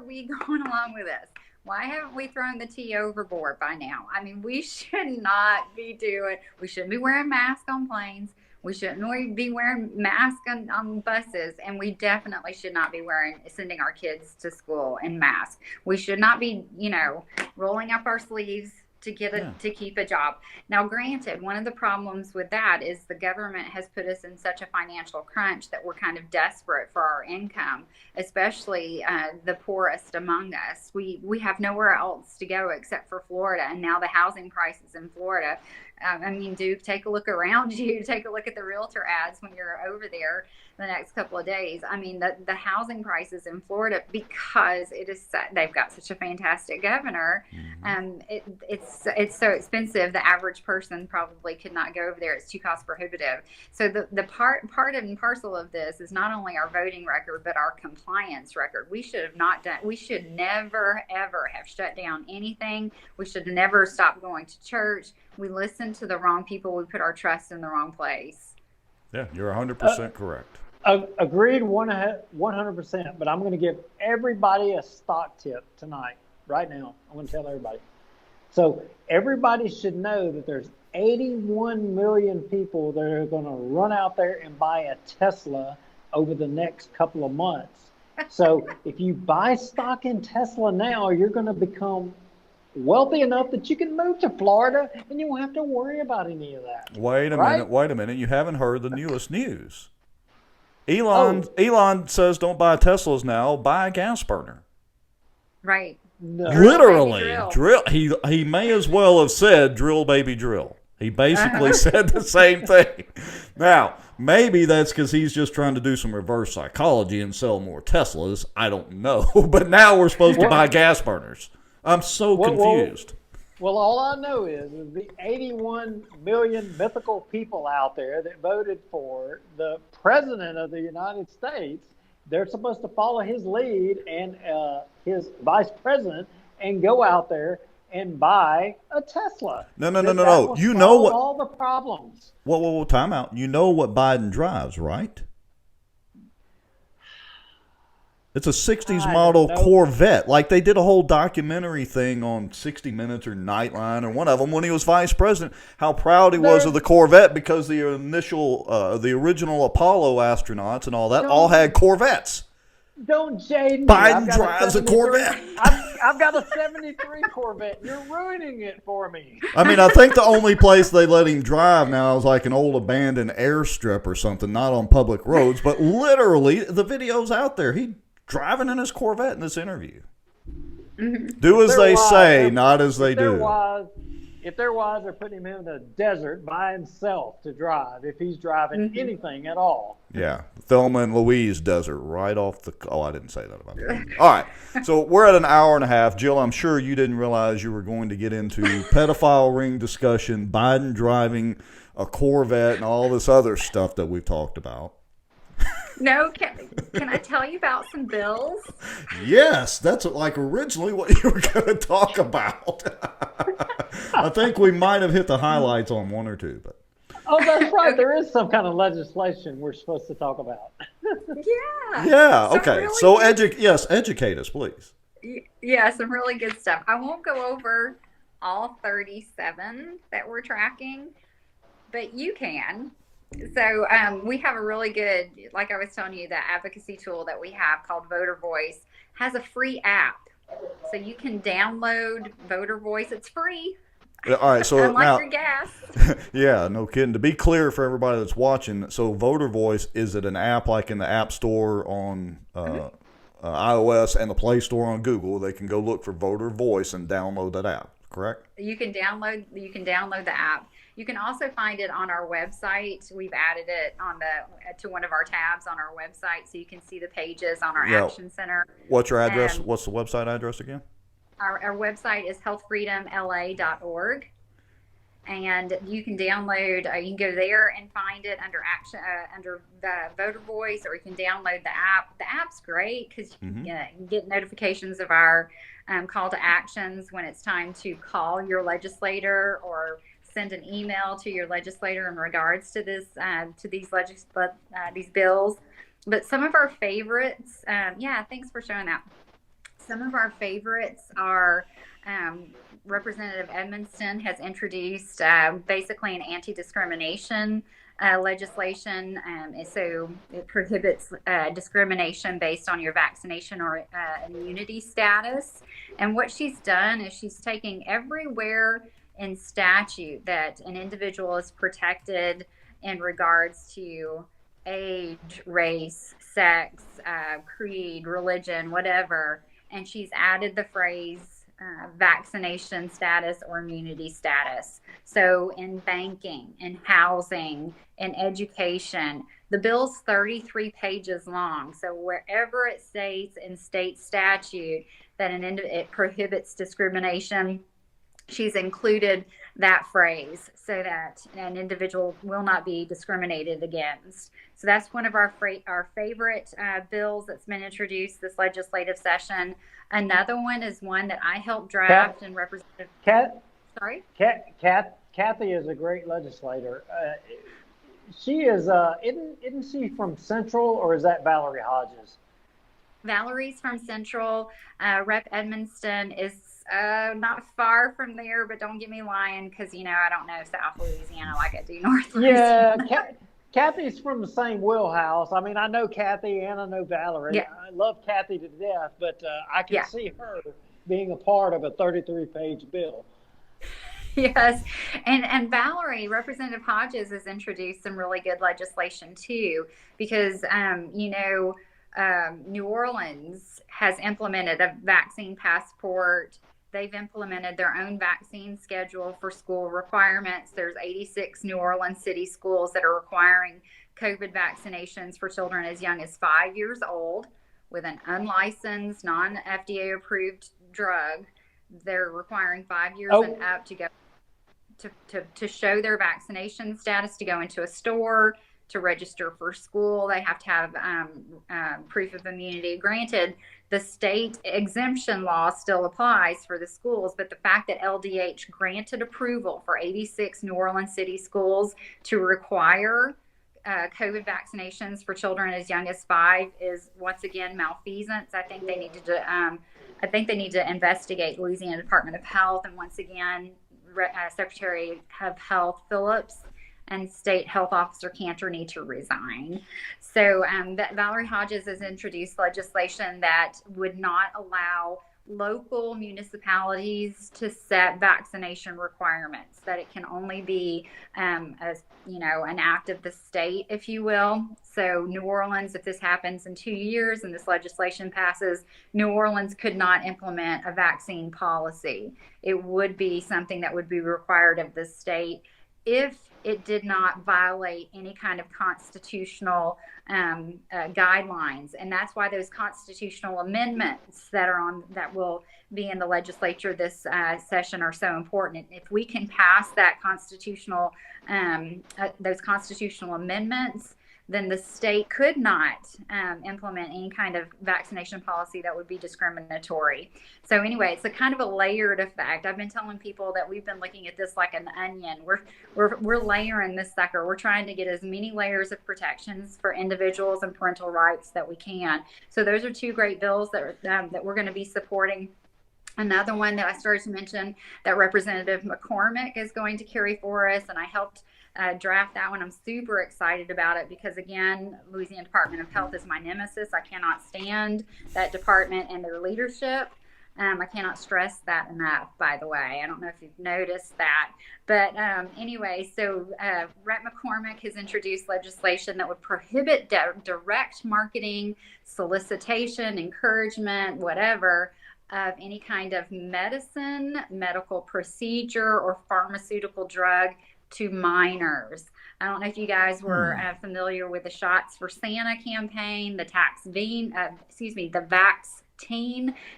we going along with this? Why haven't we thrown the tea overboard by now? I mean, we shouldn't be wearing masks on planes. We shouldn't be wearing masks on buses, and we definitely should not be sending our kids to school in masks. We should not be, rolling up our sleeves to keep a job. Now, granted, one of the problems with that is the government has put us in such a financial crunch that we're kind of desperate for our income, especially the poorest among us. We have nowhere else to go except for Florida, and now the housing prices in Florida. I mean, Duke, take a look around you. Take a look at the realtor ads when you're over there the next couple of days. I mean, the housing prices in Florida, because they've got such a fantastic governor. It's so expensive. The average person probably could not go over there. It's too cost prohibitive. So the part and parcel of this is not only our voting record, but our compliance record. We should never, ever have shut down anything. We should never stop going to church. We listen to the wrong people. We put our trust in the wrong place. Yeah, you're 100% correct. Agreed 100%, but I'm going to give everybody a stock tip tonight, right now. I'm going to tell everybody. So everybody should know that there's 81 million people that are going to run out there and buy a Tesla over the next couple of months. So if you buy stock in Tesla now, you're going to become wealthy enough that you can move to Florida and you won't have to worry about any of that. Wait a minute. You haven't heard the newest news. Elon says don't buy Teslas now, buy a gas burner. Right. No. Literally. Drill. He may as well have said drill, baby, drill. He basically said the same thing. Now, maybe that's because he's just trying to do some reverse psychology and sell more Teslas. I don't know. But now we're supposed to buy gas burners. I'm so confused. Well, all I know is the 81 million mythical people out there that voted for the president of the United States, they're supposed to follow his lead and his vice president and go out there and buy a Tesla. No. You know what? All the problems. Whoa, time out. You know what Biden drives, right? It's a 60s model Corvette. Like, they did a whole documentary thing on 60 Minutes or Nightline or one of them when he was vice president, how proud he was of the Corvette because the original Apollo astronauts and all that all had Corvettes. Don't jade me. Biden drives a Corvette. I've got a 73 Corvette. You're ruining it for me. I mean, I think the only place they let him drive now is like an old abandoned airstrip or something, not on public roads, but literally the video's out there. He driving in his Corvette in this interview. Mm-hmm. Do as they say, not as they do. If they're wise, they're putting him in a desert by himself to drive, if he's driving anything at all. Yeah, Thelma and Louise desert right off the... Oh, I didn't say that about that. All right, so we're at an hour and a half. Jill, I'm sure you didn't realize you were going to get into pedophile ring discussion, Biden driving a Corvette, and all this other stuff that we've talked about. No, can I tell you about some bills? Yes, that's like originally what you were going to talk about. I think we might have hit the highlights on one or two, but. Oh, that's right. There is some kind of legislation we're supposed to talk about. Yeah. Yeah. Okay. So educate us, please. Yeah, some really good stuff. I won't go over all 37 that we're tracking, but you can. So we have a really good, like I was telling you, the advocacy tool that we have called Voter Voice has a free app. So you can download Voter Voice. It's free. All right, so unlike now, your gas. yeah, no kidding. To be clear for everybody that's watching, so Voter Voice, is it an app like in the App Store on iOS and the Play Store on Google? They can go look for Voter Voice and download that app, correct? You can download the app. You can also find it on our website. We've added it on to one of our tabs on our website, so you can see the pages on our Action Center. What's your address? What's the website address again? Our website is healthfreedomla.org, and you can download. You can go there and find it under under the Voter Voice, or you can download the app. The app's great because you can get notifications of our call to actions when it's time to call your legislator or send an email to your legislator in regards to this to these bills. But some of our favorites, thanks for showing that. Some of our favorites are Representative Edmonston has introduced basically an anti-discrimination legislation. So it prohibits discrimination based on your vaccination or immunity status. And what she's done is she's taking everywhere in statute that an individual is protected in regards to age, race, sex, creed, religion, whatever, and she's added the phrase vaccination status or immunity status. So in banking, in housing, in education, the bill's 33 pages long. So wherever it states in state statute that it prohibits discrimination, she's included that phrase so that an individual will not be discriminated against. So that's one of our favorite bills that's been introduced this legislative session. Another one is one that I helped draft and Representative. Kathy is a great legislator. She is, isn't she from Central, or is that Valerie Hodges? Valerie's from Central. Rep Edmonston is not far from there, but don't get me lying, because I don't know South Louisiana like I do North Louisiana. Yeah, Kathy's from the same wheelhouse. I mean, I know Kathy and I know Valerie. Yeah. I love Kathy to death, but I can see her being a part of a 33-page bill. Yes, and Valerie, Representative Hodges, has introduced some really good legislation too, because New Orleans has implemented a vaccine passport. They've implemented their own vaccine schedule for school requirements. There's 86 New Orleans city schools that are requiring COVID vaccinations for children as young as 5 years old with an unlicensed, non-FDA approved drug. They're requiring 5 years and up to go to show their vaccination status, to go into a store, to register for school. They have to have proof of immunity. Granted, the state exemption law still applies for the schools, but the fact that LDH granted approval for 86 New Orleans city schools to require COVID vaccinations for children as young as 5 is once again malfeasance. I think they need to investigate Louisiana Department of Health, and once again, Secretary of Health Phillips and State Health Officer Cantor need to resign. So Valerie Hodges has introduced legislation that would not allow local municipalities to set vaccination requirements, that it can only be an act of the state, if you will. So New Orleans, if this happens in 2 years and this legislation passes, New Orleans could not implement a vaccine policy. It would be something that would be required of the state if it did not violate any kind of constitutional guidelines. And that's why those constitutional amendments that will be in the legislature this session are so important. If we can pass that those constitutional amendments, then the state could not implement any kind of vaccination policy that would be discriminatory. So anyway, it's a kind of a layered effect. I've been telling people that we've been looking at this like an onion. We're layering this sucker. We're trying to get as many layers of protections for individuals and parental rights that we can. So those are two great bills that we're going to be supporting Another one that I started to mention that Representative McCormick is going to carry for us, and I helped draft that one. I'm super excited about it because, again, Louisiana Department of Health is my nemesis. I cannot stand that department and their leadership. I cannot stress that enough, by the way. I don't know if you've noticed that. But anyway, so Rep. McCormick has introduced legislation that would prohibit direct marketing, solicitation, encouragement, whatever, of any kind of medicine, medical procedure, or pharmaceutical drug to minors. I don't know if you guys were familiar with the Shots for Santa campaign, the Vax-Teen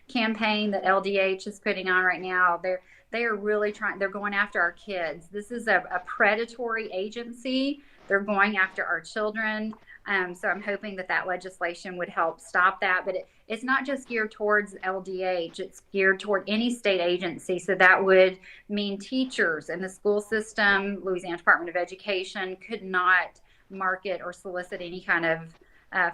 campaign that LDH is putting on right now. They are really they're going after our kids. This is a predatory agency. They're going after our children. So I'm hoping that legislation would help stop that. But it's not just geared towards LDH. It's geared toward any state agency. So that would mean teachers in the school system, Louisiana Department of Education, could not market or solicit any kind of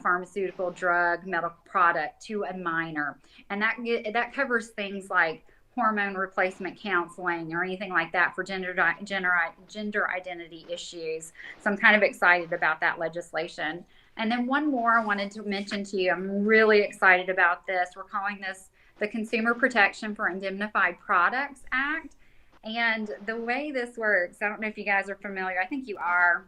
pharmaceutical, drug, medical product to a minor. And that covers things like hormone replacement counseling or anything like that for gender identity issues. So I'm kind of excited about that legislation. And then one more I wanted to mention to you. I'm really excited about this. We're calling this the Consumer Protection for Indemnified Products Act. And the way this works, I don't know if you guys are familiar. I think you are.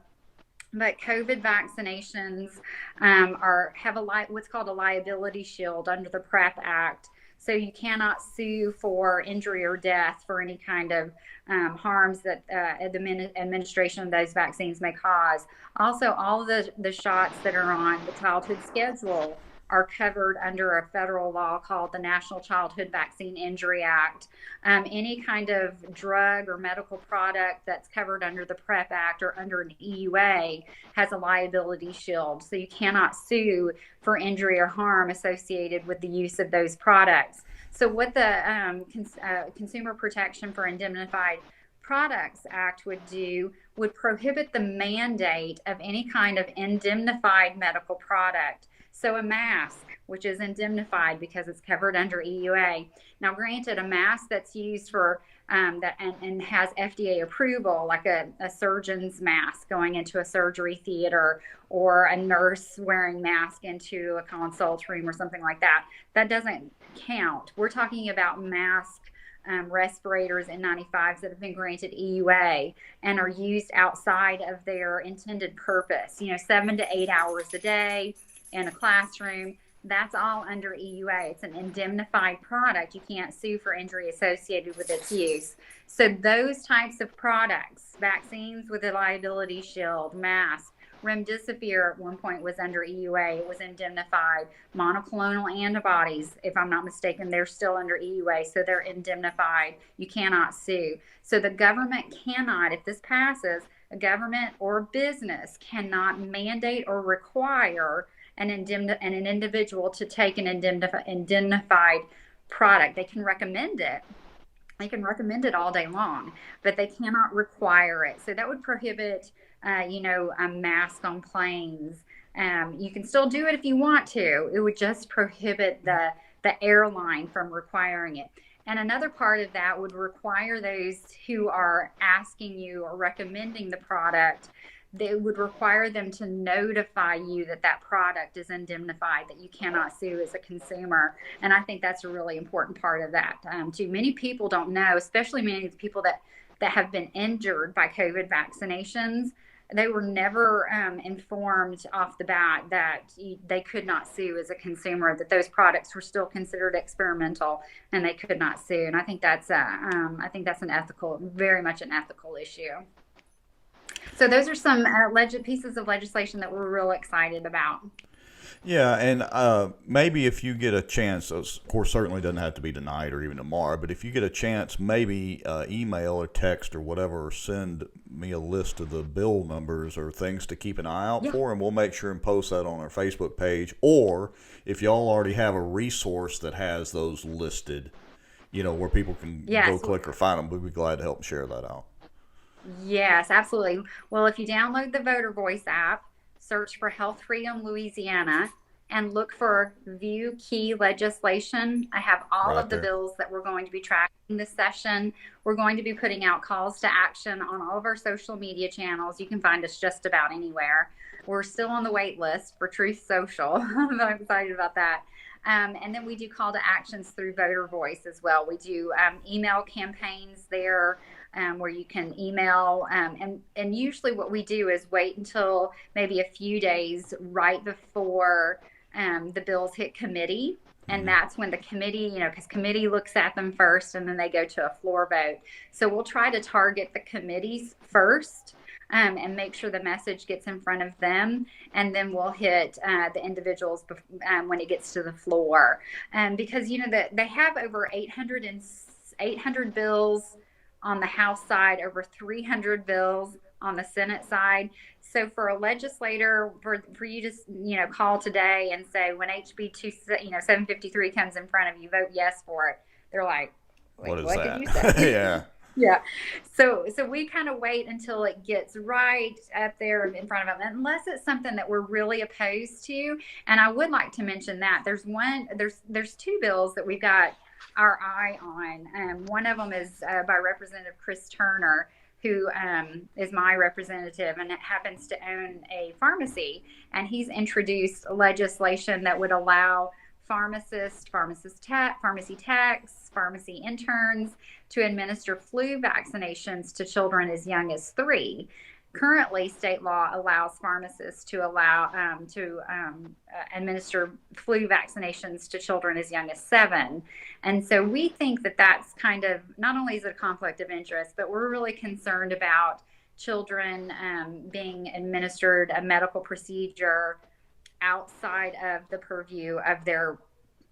But COVID vaccinations have what's called a liability shield under the PrEP Act. So you cannot sue for injury or death for any kind of harms that the administration of those vaccines may cause. Also, all of the shots that are on the childhood schedule are covered under a federal law called the National Childhood Vaccine Injury Act. Any kind of drug or medical product that's covered under the PrEP Act or under an EUA has a liability shield. So you cannot sue for injury or harm associated with the use of those products. So what the Consumer Protection for Indemnified Products Act would do would prohibit the mandate of any kind of indemnified medical product. So a mask, which is indemnified because it's covered under EUA. Now, granted, a mask that's used for that and has FDA approval, like a surgeon's mask going into a surgery theater or a nurse wearing mask into a consult room or something like that, that doesn't count. We're talking about mask respirators N95s that have been granted EUA and are used outside of their intended purpose, 7 to 8 hours a day in a classroom. That's all under EUA. It's an indemnified product. You can't sue for injury associated with its use. So those types of products, vaccines with a liability shield, masks, remdesivir at one point was under EUA. It was indemnified. Monoclonal antibodies, if I'm not mistaken, they're still under EUA, so they're indemnified. You cannot sue. So the government cannot, if this passes, a government or business cannot mandate or require an individual to take an indemnified product. They can recommend it. They can recommend it all day long, but they cannot require it. So that would prohibit, a mask on planes. You can still do it if you want to. It would just prohibit the airline from requiring it. And another part of that would require those who are asking you or recommending the product, they would require them to notify you that product is indemnified, that you cannot sue as a consumer. And I think that's a really important part of that. Too many people don't know, especially many of the people that have been injured by COVID vaccinations. They were never informed off the bat that they could not sue as a consumer, that those products were still considered experimental and they could not sue. And I think that's very much an ethical issue. So those are some pieces of legislation that we're real excited about. Yeah, and maybe if you get a chance, of course, certainly doesn't have to be tonight or even tomorrow, but if you get a chance, maybe email or text or whatever, or send me a list of the bill numbers or things to keep an eye out for, and we'll make sure and post that on our Facebook page. Or if y'all already have a resource that has those listed, where people can go click or find them, we'd be glad to help share that out. Yes, absolutely. Well, if you download the Voter Voice app, search for Health Freedom Louisiana, and look for View Key Legislation. I have all of the bills that we're going to be tracking this session. We're going to be putting out calls to action on all of our social media channels. You can find us just about anywhere. We're still on the wait list for Truth Social. I'm excited about that. And then we do call to actions through Voter Voice as well. We do email campaigns there where you can email. And usually what we do is wait until maybe a few days right before the bills hit committee. And that's when the committee, because committee looks at them first and then they go to a floor vote. So we'll try to target the committees first. And make sure the message gets in front of them, and then we'll hit the individuals when it gets to the floor. Because they have over 800 bills on the House side, over 300 bills on the Senate side. So for a legislator, for you to call today and say when HB 753 comes in front of you, vote yes for it. They're like, what is what that? did you say? Yeah. Yeah. So we kind of wait until it gets right up there in front of them, unless it's something that we're really opposed to. And I would like to mention that there's two bills that we've got our eye on. One of them is by Representative Chris Turner, who is my representative and happens to own a pharmacy. And he's introduced legislation that would allow pharmacy techs, pharmacy interns to administer flu vaccinations to children as young as 3. Currently, state law allows pharmacists to administer flu vaccinations to children as young as 7. And so we think that that's kind of, not only is it a conflict of interest, but we're really concerned about children being administered a medical procedure outside of the purview of their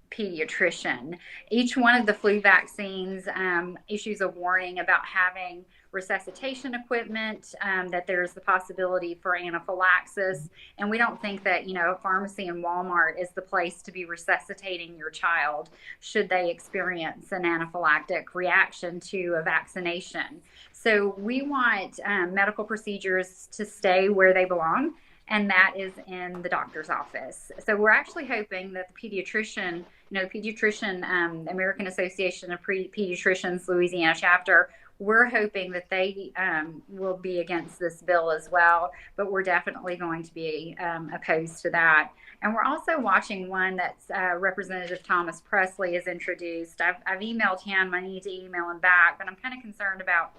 pediatrician. Each one of the flu vaccines issues a warning about having resuscitation equipment, that there's the possibility for anaphylaxis. And we don't think that, a pharmacy in Walmart is the place to be resuscitating your child should they experience an anaphylactic reaction to a vaccination. So we want medical procedures to stay where they belong, and that is in the doctor's office. So we're actually hoping that the pediatrician, American Association of Pediatricians, Louisiana chapter, we're hoping that they will be against this bill as well, but we're definitely going to be opposed to that. And we're also watching one that's Representative Thomas Presley has introduced. I've emailed him. I need to email him back, but I'm kind of concerned about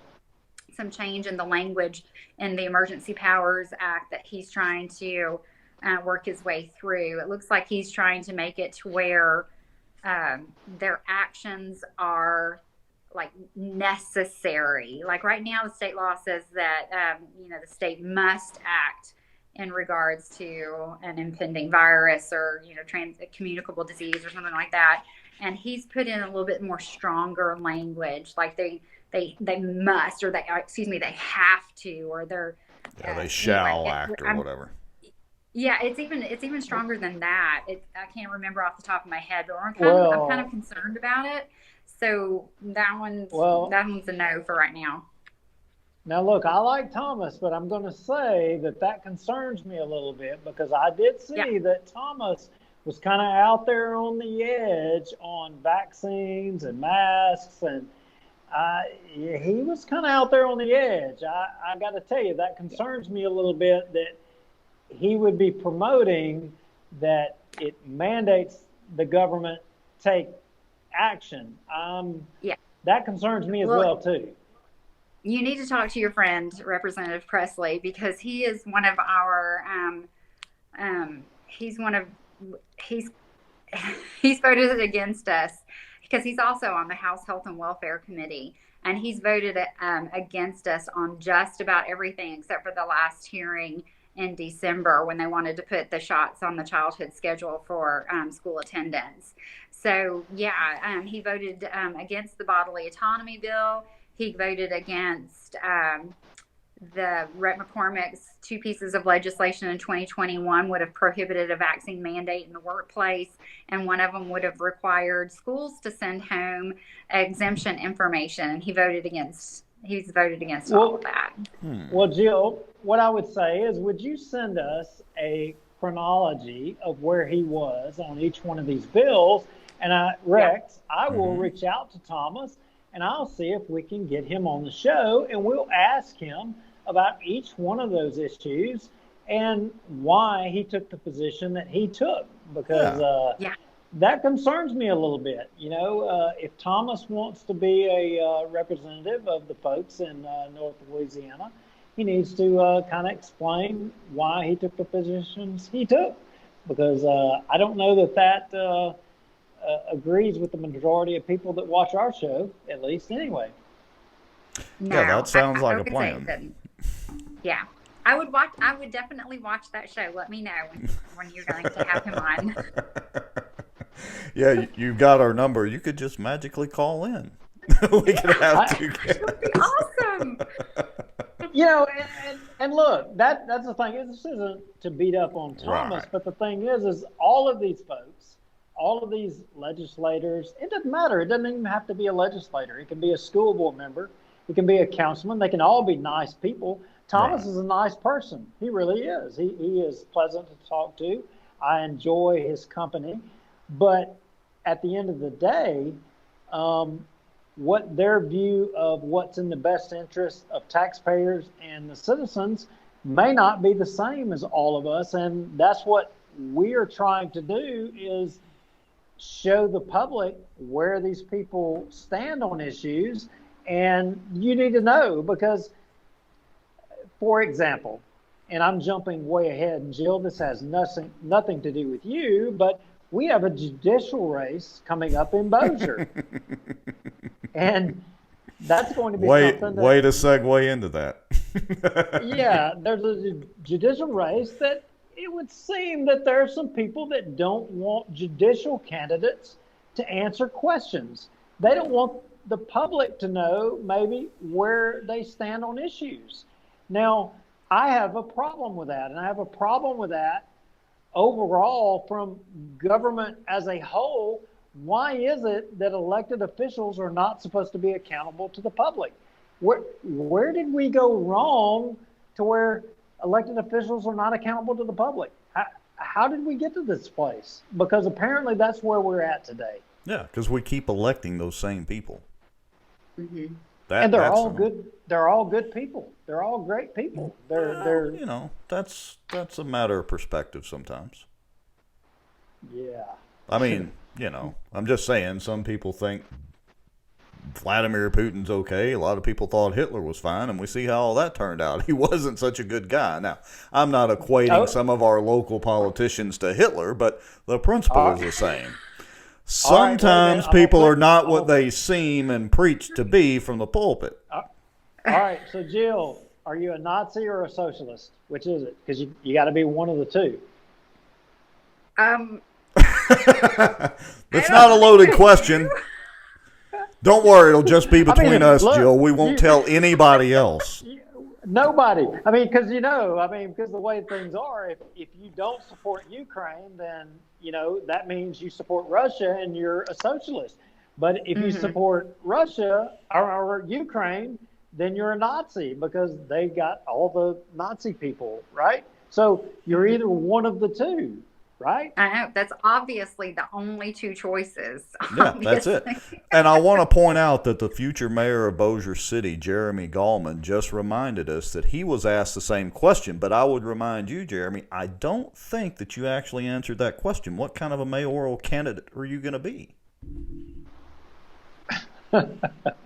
some change in the language in the Emergency Powers Act that he's trying to work his way through. It looks like he's trying to make it to where their actions are like necessary. Like right now, the state law says that, the state must act in regards to an impending virus or, communicable disease or something like that. And he's put in a little bit more stronger language, like they must, or they have to, or they're they shall act or whatever. Yeah, it's even stronger than that. I can't remember off the top of my head, but I'm kind of concerned about it. So that one's a no for right now. Now look, I like Thomas, but I'm going to say that concerns me a little bit, because I did see that Thomas was kind of out there on the edge on vaccines and masks, and he was kind of out there on the edge. I got to tell you, that concerns me a little bit, that he would be promoting that it mandates the government take action. That concerns me as well too. You need to talk to your friend Representative Presley, because he is one of our he's voted against us, because he's also on the House Health and Welfare Committee, and he's voted against us on just about everything except for the last hearing in December when they wanted to put the shots on the childhood schedule for school attendance. So he voted against the bodily autonomy bill. He voted against the Rhett McCormick's 2 pieces of legislation in 2021 would have prohibited a vaccine mandate in the workplace, and one of them would have required schools to send home exemption information, and he's voted against all of that. Well, Jill, what I would say is, would you send us a chronology of where he was on each one of these bills. And Rex, I will reach out to Thomas and I'll see if we can get him on the show, and we'll ask him about each one of those issues and why he took the position that he took, because that concerns me a little bit. You know, if Thomas wants to be a representative of the folks in North Louisiana, he needs to kind of explain why he took the positions he took, because I don't know that agrees with the majority of people that watch our show, at least anyway. No, yeah, that sounds like a would say plan. that- yeah, I would watch. I would definitely watch that show. Let me know when you're going to have him on. Yeah, you've got our number. You could just magically call in. We could have two. It would be awesome. You know, and look, that's the thing. This isn't to beat up on Thomas, Right. but the thing is all of these folks, all of these legislators, it doesn't matter. It doesn't even have to be a legislator. It can be a school board member. It can be a councilman. They can all be nice people. Thomas is a nice person. He really is. He is pleasant to talk to. I enjoy his company. But at the end of the day, what their view of what's in the best interest of taxpayers and the citizens may not be the same as all of us. And that's what we are trying to do, is show the public where these people stand on issues. And you need to know, because, for example, and I'm jumping way ahead, and Jill, this has nothing to do with you, but we have a judicial race coming up in Bossier. And that's going to be something that, way to segue into that. yeah, there's a judicial race that it would seem that there are some people that don't want judicial candidates to answer questions. They don't want the public to know maybe where they stand on issues. Now, I have a problem with that, and I have a problem with that overall from government as a whole. Why is it that elected officials are not supposed to be accountable to the public? Where did we go wrong to where elected officials are not accountable to the public? How did we get to this place? Because apparently that's where we're at today. Yeah, because we keep electing those same people. Mm-hmm. And they're all good. They're all good people. They're all great people. They're you know, that's a matter of perspective sometimes. Yeah. I mean, you know, I'm just saying, some people think Vladimir Putin's okay. A lot of people thought Hitler was fine, and we see how all that turned out. He wasn't such a good guy. Now, I'm not equating some of our local politicians to Hitler, but the principle is the same. Sometimes people are not what they seem and preach to be from the pulpit. All right, so Jill, are you a Nazi or a socialist? Which is it? Because you got to be one of the two. It's not a loaded question. Don't worry, it'll just be between us, look, Jill. We won't tell anybody else. Nobody. I mean, because because the way things are, if you don't support Ukraine, then that means you support Russia and you're a socialist. But if you support Russia or Ukraine, then you're a Nazi, because they got all the Nazi people, right? So you're either one of the two, right? I know. That's obviously the only two choices. Yeah, that's it. And I want to point out that the future mayor of Bossier City, Jeremy Gallman, just reminded us that he was asked the same question. But I would remind you, Jeremy, I don't think that you actually answered that question. What kind of a mayoral candidate are you going to be?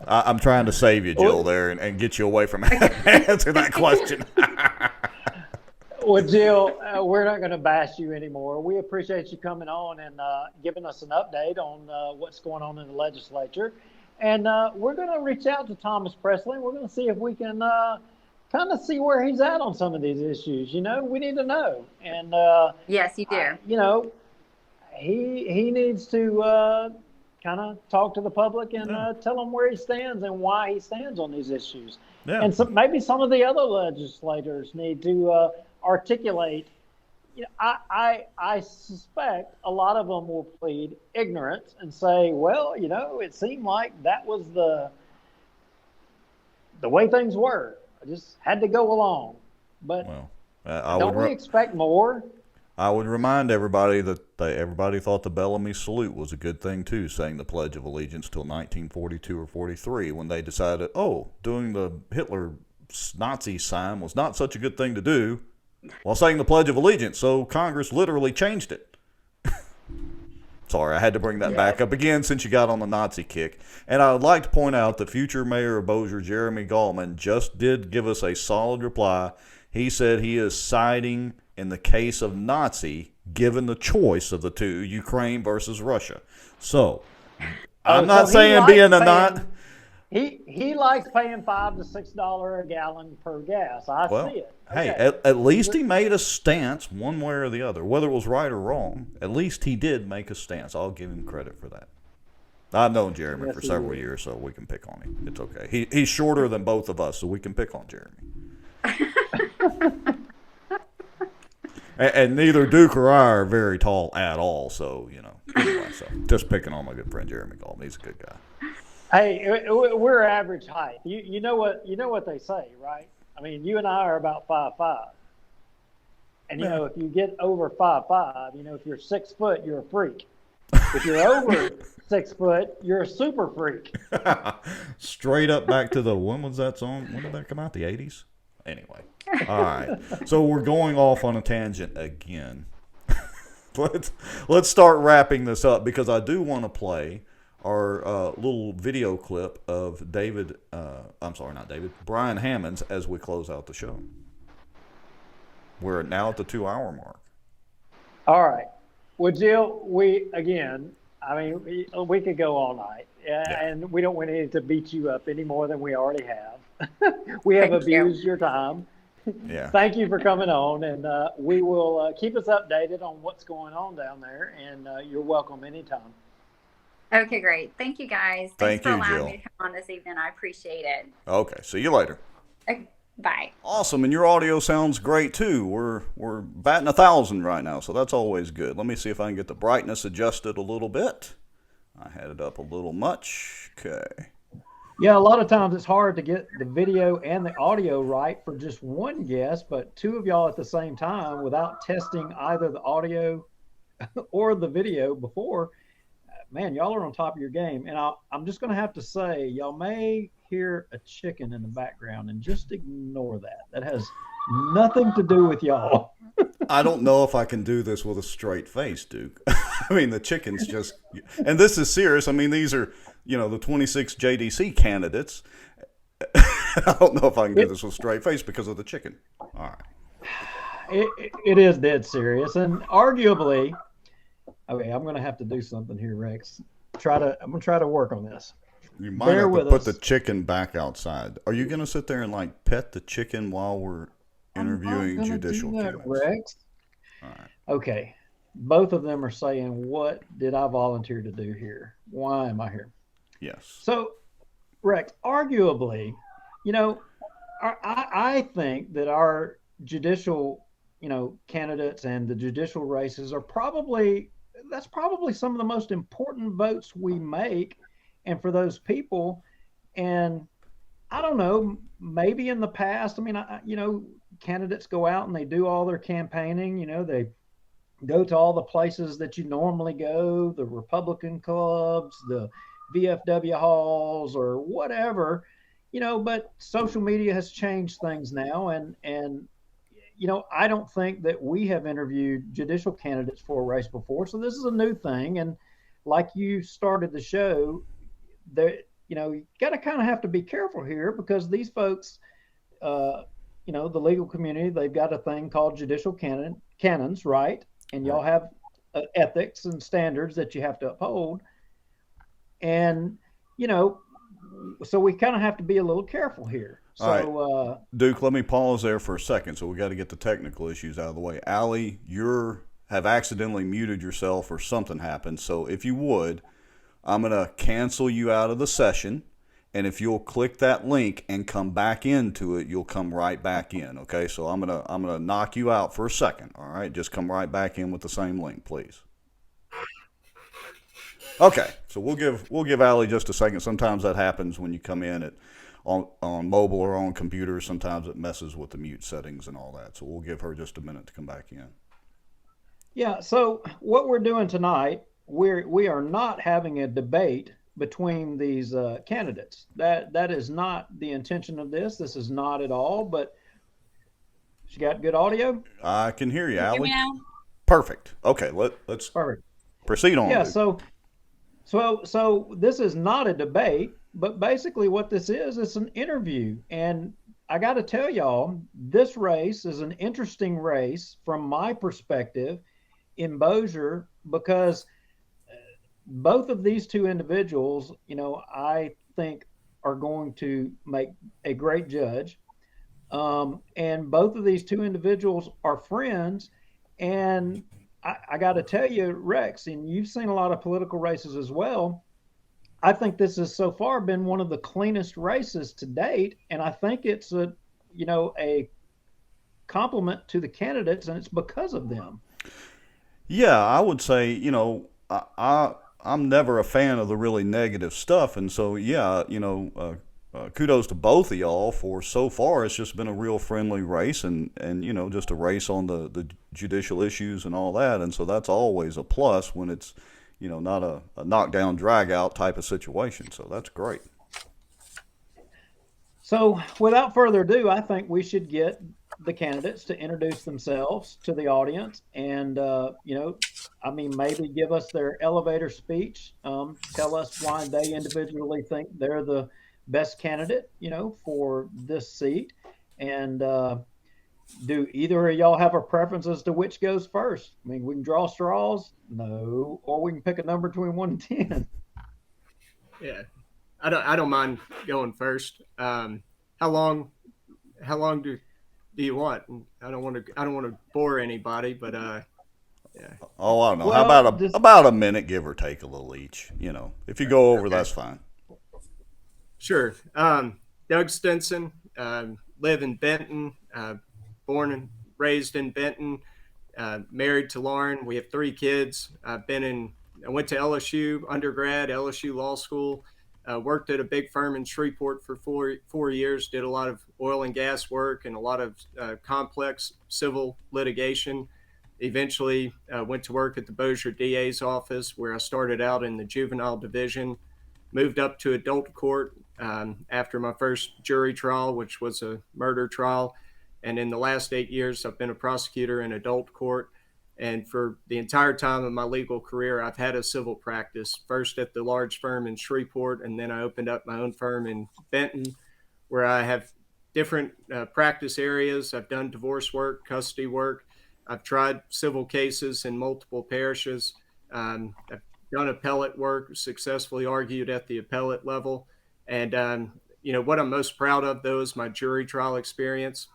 I'm trying to save you, Jill, there, and get you away from answering that question. Well, Jill, we're not going to bash you anymore. We appreciate you coming on and giving us an update on what's going on in the legislature. And we're going to reach out to Thomas Presley. We're going to see if we can kind of see where he's at on some of these issues. We need to know. And yes, you do. He needs to kind of talk to the public and tell them where he stands and why he stands on these issues. Yeah. And maybe some of the other legislators need to articulate. I suspect a lot of them will plead ignorance and say, well, it seemed like that was the way things were. I just had to go along. But don't we expect more? I would remind everybody that everybody thought the Bellamy salute was a good thing too, saying the Pledge of Allegiance till 1942 or 43, when they decided, doing the Hitler Nazi sign was not such a good thing to do while saying the Pledge of Allegiance. So Congress literally changed it. Sorry, I had to bring that back up again since you got on the Nazi kick. And I would like to point out that future Mayor of Bossier, Jeremy Gallman, just did give us a solid reply. He said he is siding in the case of Nazi, given the choice of the two, Ukraine versus Russia. So, I'm not saying being a not... He likes paying $5 to $6 a gallon per gas. I see it. Okay. Hey, at least he made a stance one way or the other. Whether it was right or wrong, at least he did make a stance. I'll give him credit for that. I've known Jeremy for several years, so we can pick on him. It's okay. He's shorter than both of us, so we can pick on Jeremy. and neither Duke or I are very tall at all, so, anyway, so just picking on my good friend Jeremy Gallman. He's a good guy. Hey, we're average height. You know what they say, right? I mean, you and I are about 5'5", and if you get over 5'5", if you're 6 foot, you're a freak. If you're over 6 foot, you're a super freak. Straight up back to when was that song? When did that come out? The 80s? Anyway, all right. So we're going off on a tangent again. Let's start wrapping this up because I do want to play our little video clip of Brian Hammond's as we close out the show. We're now at the 2-hour mark. All right. Well, Jill, we could go all night, and we don't want to beat you up any more than we already have. We have abused your time. Yeah. Thank you for coming on, and we will keep us updated on what's going on down there, and you're welcome anytime. Okay, great. Thank you, guys. Thank Thanks for you, allowing Jill. me to come on this evening. I appreciate it. Okay, see you later. Okay, bye. Awesome, and your audio sounds great too. We're batting 1,000 right now, so that's always good. Let me see if I can get the brightness adjusted a little bit. I had it up a little much. Okay. Yeah, a lot of times it's hard to get the video and the audio right for just one guest, but two of y'all at the same time without testing either the audio or the video before. Man, y'all are on top of your game. And I'm just going to have to say, y'all may hear a chicken in the background, and just ignore that. That has nothing to do with y'all. I don't know if I can do this with a straight face, Duke. I mean, the chicken's just, and this is serious. I mean, these are, the 26 JDC candidates. I don't know if I can do this with a straight face because of the chicken. All right. It is dead serious. And arguably, okay, I'm going to have to do something here, Rex. I'm going to try to work on this. You might have to put the chicken back outside. Are you going to sit there and pet the chicken while we're interviewing judicial candidates? Rex. All right. Okay. Both of them are saying, what did I volunteer to do here? Why am I here? Yes. So, Rex, arguably, I think that our judicial, candidates and the judicial races are that's probably some of the most important votes we make. And for those people, and I don't know, maybe in the past, candidates go out and they do all their campaigning, they go to all the places that you normally go, the Republican clubs, the VFW halls or whatever, but social media has changed things now. And I don't think that we have interviewed judicial candidates for a race before. So this is a new thing. And like you started the show, you got to kind of have to be careful here because these folks, the legal community, they've got a thing called judicial canons, right? And y'all have ethics and standards that you have to uphold. And, so we kind of have to be a little careful here. So, all right. Duke, let me pause there for a second. So we got to get the technical issues out of the way. Allie, have accidentally muted yourself or something happened. So if you would, I'm going to cancel you out of the session. And if you'll click that link and come back into it, you'll come right back in. Okay. So I'm going to knock you out for a second. All right. Just come right back in with the same link, please. Okay. So we'll give Allie just a second. Sometimes that happens when you come in on mobile or on computer. Sometimes it messes with the mute settings and all that. So we'll give her just a minute to come back in. Yeah, so what we're doing tonight, we are not having a debate between these candidates. That is not the intention of this. This is not at all. But she got good audio. I can hear you, Allie. now? Perfect. Okay, let's Perfect. proceed on. Yeah. Dude. So this is not a debate, but basically what this is, it's an interview. And I got to tell y'all, this race is an interesting race from my perspective in Bossier, because both of these two individuals, I think are going to make a great judge. And both of these two individuals are friends. And I got to tell you, Rex, and you've seen a lot of political races as well. I think this has so far been one of the cleanest races to date. And I think it's a compliment to the candidates, and it's because of them. Yeah, I would say, I'm never a fan of the really negative stuff, and so yeah, kudos to both of y'all for so far. It's just been a real friendly race, and just a race on the judicial issues and all that, and so that's always a plus when it's not a knockdown drag out type of situation. So that's great. So without further ado, I think we should get the candidates to introduce themselves to the audience, and maybe give us their elevator speech, tell us why they individually think they're the best candidate for this seat. And do either of y'all have a preference as to which goes first? I mean, we can draw straws, no, or we can pick a number between 1 and 10. Yeah, I don't mind going first. How long do you want? I don't want to bore anybody, but yeah. Oh, I don't know. Well, How about a minute, give or take a little each? If you go over, Okay. That's fine. Sure. Doug Stinson, live in Benton, born and raised in Benton, married to Lauren. We have 3 kids. I went to LSU undergrad, LSU Law School. Worked at a big firm in Shreveport for 4 years, did a lot of oil and gas work and a lot of complex civil litigation. Eventually went to work at the Bossier DA's office, where I started out in the juvenile division, moved up to adult court after my first jury trial, which was a murder trial. And in the last 8 years, I've been a prosecutor in adult court. And for the entire time of my legal career, I've had a civil practice, first at the large firm in Shreveport, and then I opened up my own firm in Benton, where I have different practice areas. I've done divorce work, custody work. I've tried civil cases in multiple parishes. I've done appellate work, successfully argued at the appellate level. And, what I'm most proud of, though, is my jury trial experience.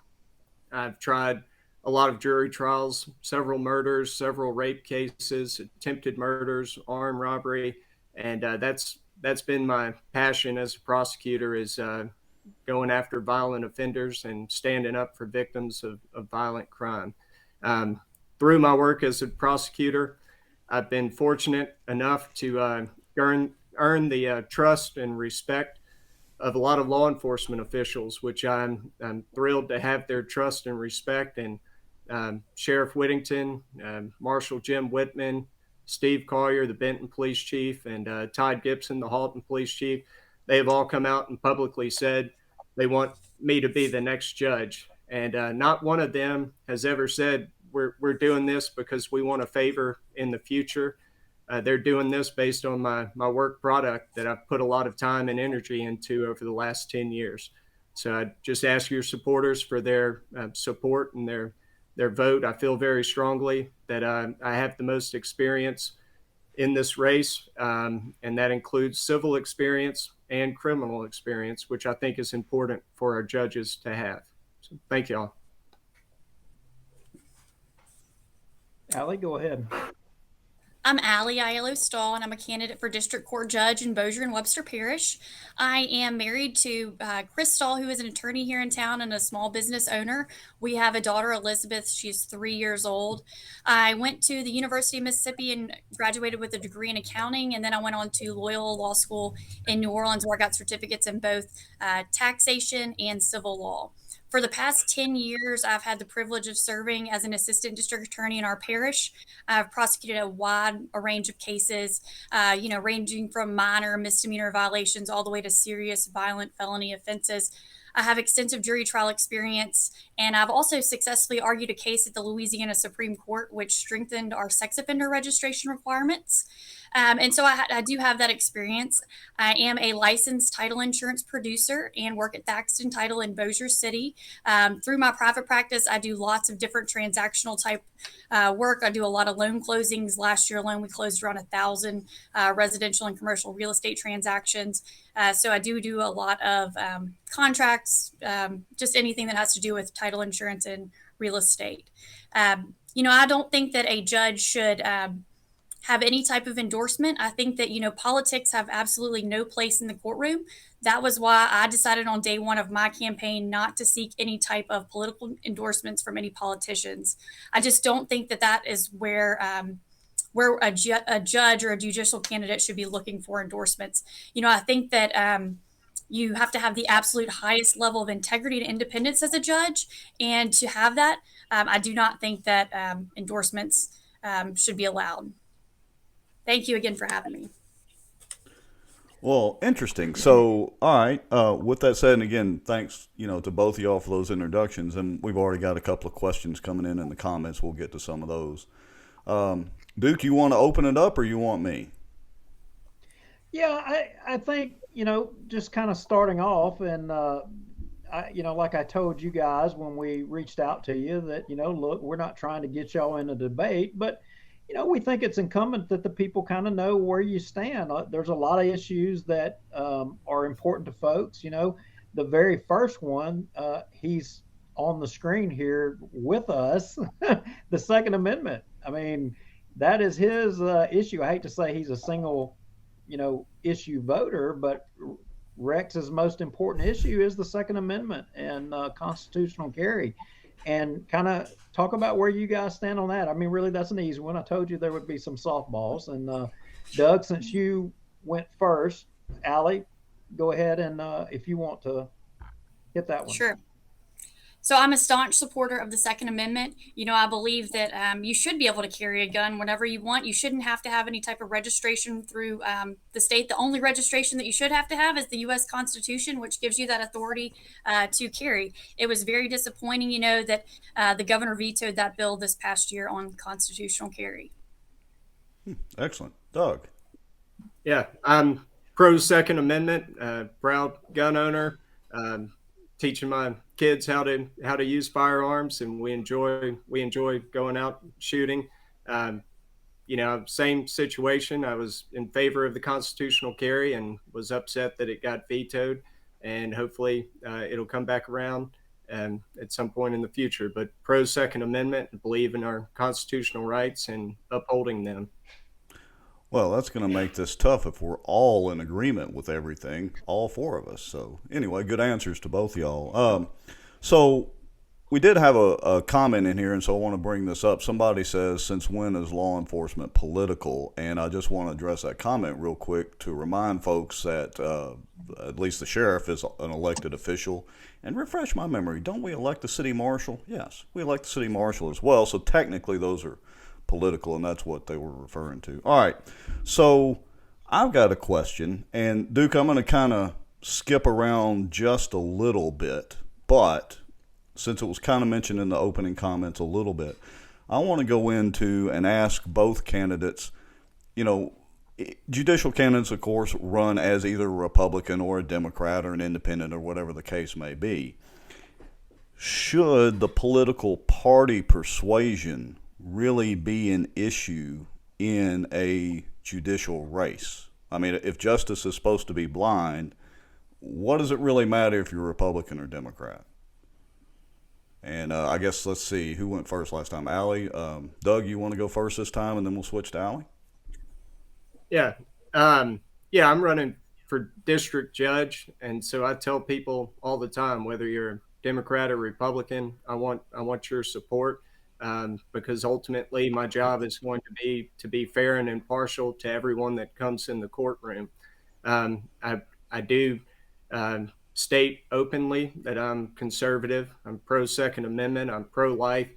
I've tried a lot of jury trials, several murders, several rape cases, attempted murders, armed robbery, and that's been my passion as a prosecutor, is going after violent offenders and standing up for victims of violent crime. Through my work as a prosecutor, I've been fortunate enough to earn the trust and respect of a lot of law enforcement officials, which I'm thrilled to have their trust and respect. And Sheriff Whittington, Marshal Jim Whitman, Steve Collier, the Benton Police Chief, and Todd Gibson, the Halton Police Chief, they have all come out and publicly said they want me to be the next judge. And not one of them has ever said, we're doing this because we want a favor in the future. They're doing this based on my work product that I've put a lot of time and energy into over the last 10 years. So I just ask your supporters for their support and their vote. I feel very strongly that I have the most experience in this race, and that includes civil experience and criminal experience, which I think is important for our judges to have. So thank you all. Allie, go ahead. I'm Allie Aiello Stahl, and I'm a candidate for District Court Judge in Bossier and Webster Parish. I am married to Chris Stahl, who is an attorney here in town and a small business owner. We have a daughter, Elizabeth. She's 3 years old. I went to the University of Mississippi and graduated with a degree in accounting, and then I went on to Loyola Law School in New Orleans, where I got certificates in both taxation and civil law. For the past 10 years, I've had the privilege of serving as an assistant district attorney in our parish. I've prosecuted a wide range of cases, ranging from minor misdemeanor violations all the way to serious violent felony offenses. I have extensive jury trial experience, and I've also successfully argued a case at the Louisiana Supreme Court, which strengthened our sex offender registration requirements. And so I do have that experience. I am a licensed title insurance producer and work at Thaxton Title in Bossier City. Through my private practice, I do lots of different transactional type work. I do a lot of loan closings. Last year alone, we closed around 1,000 residential and commercial real estate transactions. So I do a lot of contracts, just anything that has to do with title insurance and real estate. I don't think that a judge should have any type of endorsement. I think that, politics have absolutely no place in the courtroom. That was why I decided on day one of my campaign not to seek any type of political endorsements from any politicians. I just don't think that is where a judge or a judicial candidate should be looking for endorsements. I think that you have to have the absolute highest level of integrity and independence as a judge. And to have that, I do not think that endorsements should be allowed. Thank you again for having me. Well, interesting. So, all right. With that said, and again, thanks, to both of y'all for those introductions. And we've already got a couple of questions coming in the comments. We'll get to some of those. Duke, you want to open it up or you want me? Yeah, I think, just kind of starting off and, like I told you guys when we reached out to you that, look, we're not trying to get y'all in a debate, but we think it's incumbent that the people kind of know where you stand. There's a lot of issues that are important to folks. The very first one, he's on the screen here with us, the Second Amendment. I mean, that is his issue. I hate to say he's a single, issue voter, but Rex's most important issue is the Second Amendment and constitutional carry. And kind of talk about where you guys stand on that. I mean, really, that's an easy one. I told you there would be some softballs. And Doug, since you went first, Allie, go ahead and if you want to hit that one. Sure. So I'm a staunch supporter of the Second Amendment. I believe that you should be able to carry a gun whenever you want. You shouldn't have to have any type of registration through the state. The only registration that you should have to have is the U.S. Constitution, which gives you that authority to carry. It was very disappointing, that the governor vetoed that bill this past year on constitutional carry. Excellent. Doug? Yeah, I'm pro Second Amendment, proud gun owner, teaching my kids how to use firearms, and we enjoy going out shooting. Same situation. I was in favor of the constitutional carry and was upset that it got vetoed, and hopefully it'll come back around at some point in the future. But pro Second Amendment, believe in our constitutional rights and upholding them. Well, that's going to make this tough if we're all in agreement with everything, all four of us. So anyway, good answers to both of y'all. So we did have a comment in here, and so I want to bring this up. Somebody says, since when is law enforcement political? And I just want to address that comment real quick to remind folks that at least the sheriff is an elected official. And refresh my memory, don't we elect the city marshal? Yes, we elect the city marshal as well. So technically those are political, and that's what they were referring to. All right, so I've got a question, and Duke, I'm going to kind of skip around just a little bit, but since it was kind of mentioned in the opening comments a little bit, I want to go into and ask both candidates. Judicial candidates, of course, run as either a Republican or a Democrat or an independent or whatever the case may be. Should the political party persuasion really be an issue in a judicial race? I mean, if justice is supposed to be blind, what does it really matter if you're Republican or Democrat? And I guess, let's see, who went first last time? Allie? Doug, you want to go first this time, and then we'll switch to Allie? Yeah. I'm running for district judge, and so I tell people all the time, whether you're a Democrat or Republican, I want your support. Because ultimately my job is going to be fair and impartial to everyone that comes in the courtroom. I do state openly that I'm conservative. I'm pro Second Amendment. I'm pro life,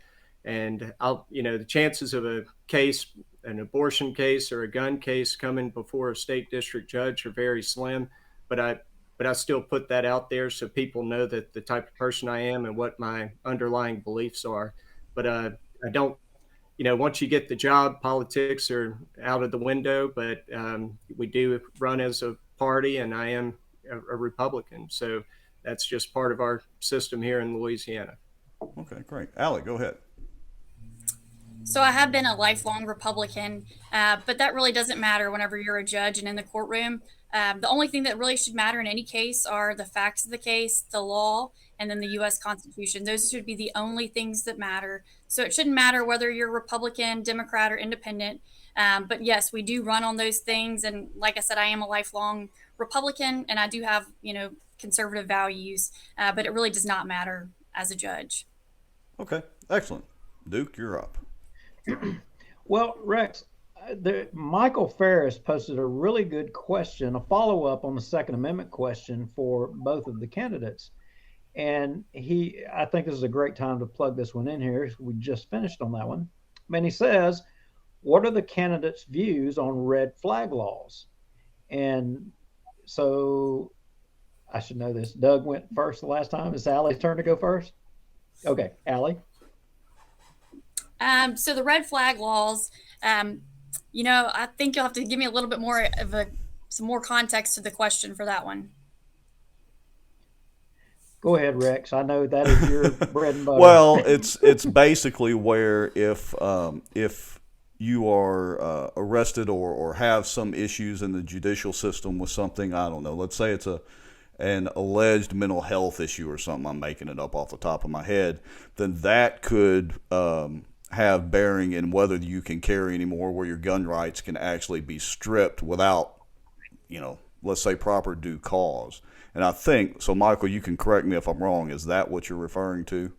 and the chances of a case, an abortion case or a gun case, coming before a state district judge are very slim. But I still put that out there so people know that the type of person I am and what my underlying beliefs are. But I don't. Once you get the job, politics are out of the window. But we do run as a party, and I am a Republican. So that's just part of our system here in Louisiana. Okay, great. Allie, go ahead. So I have been a lifelong Republican, but that really doesn't matter whenever you're a judge and in the courtroom. The only thing that really should matter in any case are the facts of the case, the law, and then the U.S. Constitution. Those should be the only things that matter. So it shouldn't matter whether you're Republican, Democrat, or Independent. But yes, we do run on those things. And like I said, I am a lifelong Republican, and I do have, conservative values, but it really does not matter as a judge. Okay, excellent. Duke, you're up. Well, Rex, Michael Ferris posted a really good question, a follow-up on the Second Amendment question for both of the candidates. And I think this is a great time to plug this one in here. We just finished on that one. And he says, what are the candidates' views on red flag laws? And so I should know this. Doug went first the last time. It's Allie's turn to go first. Okay, Allie. So the red flag laws, I think you'll have to give me a little bit more of some more context to the question for that one. Go ahead, Rex. I know that is your bread and butter. Well, it's basically where if you are arrested or have some issues in the judicial system with something, I don't know, let's say it's an alleged mental health issue or something, I'm making it up off the top of my head, then that could have bearing in whether you can carry anymore, where your gun rights can actually be stripped without, let's say proper due cause. And I think, so Michael, you can correct me if I'm wrong, is that what you're referring to?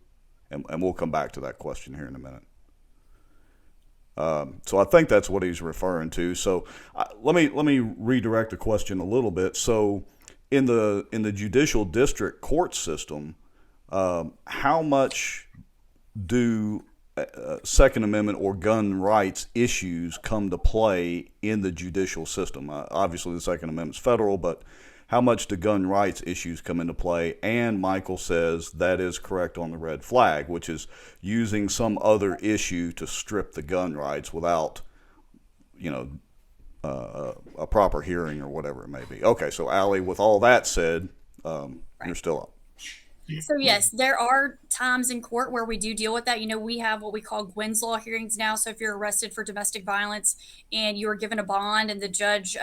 And we'll come back to that question here in a minute. So I think that's what he's referring to. So let me redirect the question a little bit. So in the judicial district court system, how much do Second Amendment or gun rights issues come to play in the judicial system? Obviously, the Second Amendment's federal, but how much do gun rights issues come into play? And Michael says that is correct on the red flag, which is using some other issue to strip the gun rights without, a proper hearing or whatever it may be. Okay, so Allie, with all that said, you're still up. So yes, there are times in court where we do deal with that. We have what we call Gwynn's Law hearings now. So if you're arrested for domestic violence and you are given a bond and the judge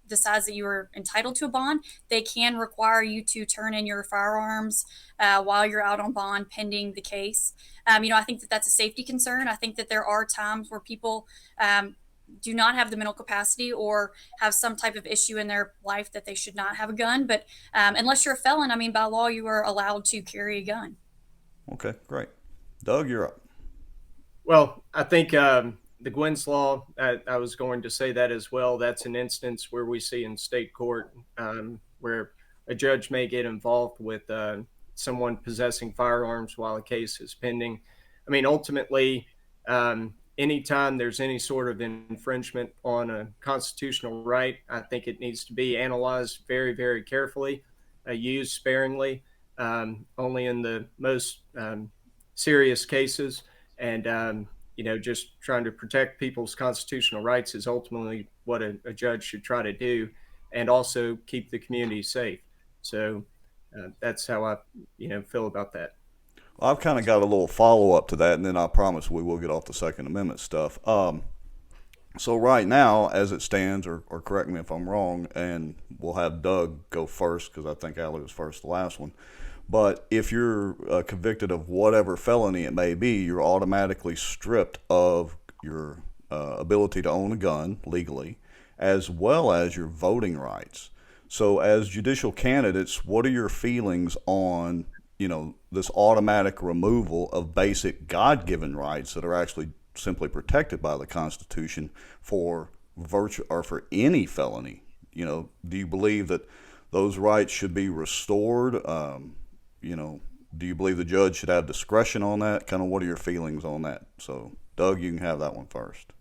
decides that you are entitled to a bond, they can require you to turn in your firearms while you're out on bond pending the case. I think that that's a safety concern. I think that there are times where people do not have the mental capacity or have some type of issue in their life that they should not have a gun. But unless you're a felon, by law, you are allowed to carry a gun. Okay, great. Doug, you're up. Well, I think the Gwynn's Law, I was going to say that as well. That's an instance where we see in state court where a judge may get involved with someone possessing firearms while a case is pending. Ultimately, anytime there's any sort of infringement on a constitutional right, I think it needs to be analyzed very, very carefully, used sparingly, only in the most serious cases. And, just trying to protect people's constitutional rights is ultimately what a judge should try to do, and also keep the community safe. So that's how I, feel about that. I've kind of got a little follow-up to that, and then I promise we will get off the Second Amendment stuff. So right now, as it stands, or correct me if I'm wrong, and we'll have Doug go first because I think Allie was first the last one. But if you're convicted of whatever felony it may be, you're automatically stripped of your ability to own a gun legally, as well as your voting rights. So as judicial candidates, what are your feelings on this automatic removal of basic God-given rights that are actually simply protected by the Constitution for any felony? Do you believe that those rights should be restored? You know, do you believe the judge should have discretion on that? Kind of what are your feelings on that? So, Doug, you can have that one first.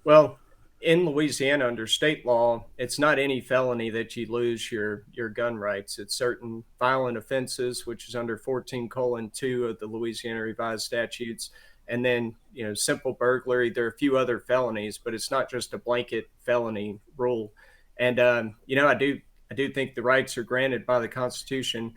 Well, in Louisiana, under state law, it's not any felony that you lose your gun rights. It's certain violent offenses, which is under 14:2 of the Louisiana Revised Statutes. And then, simple burglary. There are a few other felonies, but it's not just a blanket felony rule. And, I do think the rights are granted by the Constitution.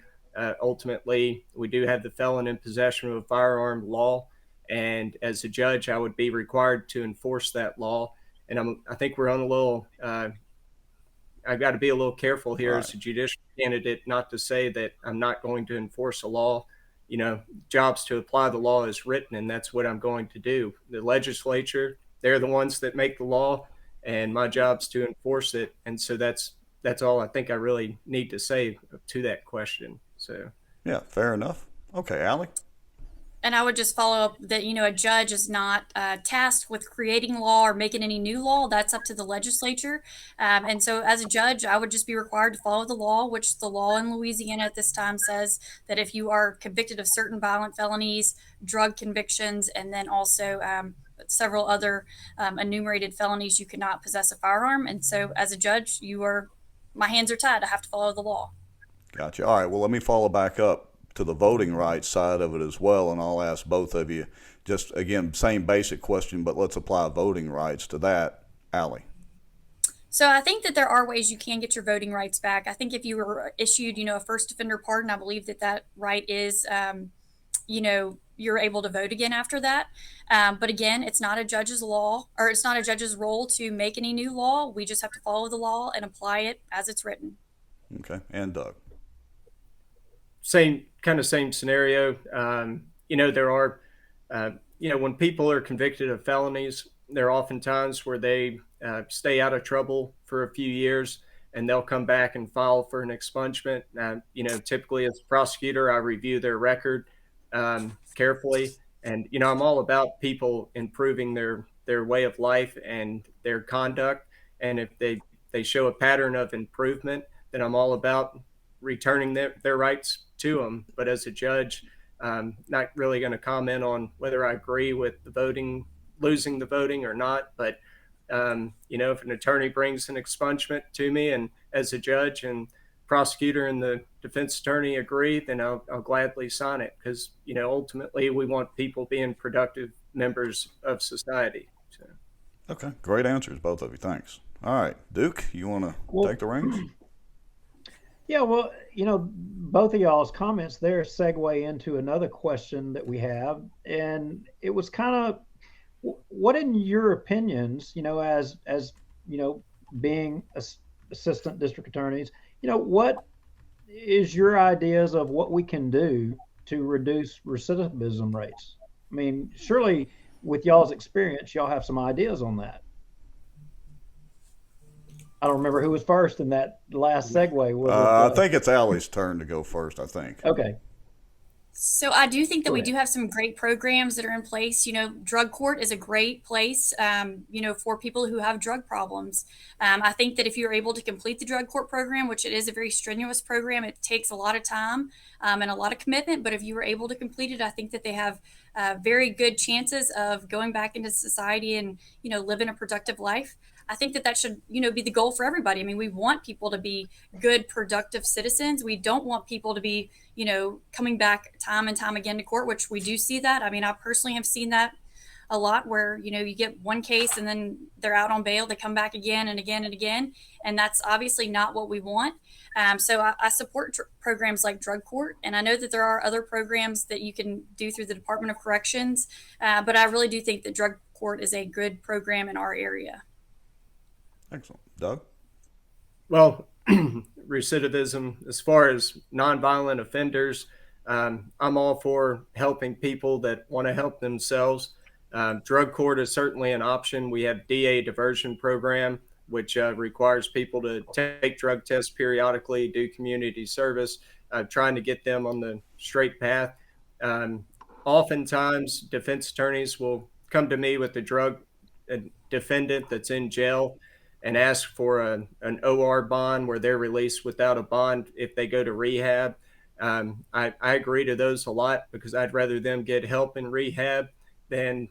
Ultimately, we do have the felon in possession of a firearm law. And as a judge, I would be required to enforce that law. And I think we're on a little, I've got to be a little careful here as a judicial candidate, not to say that I'm not going to enforce a law. Job's to apply the law as written, and that's what I'm going to do. The legislature, they're the ones that make the law, and my job's to enforce it. And so that's all I think I really need to say to that question. So yeah, fair enough. Okay, Allie. And I would just follow up that, a judge is not tasked with creating law or making any new law. That's up to the legislature. And so as a judge, I would just be required to follow the law, which the law in Louisiana at this time says that if you are convicted of certain violent felonies, drug convictions, and then also several other enumerated felonies, you cannot possess a firearm. And so as a judge, my hands are tied. I have to follow the law. Gotcha. All right. Well, let me follow back up to the voting rights side of it as well, and I'll ask both of you, just again, same basic question, but let's apply voting rights to that. Allie. So I think that there are ways you can get your voting rights back. I think if you were issued, a first offender pardon, I believe that right is, you're able to vote again after that. But again, it's not a judge's law, or it's not a judge's role to make any new law. We just have to follow the law and apply it as it's written. Okay. And Doug. Same scenario. There are, when people are convicted of felonies, there are often times where they stay out of trouble for a few years, and they'll come back and file for an expungement. Typically as a prosecutor, I review their record carefully, and I'm all about people improving their way of life and their conduct. And if they show a pattern of improvement, then I'm all about returning their rights to them. But as a judge, not really going to comment on whether I agree with the voting, losing the voting or not. But, if an attorney brings an expungement to me, and as a judge and prosecutor and the defense attorney agree, then I'll gladly sign it, because, ultimately we want people being productive members of society. So. Okay. Great answers, both of you. Thanks. All right. Duke, you want to take the reins? Yeah, well, both of y'all's comments there segue into another question that we have. And it was kind of, what in your opinions, as being assistant district attorneys, what is your ideas of what we can do to reduce recidivism rates? I mean, surely with y'all's experience, y'all have some ideas on that. I don't remember who was first in that last segue. I think it's Allie's turn to go first, I think. Okay. So I do think that we do have some great programs that are in place. Drug court is a great place, for people who have drug problems. I think that if you're able to complete the drug court program, which it is a very strenuous program, it takes a lot of time and a lot of commitment. But if you were able to complete it, I think that they have very good chances of going back into society and, living a productive life. I think that should, be the goal for everybody. I mean, we want people to be good, productive citizens. We don't want people to be, coming back time and time again to court, which we do see that. I mean, I personally have seen that a lot where, you get one case and then they're out on bail. They come back again and again and again. And that's obviously not what we want. So I support programs like drug court. And I know that there are other programs that you can do through the Department of Corrections. But I really do think that drug court is a good program in our area. Excellent. Doug? Well, recidivism, as far as nonviolent offenders, I'm all for helping people that want to help themselves. Drug court is certainly an option. We have DA diversion program, which requires people to take drug tests periodically, do community service, trying to get them on the straight path. Oftentimes, defense attorneys will come to me with a drug defendant that's in jail. and ask for an OR bond where they're released without a bond if they go to rehab. I agree to those a lot because I'd rather them get help in rehab than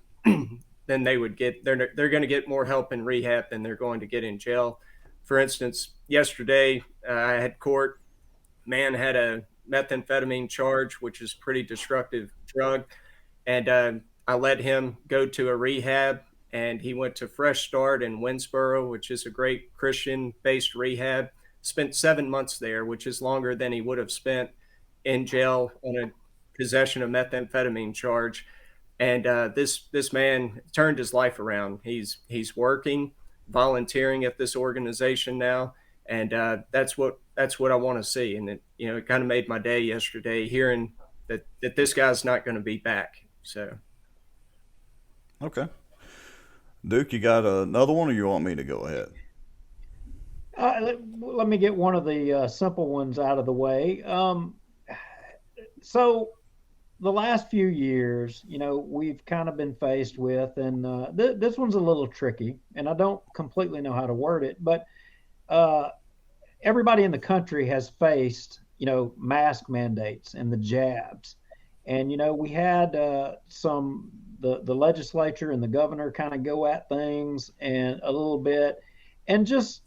than they would get. They're going to get more help in rehab than they're going to get in jail. For instance, yesterday I had court. Man had a methamphetamine charge, which is pretty destructive drug, and I let him go to a rehab, and he went to Fresh Start in Winsboro, which is a great Christian-based rehab. Spent 7 months there, which is longer than he would have spent in jail on a possession of methamphetamine charge. And this man turned his life around. He's working, volunteering at this organization now, and that's what I want to see. And it kind of made my day yesterday hearing that this guy's not going to be back. So, okay, Duke, you got another one, or you want me to go ahead? Let me get one of the simple ones out of the way. So the last few years, we've kind of been faced with, and this one's a little tricky, and I don't completely know how to word it, but everybody in the country has faced, mask mandates and the jabs. And, we had the legislature and the governor kind of go at things and a little bit, and just,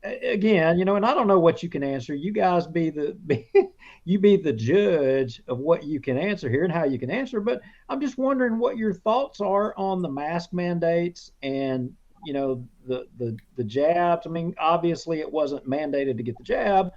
again, and I don't know what you can answer. You guys be the judge of what you can answer here and how you can answer. But I'm just wondering what your thoughts are on the mask mandates and the jabs. I mean, obviously it wasn't mandated to get the jab,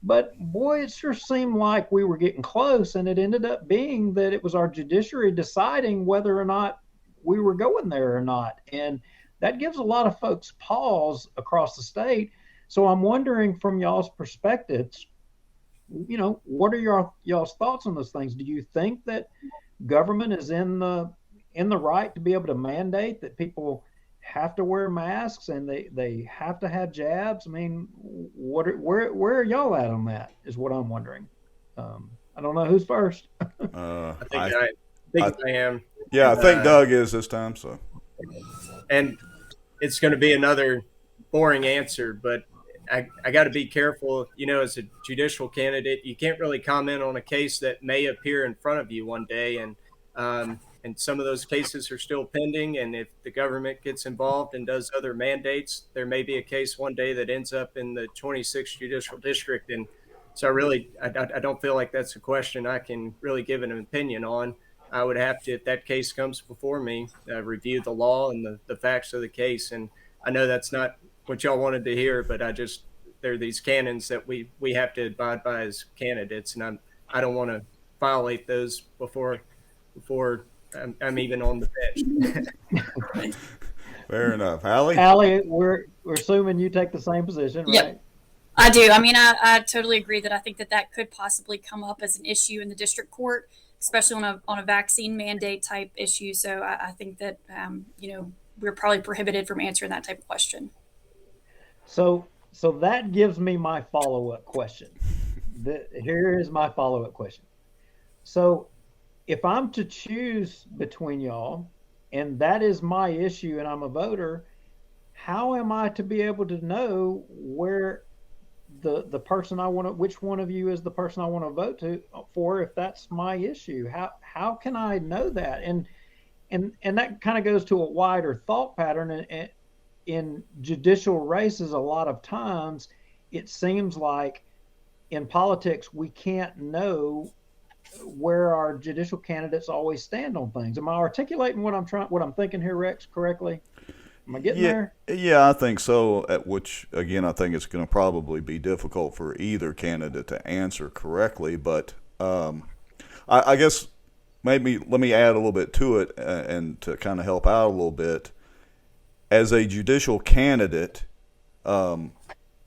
but boy, it sure seemed like we were getting close, and it ended up being that it was our judiciary deciding whether or not we were going there or not, and that gives a lot of folks pause across the state. So I'm wondering, from y'all's perspectives, what are y'all's thoughts on those things? Do you think that government is in the right to be able to mandate that people have to wear masks and they have to have jabs? I mean, where are y'all at on that is what I'm wondering. I don't know who's first. I think I am. Yeah, I think Doug is this time. So, and it's going to be another boring answer, but I got to be careful. As a judicial candidate, you can't really comment on a case that may appear in front of you one day, and some of those cases are still pending. And if the government gets involved and does other mandates, there may be a case one day that ends up in the 26th Judicial District. And so I don't feel like that's a question I can really give an opinion on. I would have to, if that case comes before me, review the law and the facts of the case. And I know that's not what y'all wanted to hear, but there are these canons that we have to abide by as candidates, and I don't want to violate those before I'm even on the bench. Fair enough. Allie? Allie, we're assuming you take the same position, right? Yep. I do. I mean, I totally agree that I think that could possibly come up as an issue in the district court, especially on a vaccine mandate type issue. So I think that, we're probably prohibited from answering that type of question. So that gives me my follow-up question. Here is my follow-up question. So if I'm to choose between y'all, and that is my issue, and I'm a voter, how am I to be able to know where the person I want to, which one of you is the person I want to vote for if that's my issue? How can I know that? And that kind of goes to a wider thought pattern. And in judicial races, a lot of times it seems like in politics we can't know where our judicial candidates always stand on things. Am I articulating what I'm thinking here, Rex, correctly? Am I getting there? Yeah, I think so. At which, again, I think it's going to probably be difficult for either candidate to answer correctly. But I guess maybe let me add a little bit to it and to kind of help out a little bit. As a judicial candidate,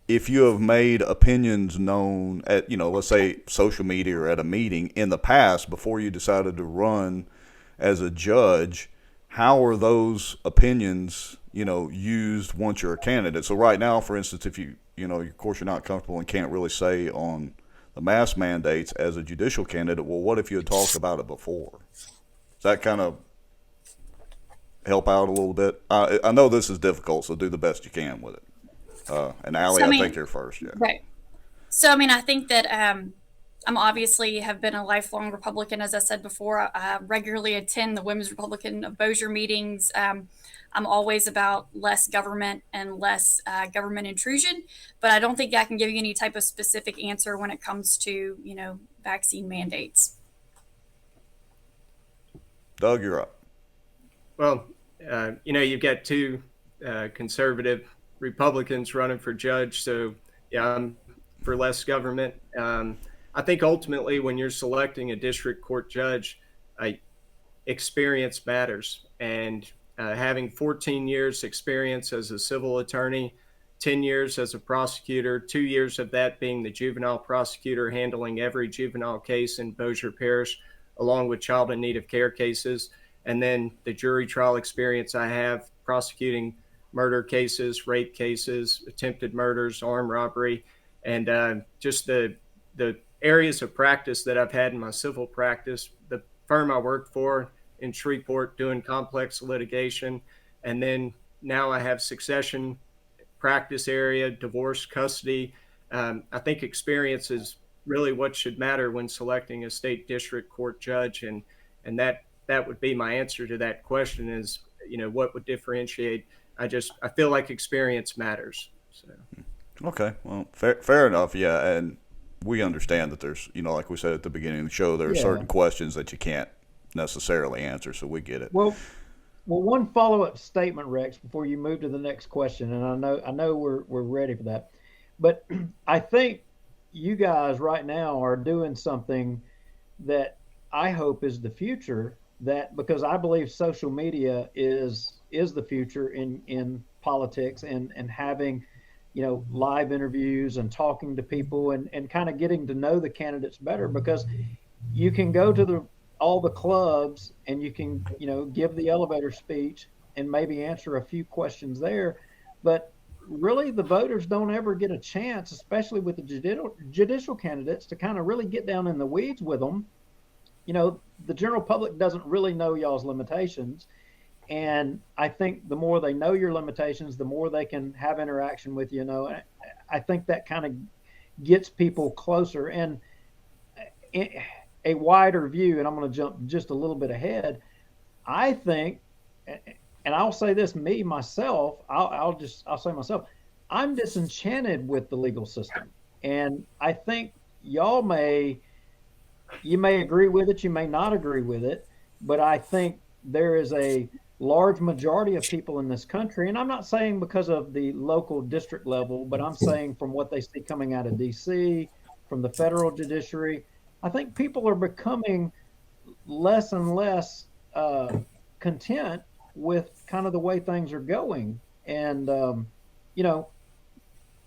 if you have made opinions known at, let's say social media or at a meeting in the past before you decided to run as a judge, how are those opinions, used once you're a candidate? So right now, for instance, if of course you're not comfortable and can't really say on the mask mandates as a judicial candidate, well, what if you had talked about it before? Does that kind of help out a little bit? I know this is difficult, so do the best you can with it. And Allie, So, I think you're first. Yeah. Right. So, I mean, I think that I'm obviously have been a lifelong Republican, as I said before. I regularly attend the Women's Republican of Bossier meetings. I'm always about less government and less government intrusion, but I don't think I can give you any type of specific answer when it comes to, vaccine mandates. Doug, you're up. Well, you've got two conservative Republicans running for judge, so yeah, I'm for less government. I think ultimately, when you're selecting a district court judge, experience matters, and having 14 years experience as a civil attorney, 10 years as a prosecutor, 2 years of that being the juvenile prosecutor handling every juvenile case in Bossier Parish, along with child in need of care cases, and then the jury trial experience I have prosecuting murder cases, rape cases, attempted murders, armed robbery, and just the areas of practice that I've had in my civil practice. The firm I worked for in Shreveport doing complex litigation, and then now I have succession practice area, divorce, custody. I think experience is really what should matter when selecting a state district court judge, and that would be my answer to that question is, what would differentiate? I feel like experience matters. So. Okay, well, fair enough. Yeah, and we understand that there's, like we said at the beginning of the show, there are certain questions that you can't necessarily answer, so we get it. Well, one follow-up statement, Rex, before you move to the next question, and I know we're ready for that, but I think you guys right now are doing something that I hope is the future. That because I believe social media is the future in politics and having live interviews and talking to people and kind of getting to know the candidates better, because you can go to all the clubs and you can give the elevator speech and maybe answer a few questions there, but really the voters don't ever get a chance, especially with the judicial candidates, to kind of really get down in the weeds with them. The general public doesn't really know y'all's limitations. And I think the more they know your limitations, the more they can have interaction with you. I think that kind of gets people closer and a wider view. And I'm going to jump just a little bit ahead. I think, and I'll say this, myself, I'll say myself, I'm disenchanted with the legal system. And I think you may agree with it, you may not agree with it, but I think there is a large majority of people in this country, and I'm not saying because of the local district level, but I'm saying from what they see coming out of DC, from the federal judiciary, I think people are becoming less and less content with kind of the way things are going. And,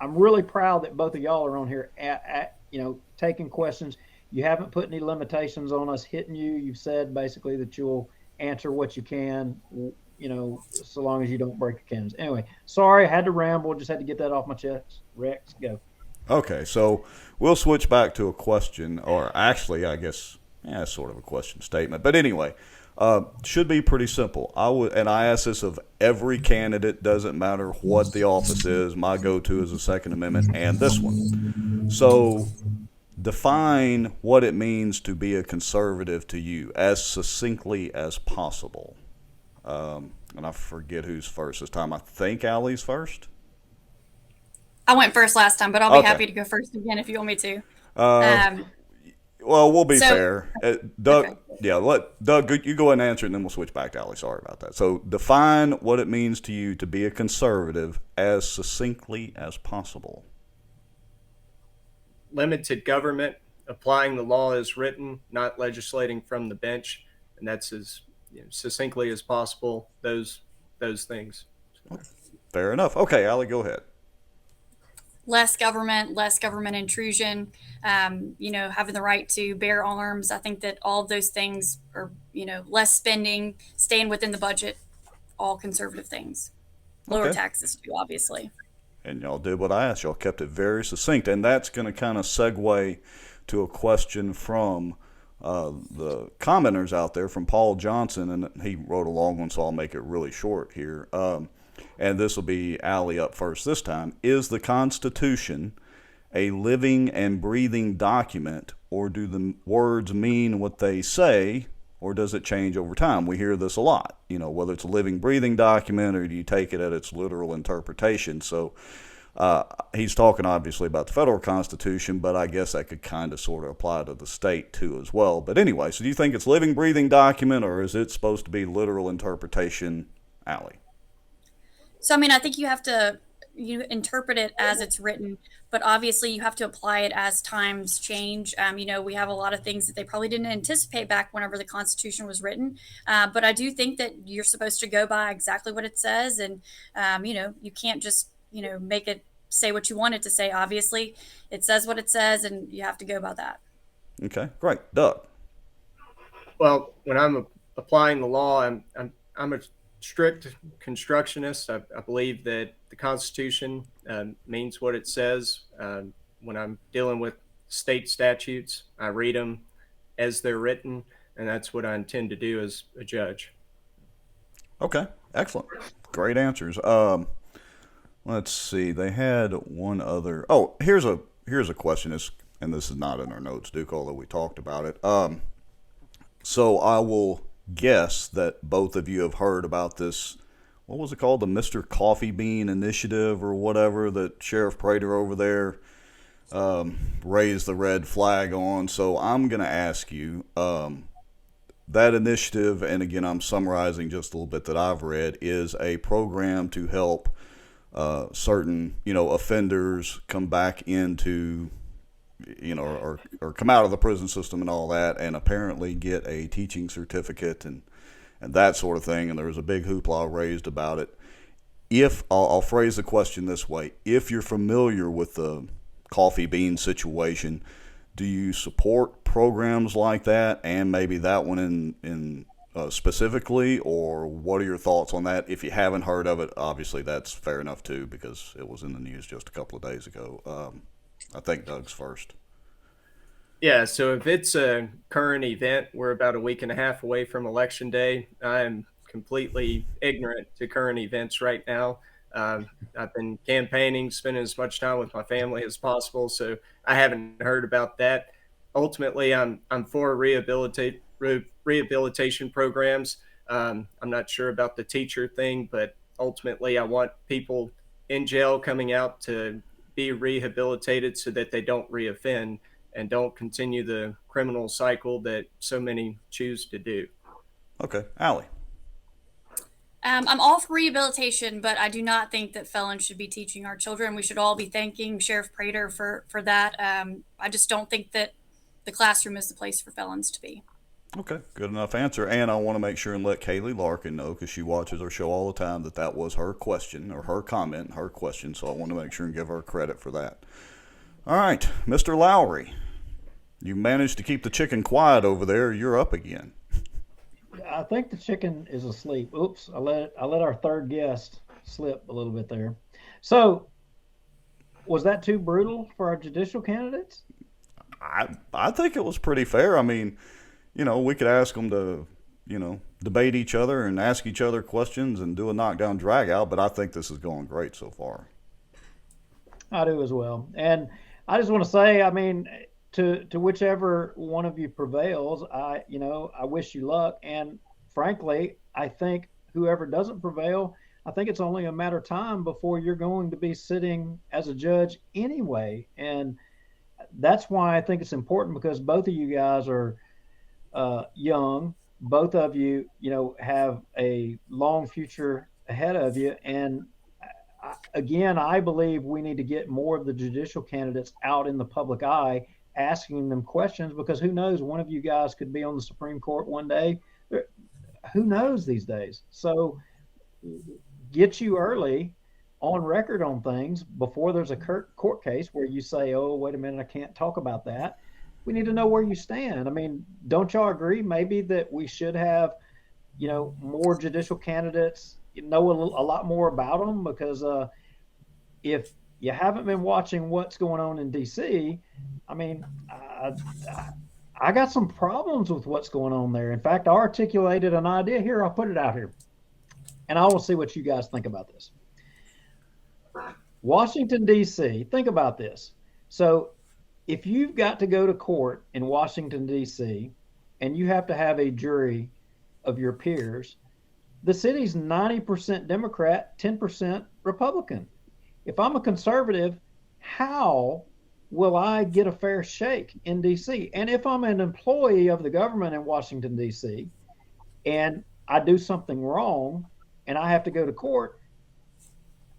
I'm really proud that both of y'all are on here taking questions. You haven't put any limitations on us hitting you. You've said basically that you'll answer what you can, so long as you don't break the cans. Anyway, sorry, I had to ramble. Just had to get that off my chest. Rex, go. Okay, so we'll switch back to a question, or actually, I guess, sort of a question statement. But anyway, should be pretty simple. I ask this of every candidate, doesn't matter what the office is. My go-to is the Second Amendment and this one. So define what it means to be a conservative to you as succinctly as possible. And I forget who's first this time. I think Allie's first. I went first last time, but I'll be happy to go first again if you want me to. Well, we'll be fair. Doug, okay. Yeah, let Doug, you go ahead and answer it, and then we'll switch back to Allie. Sorry about that. So define what it means to you to be a conservative as succinctly as possible. Limited government, applying the law as written, not legislating from the bench, and that's as succinctly as possible. Those things. Fair enough. Okay, Allie, go ahead. Less government intrusion, having the right to bear arms. I think that all of those things are, less spending, staying within the budget, all conservative things. Lower taxes too, obviously. And y'all did what I asked. Y'all kept it very succinct. And that's going to kind of segue to a question from the commenters out there, from Paul Johnson. And he wrote a long one, so I'll make it really short here. and this will be Allie up first this time. Is the Constitution a living and breathing document, or do the words mean what they say, or does it change over time? We hear this a lot, whether it's a living, breathing document, or do you take it at its literal interpretation? So he's talking obviously about the federal Constitution, but I guess that could kind of sort of apply to the state too as well. But anyway, so do you think it's living, breathing document, or is it supposed to be literal interpretation, Allie? So, I mean, I think you have to interpret it as it's written, but obviously you have to apply it as times change. We have a lot of things that they probably didn't anticipate back whenever the Constitution was written. But I do think that you're supposed to go by exactly what it says. And, you can't just, make it say what you want it to say. Obviously, it says what it says, and you have to go by that. Okay, great. Doug? Well, when I'm applying the law, I'm a strict constructionist. I believe that the Constitution means what it says. When I'm dealing with state statutes, I read them as they're written, and that's what I intend to do as a judge. Okay, excellent. Great answers. Let's see. They had one other. Oh, here's a question. And this is not in our notes, Duke, although we talked about it. So I will guess that both of you have heard about this, what was it called, the Mr. Coffee Bean Initiative or whatever that Sheriff Prater over there raised the red flag on. So I'm going to ask you, that initiative, and again I'm summarizing just a little bit that I've read, is a program to help certain offenders come back into or come out of the prison system and all that, and apparently get a teaching certificate and that sort of thing. And there was a big hoopla raised about it. If I'll phrase the question this way: if you're familiar with the coffee bean situation, do you support programs like that, and maybe that one in specifically, or what are your thoughts on that? If you haven't heard of it, obviously that's fair enough too, because it was in the news just a couple of days ago. I think Doug's first. Yeah, so if it's a current event, we're about a week and a half away from Election Day. I'm completely ignorant to current events right now. I've been campaigning, spending as much time with my family as possible, so I haven't heard about that. Ultimately, I'm for rehabilitation programs. I'm not sure about the teacher thing, but ultimately I want people in jail coming out to be rehabilitated so that they don't reoffend and don't continue the criminal cycle that so many choose to do. Okay, Allie. I'm all for rehabilitation, but I do not think that felons should be teaching our children. We should all be thanking Sheriff Prater for that. I just don't think that the classroom is the place for felons to be. Okay, good enough answer. And I want to make sure and let Kaylee Larkin know, because she watches our show all the time, that was her question, or her comment, her question. So I want to make sure and give her credit for that. All right, Mr. Lowry, you managed to keep the chicken quiet over there. You're up again. I think the chicken is asleep. Oops, I let our third guest slip a little bit there. So, was that too brutal for our judicial candidates? I think it was pretty fair. I mean, we could ask them to, debate each other and ask each other questions and do a knockdown drag out, but I think this is going great so far. I do as well. And I just want to say, I mean, to whichever one of you prevails, I wish you luck. And frankly, I think whoever doesn't prevail, I think it's only a matter of time before you're going to be sitting as a judge anyway. And that's why I think it's important, because both of you guys are young. Both of you, have a long future ahead of you. And again, I believe we need to get more of the judicial candidates out in the public eye, asking them questions, because who knows, one of you guys could be on the Supreme Court one day. Who knows these days? So get you early on record on things before there's a court case where you say, oh, wait a minute, I can't talk about that. We need to know where you stand. I mean, don't y'all agree maybe that we should have, more judicial candidates, know a lot more about them? Because if you haven't been watching what's going on in D.C., I mean, I got some problems with what's going on there. In fact, I articulated an idea here. I'll put it out here, and I will see what you guys think about this. Washington, D.C., think about this. So if you've got to go to court in Washington, D.C., and you have to have a jury of your peers, the city's 90% Democrat, 10% Republican. If I'm a conservative, how will I get a fair shake in D.C.? And if I'm an employee of the government in Washington, D.C., and I do something wrong and I have to go to court,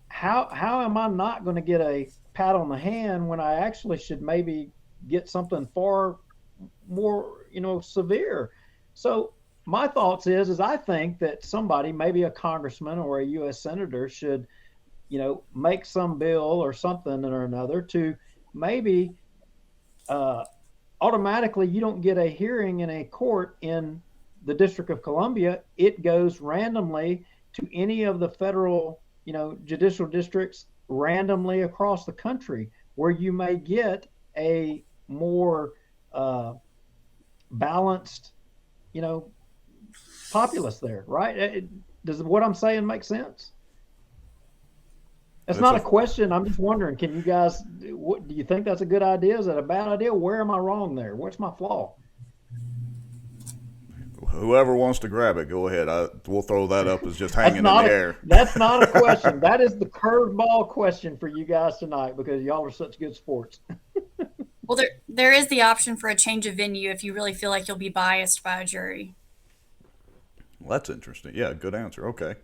how am I not going to get a pat on the hand when I actually should maybe get something far more, severe? So my thoughts is I think that somebody, maybe a congressman or a U.S. senator, should, make some bill or something or another to maybe automatically you don't get a hearing in a court in the District of Columbia. It goes randomly to any of the federal, judicial districts randomly across the country, where you may get a more balanced, populace there, right? Does what I'm saying make sense? It's not a question. I'm just wondering, can you guys, what do you think that's a good idea? Is that a bad idea? Where am I wrong there? What's my flaw? Whoever wants to grab it, go ahead. We'll throw that up as just hanging in the air. That's not a question. That is the curveball question for you guys tonight, because y'all are such good sports. Well, there is the option for a change of venue if you really feel like you'll be biased by a jury. Well, that's interesting. Yeah, good answer. Okay.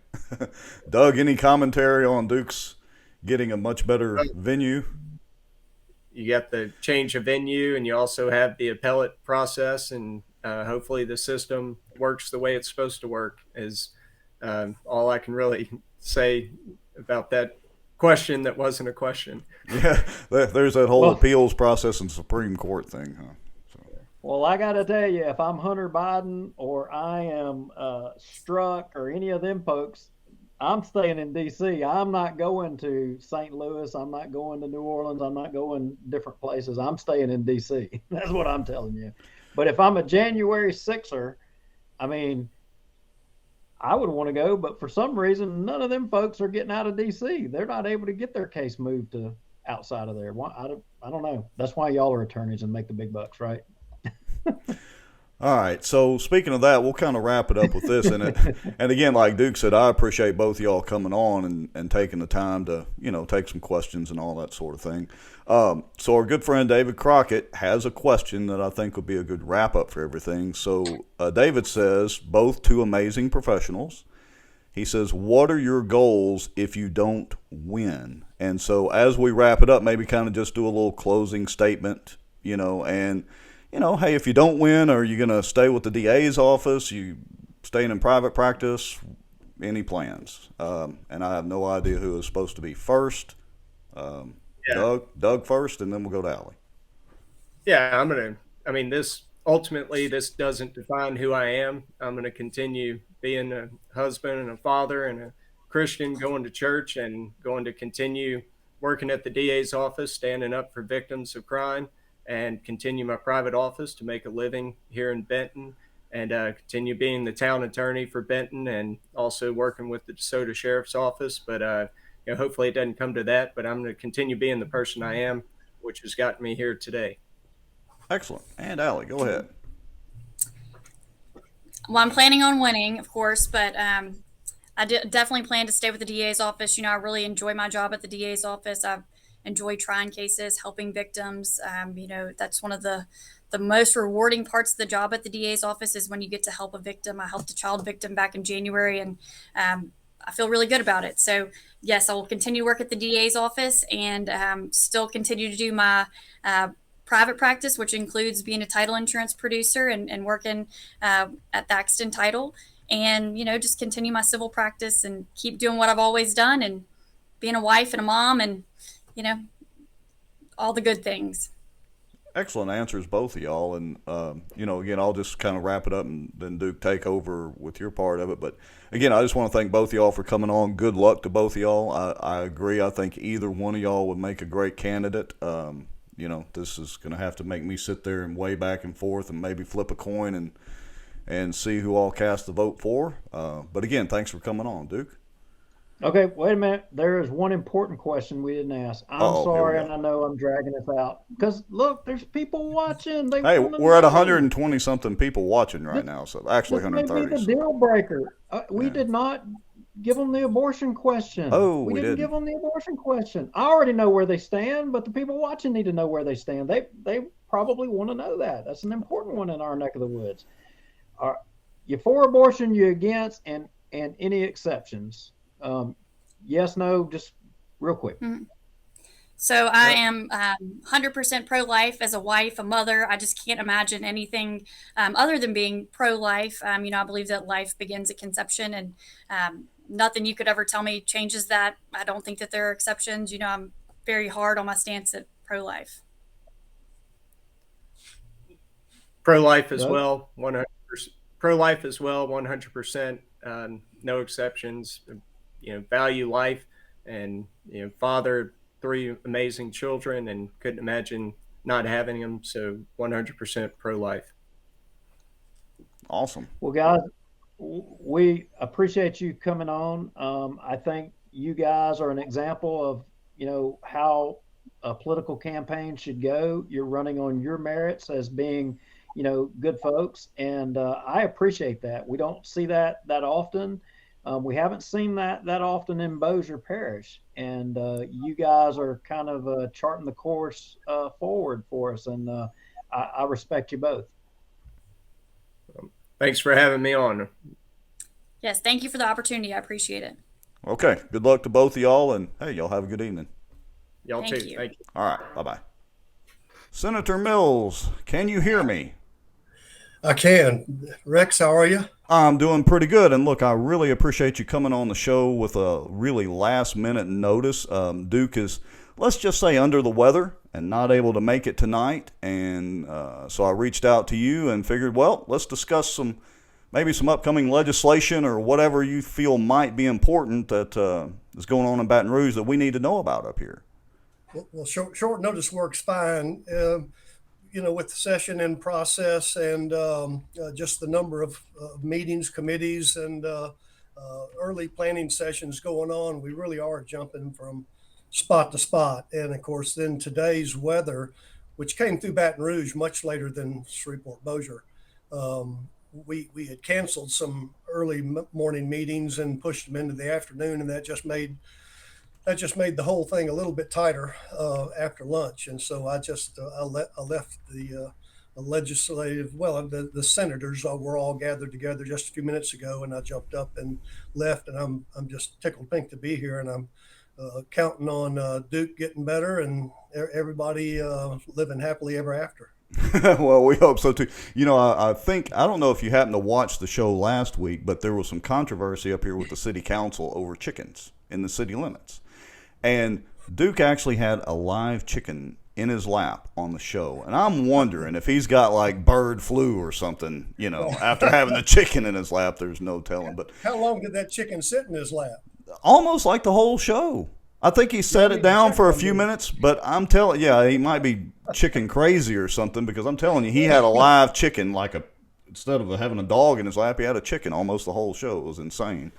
Doug, any commentary on Duke's getting a much better venue? You got the change of venue, and you also have the appellate process, and hopefully the system works the way it's supposed to work, is all I can really say about that question that wasn't a question. Yeah, there's that whole appeals process and Supreme Court thing, huh? Well, I got to tell you, if I'm Hunter Biden or I am Struck or any of them folks, I'm staying in D.C. I'm not going to St. Louis. I'm not going to New Orleans. I'm not going different places. I'm staying in D.C. That's what I'm telling you. But if I'm a January 6er, I mean, I would want to go, but for some reason, none of them folks are getting out of D.C. They're not able to get their case moved to outside of there. I don't know. That's why y'all are attorneys and make the big bucks, right? All right. So speaking of that, we'll kind of wrap it up with this. And again, like Duke said, I appreciate both of y'all coming on and taking the time to, take some questions and all that sort of thing. So our good friend David Crockett has a question that I think would be a good wrap up for everything. So David says, both two amazing professionals. He says, what are your goals if you don't win? And so as we wrap it up, maybe kind of just do a little closing statement, and hey, if you don't win, are you going to stay with the DA's office? You staying in private practice? Any plans? And I have no idea who is supposed to be first. Doug first, and then we'll go to Allie. Yeah, this doesn't define who I am. I'm going to continue being a husband and a father and a Christian, going to church, and going to continue working at the DA's office, standing up for victims of crime, and continue my private office to make a living here in Benton, and continue being the town attorney for Benton, and also working with the DeSoto Sheriff's Office. But hopefully it doesn't come to that, but I'm going to continue being the person I am, which has gotten me here today. Excellent. And Allie, go ahead. Well, I'm planning on winning, of course, but I definitely plan to stay with the DA's office. I really enjoy my job at the DA's office. I've enjoyed trying cases, helping victims. That's one of the most rewarding parts of the job at the DA's office is when you get to help a victim. I helped a child victim back in January, and I feel really good about it. So yes, I will continue to work at the DA's office and still continue to do my private practice, which includes being a title insurance producer and working at Thaxton Title, and just continue my civil practice and keep doing what I've always done, and being a wife and a mom, and all the good things. Excellent answers, both of y'all. And, again, I'll just kind of wrap it up and then Duke take over with your part of it. But, again, I just want to thank both of y'all for coming on. Good luck to both of y'all. I agree. I think either one of y'all would make a great candidate. This is going to have to make me sit there and weigh back and forth and maybe flip a coin and see who all cast the vote for. But, again, thanks for coming on, Duke. Okay, wait a minute. There is one important question we didn't ask. I'm Uh-oh, here we sorry, go. and I know I'm dragging this out. Because look, there's people watching. They Hey, want to we're at know. 120 something people watching right now, so actually This may be 130. the So. deal breaker. We did not give them the abortion question. Oh, We we didn't didn't. give them the abortion question. I already know where they stand, but the people watching need to know where they stand. They probably want to know that. That's an important one in our neck of the woods. Are you for abortion? You against? And any exceptions? Yes, no, just real quick. So I am 100% pro-life as a wife, a mother. I just can't imagine anything other than being pro-life. I believe that life begins at conception, and nothing you could ever tell me changes that. I don't think that there are exceptions. I'm very hard on my stance at pro-life. Pro-life as well, 100%. Pro-life as well, 100%. No exceptions. Value life, and father 3 amazing children, and couldn't imagine not having them. So 100% pro-life. Awesome. Well, guys, we appreciate you coming on. I think you guys are an example of how a political campaign should go. You're running on your merits as being good folks, and I appreciate that. We don't see that often. We haven't seen that often in Bossier Parish, and you guys are kind of charting the course forward for us, and I respect you both. Thanks for having me on. Yes, thank you for the opportunity. I appreciate it. Okay, good luck to both of y'all, and hey, y'all have a good evening. Y'all Thank too. you. Thank you. All right, bye-bye. Senator Mills, can you hear me? I can. Rex, how are you? I'm doing pretty good. And look, I really appreciate you coming on the show with a really last minute notice. Duke is, let's just say, under the weather and not able to make it tonight. And so I reached out to you and figured, well, let's discuss maybe some upcoming legislation or whatever you feel might be important that is going on in Baton Rouge that we need to know about up here. Well, short notice works fine. With the session in process and just the number of meetings, committees, and early planning sessions going on, we really are jumping from spot to spot. And of course, then today's weather, which came through Baton Rouge much later than Shreveport Bossier, we had canceled some early morning meetings and pushed them into the afternoon, and that just made the whole thing a little bit tighter after lunch. And so I just I left the legislative, the senators were all gathered together just a few minutes ago, and I jumped up and left, and I'm just tickled pink to be here, and I'm counting on Duke getting better and everybody living happily ever after. Well, we hope so too. I think, I don't know if you happened to watch the show last week, but there was some controversy up here with the city council over chickens in the city limits. And Duke actually had a live chicken in his lap on the show. And I'm wondering if he's got like bird flu or something, after having the chicken in his lap. There's no telling. But how long did that chicken sit in his lap? Almost like the whole show. I think he set it down for a few minutes, but I'm telling you, he might be chicken crazy or something, because I'm telling you, he had a live chicken, instead of having a dog in his lap, he had a chicken almost the whole show. It was insane.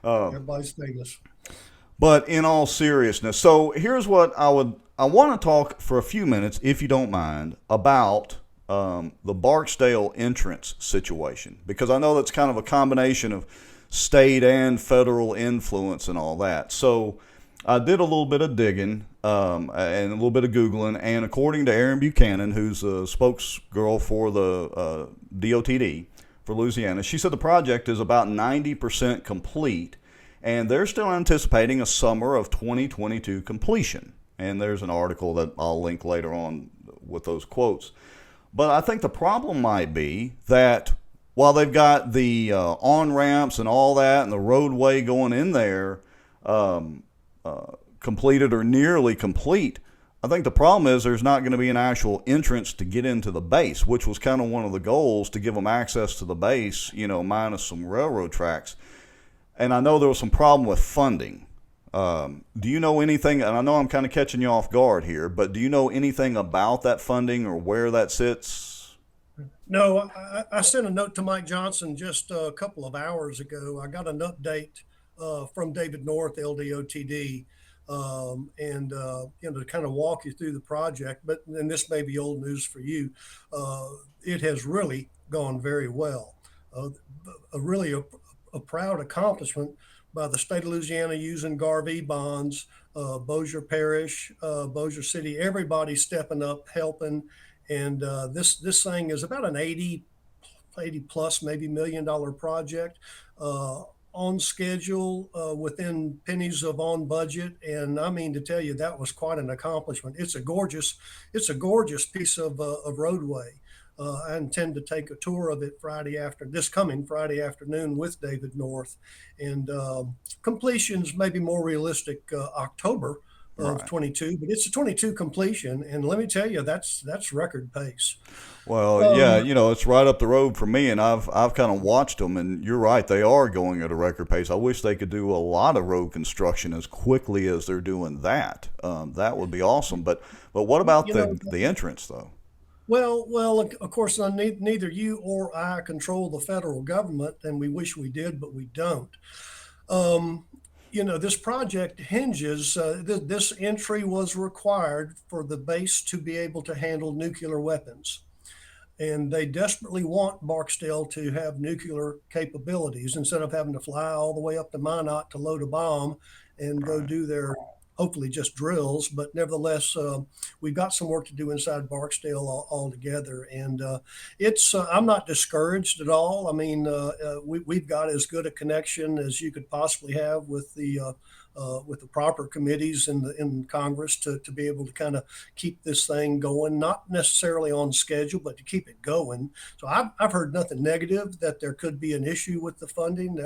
Everybody's famous. But in all seriousness, so here's what I want to talk for a few minutes, if you don't mind, about the Barksdale entrance situation, because I know that's kind of a combination of state and federal influence and all that. So I did a little bit of digging and a little bit of Googling, and according to Erin Buchanan, who's a spokesgirl for the DOTD for Louisiana, she said the project is about 90% complete, and they're still anticipating a summer of 2022 completion. And there's an article that I'll link later on with those quotes. But I think the problem might be that while they've got the on-ramps and all that and the roadway going in there completed or nearly complete, I think the problem is there's not going to be an actual entrance to get into the base, which was kind of one of the goals, to give them access to the base, minus some railroad tracks. And I know there was some problem with funding. Do you know anything, and I know I'm kind of catching you off guard here, but do you know anything about that funding or where that sits? No, I sent a note to Mike Johnson just a couple of hours ago. I got an update from David North, LDOTD, and to kind of walk you through the project. But and this may be old news for you. It has really gone very well. Really a proud accomplishment by the state of Louisiana using GARV bonds, Bossier Parish, Bossier City, everybody stepping up, helping. And this thing is about an 80 plus maybe $1 million project, on schedule, within pennies of on budget. And I mean to tell you, that was quite an accomplishment. It's a gorgeous piece of roadway. I intend to take a tour of it this coming Friday afternoon with David North, and completions may be more realistic, October of 22, but it's a 22 completion, and let me tell you, that's record pace. Well, yeah, it's right up the road from me, and I've kind of watched them, and you're right, they are going at a record pace. I wish they could do a lot of road construction as quickly as they're doing that. That would be awesome. But what about the entrance though? Well, of course, neither you or I control the federal government, and we wish we did, but we don't. This project hinges, this entry was required for the base to be able to handle nuclear weapons. And they desperately want Barksdale to have nuclear capabilities instead of having to fly all the way up to Minot to load a bomb and go do their, hopefully just drills. But nevertheless, we've got some work to do inside Barksdale altogether. And I'm not discouraged at all. I mean, we've got as good a connection as you could possibly have with the proper committees in Congress to be able to kind of keep this thing going, not necessarily on schedule, but to keep it going. So I've heard nothing negative that there could be an issue with the funding.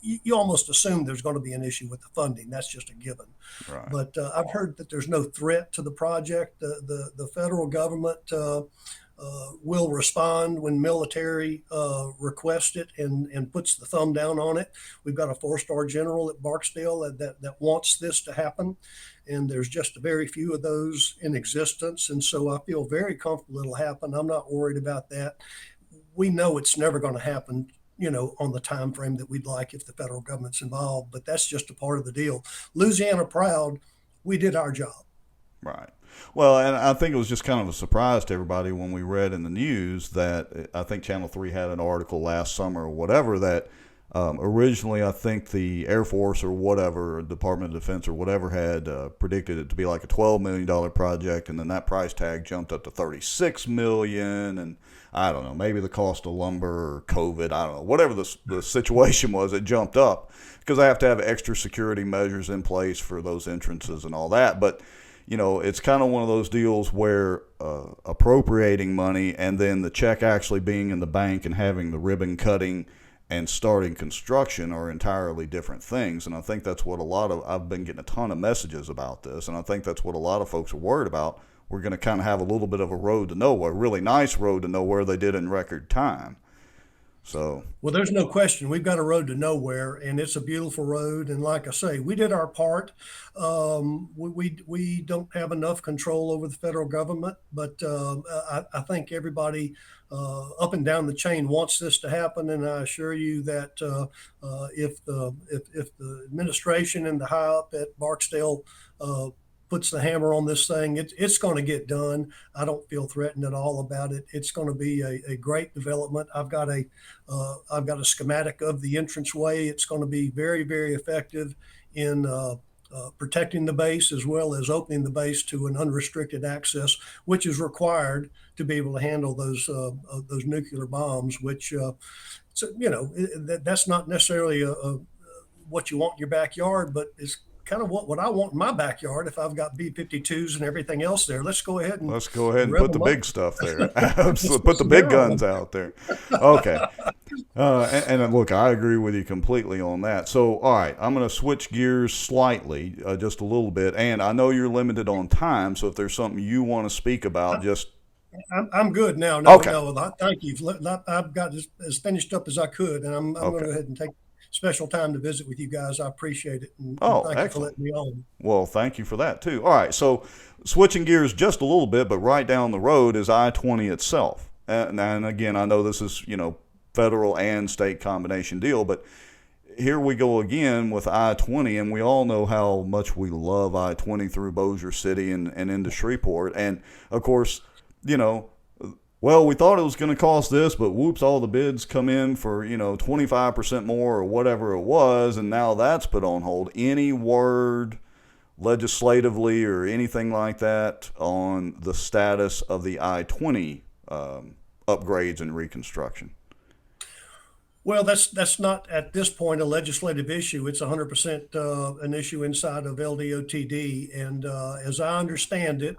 You almost assume there's going to be an issue with the funding. That's just a given. Right. But I've heard that there's no threat to the project. The federal government will respond when military requests it and puts the thumb down on it. We've got a 4-star general at Barksdale that wants this to happen, and there's just a very few of those in existence. And so I feel very comfortable it'll happen. I'm not worried about that. We know it's never going to happen, on the time frame that we'd like if the federal government's involved, but that's just a part of the deal. Louisiana proud, we did our job. Right. Well, and I think it was just kind of a surprise to everybody when we read in the news that I think Channel 3 had an article last summer or whatever that originally I think the Air Force or whatever, Department of Defense or whatever had predicted it to be like a $12 million project, and then that price tag jumped up to $36 million, and I don't know, maybe the cost of lumber or COVID, I don't know, whatever the situation was, it jumped up because I have to have extra security measures in place for those entrances and all that. But it's kind of one of those deals where appropriating money and then the check actually being in the bank and having the ribbon cutting and starting construction are entirely different things. And I think that's what I've been getting a ton of messages about this, and I think that's what a lot of folks are worried about. We're going to kind of have a little bit of a road to nowhere, a really nice road to nowhere they did in record time. So, well, there's no question we've got a road to nowhere, and it's a beautiful road. And like I say, we did our part. We don't have enough control over the federal government, but I think everybody up and down the chain wants this to happen. And I assure you that if the administration and the high up at Barksdale puts the hammer on this thing, it's going to get done. I don't feel threatened at all about it. It's going to be a great development. I've got a schematic of the entranceway. It's going to be very, very effective in protecting the base as well as opening the base to an unrestricted access, which is required to be able to handle those nuclear bombs. Which, that's not necessarily what you want in your backyard, but it's kind of what I want in my backyard if I've got B-52s and everything else there. Let's go ahead and put the big stuff there. Absolutely. Put the big guns out there. Okay. And look, I agree with you completely on that. So, all right, I'm going to switch gears slightly, just a little bit. And I know you're limited on time, so if there's something you want to speak about, just... I'm good now. Okay. No, thank you. I've got as finished up as I could, and I'm going to go ahead and take special time to visit with you guys. I appreciate it. And thank you for letting me on. Well, thank you for that too. All right. So switching gears just a little bit, but right down the road is I-20 itself. And again, I know this is, federal and state combination deal, but here we go again with I-20, and we all know how much we love I-20 through Bossier City and into Shreveport. And, of course, you know, well, we thought it was going to cost this, but whoops, all the bids come in for, 25% more or whatever it was, and now that's put on hold. Any word legislatively or anything like that on the status of the I-20 upgrades and reconstruction? Well, that's not at this point a legislative issue. It's 100% an issue inside of LDOTD. And as I understand it,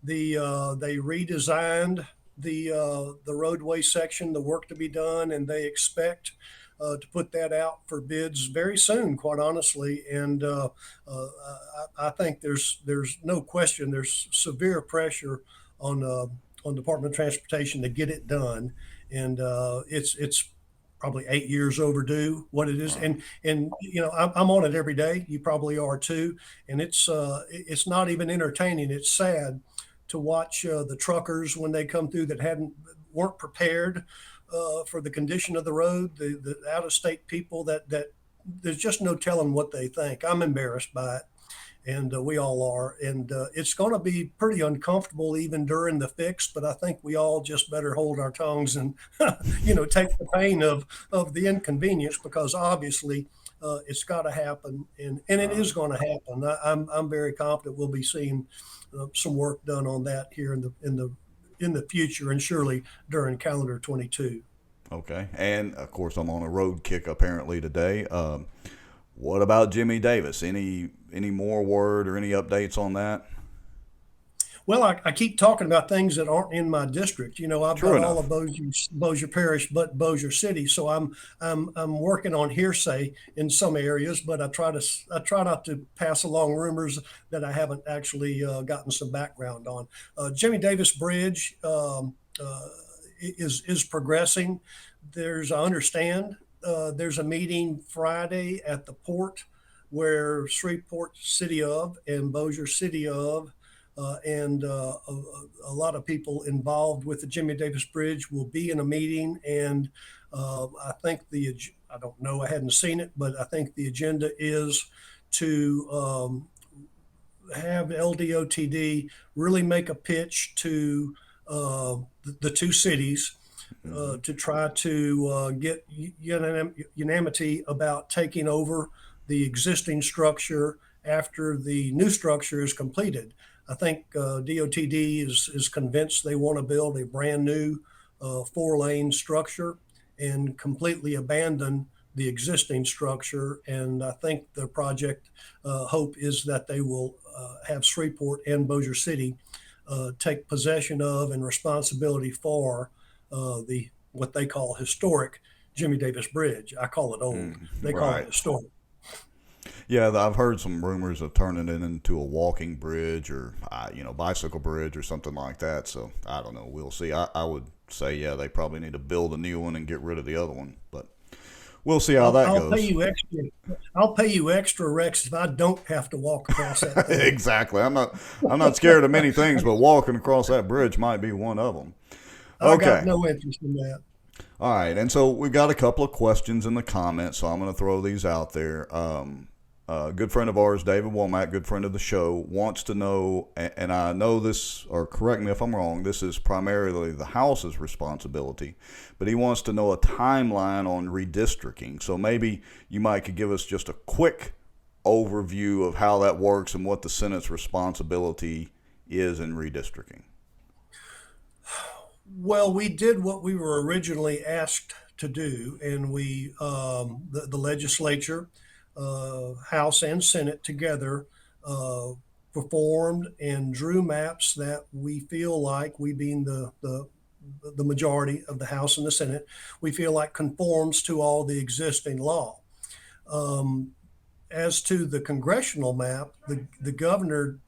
they redesigned the roadway section, the work to be done, and they expect to put that out for bids very soon, quite honestly. And I think there's no question there's severe pressure on Department of Transportation to get it done, and it's probably 8 years overdue. What it is, and I'm on it every day. You probably are too, and it's not even entertaining. It's sad to watch the truckers when they come through that weren't prepared for the condition of the road, the out-of-state people that there's just no telling what they think. I'm embarrassed by it, and we all are. And it's going to be pretty uncomfortable even during the fix, but I think we all just better hold our tongues and, take the pain of the inconvenience, because obviously it's got to happen, and it is going to happen. I'm very confident we'll be seeing some work done on that here in the future, and surely during calendar 22. Okay. And of course, I'm on a road kick apparently today. What about Jimmy Davis? Any more word or any updates on that? Well, I keep talking about things that aren't in my district. I've got all of Bossier Parish, but Bossier City. So I'm working on hearsay in some areas, but I try not to pass along rumors that I haven't actually gotten some background on. Jimmy Davis Bridge is progressing. I understand there's a meeting Friday at the port where Shreveport City of and Bossier City of and a lot of people involved with the Jimmy Davis Bridge will be in a meeting. And I think I don't know, I hadn't seen it, but I think the agenda is to have LDOTD really make a pitch to the two cities to try to get unanimity about taking over the existing structure after the new structure is completed. I think DOTD is convinced they want to build a brand new 4-lane structure and completely abandon the existing structure. And I think the project hope is that they will have Shreveport and Bossier City take possession of and responsibility for what they call historic Jimmy Davis Bridge. I call it old. They call it historic. Yeah, I've heard some rumors of turning it into a walking bridge or, bicycle bridge or something like that. So I don't know. We'll see. I would say, yeah, they probably need to build a new one and get rid of the other one. But we'll see how that goes. I'll pay you extra, Rex, if I don't have to walk across that bridge. Exactly. I'm not scared of many things, but walking across that bridge might be one of them. Okay. I got no interest in that. All right. And so we've got a couple of questions in the comments, so I'm going to throw these out there. A good friend of ours, David Womack, good friend of the show, wants to know, and I know this, or correct me if I'm wrong, this is primarily the House's responsibility, but he wants to know a timeline on redistricting. So maybe you could give us just a quick overview of how that works and what the Senate's responsibility is in redistricting. Well, we did what we were originally asked to do, and we, the legislature, House and Senate together performed and drew maps that we feel like, we being the majority of the House and the Senate, we feel like conforms to all the existing law. As to the congressional map, the governor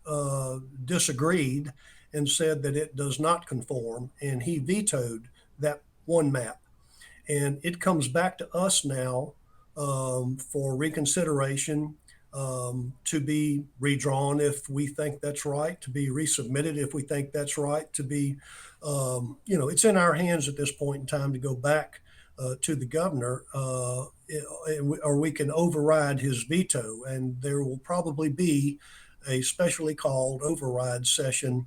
disagreed and said that it does not conform, and he vetoed that one map. And it comes back to us now for reconsideration, to be redrawn if we think that's right, to be resubmitted if we think that's right, to be, it's in our hands at this point in time to go back to the governor, or we can override his veto. And there will probably be a specially called override session.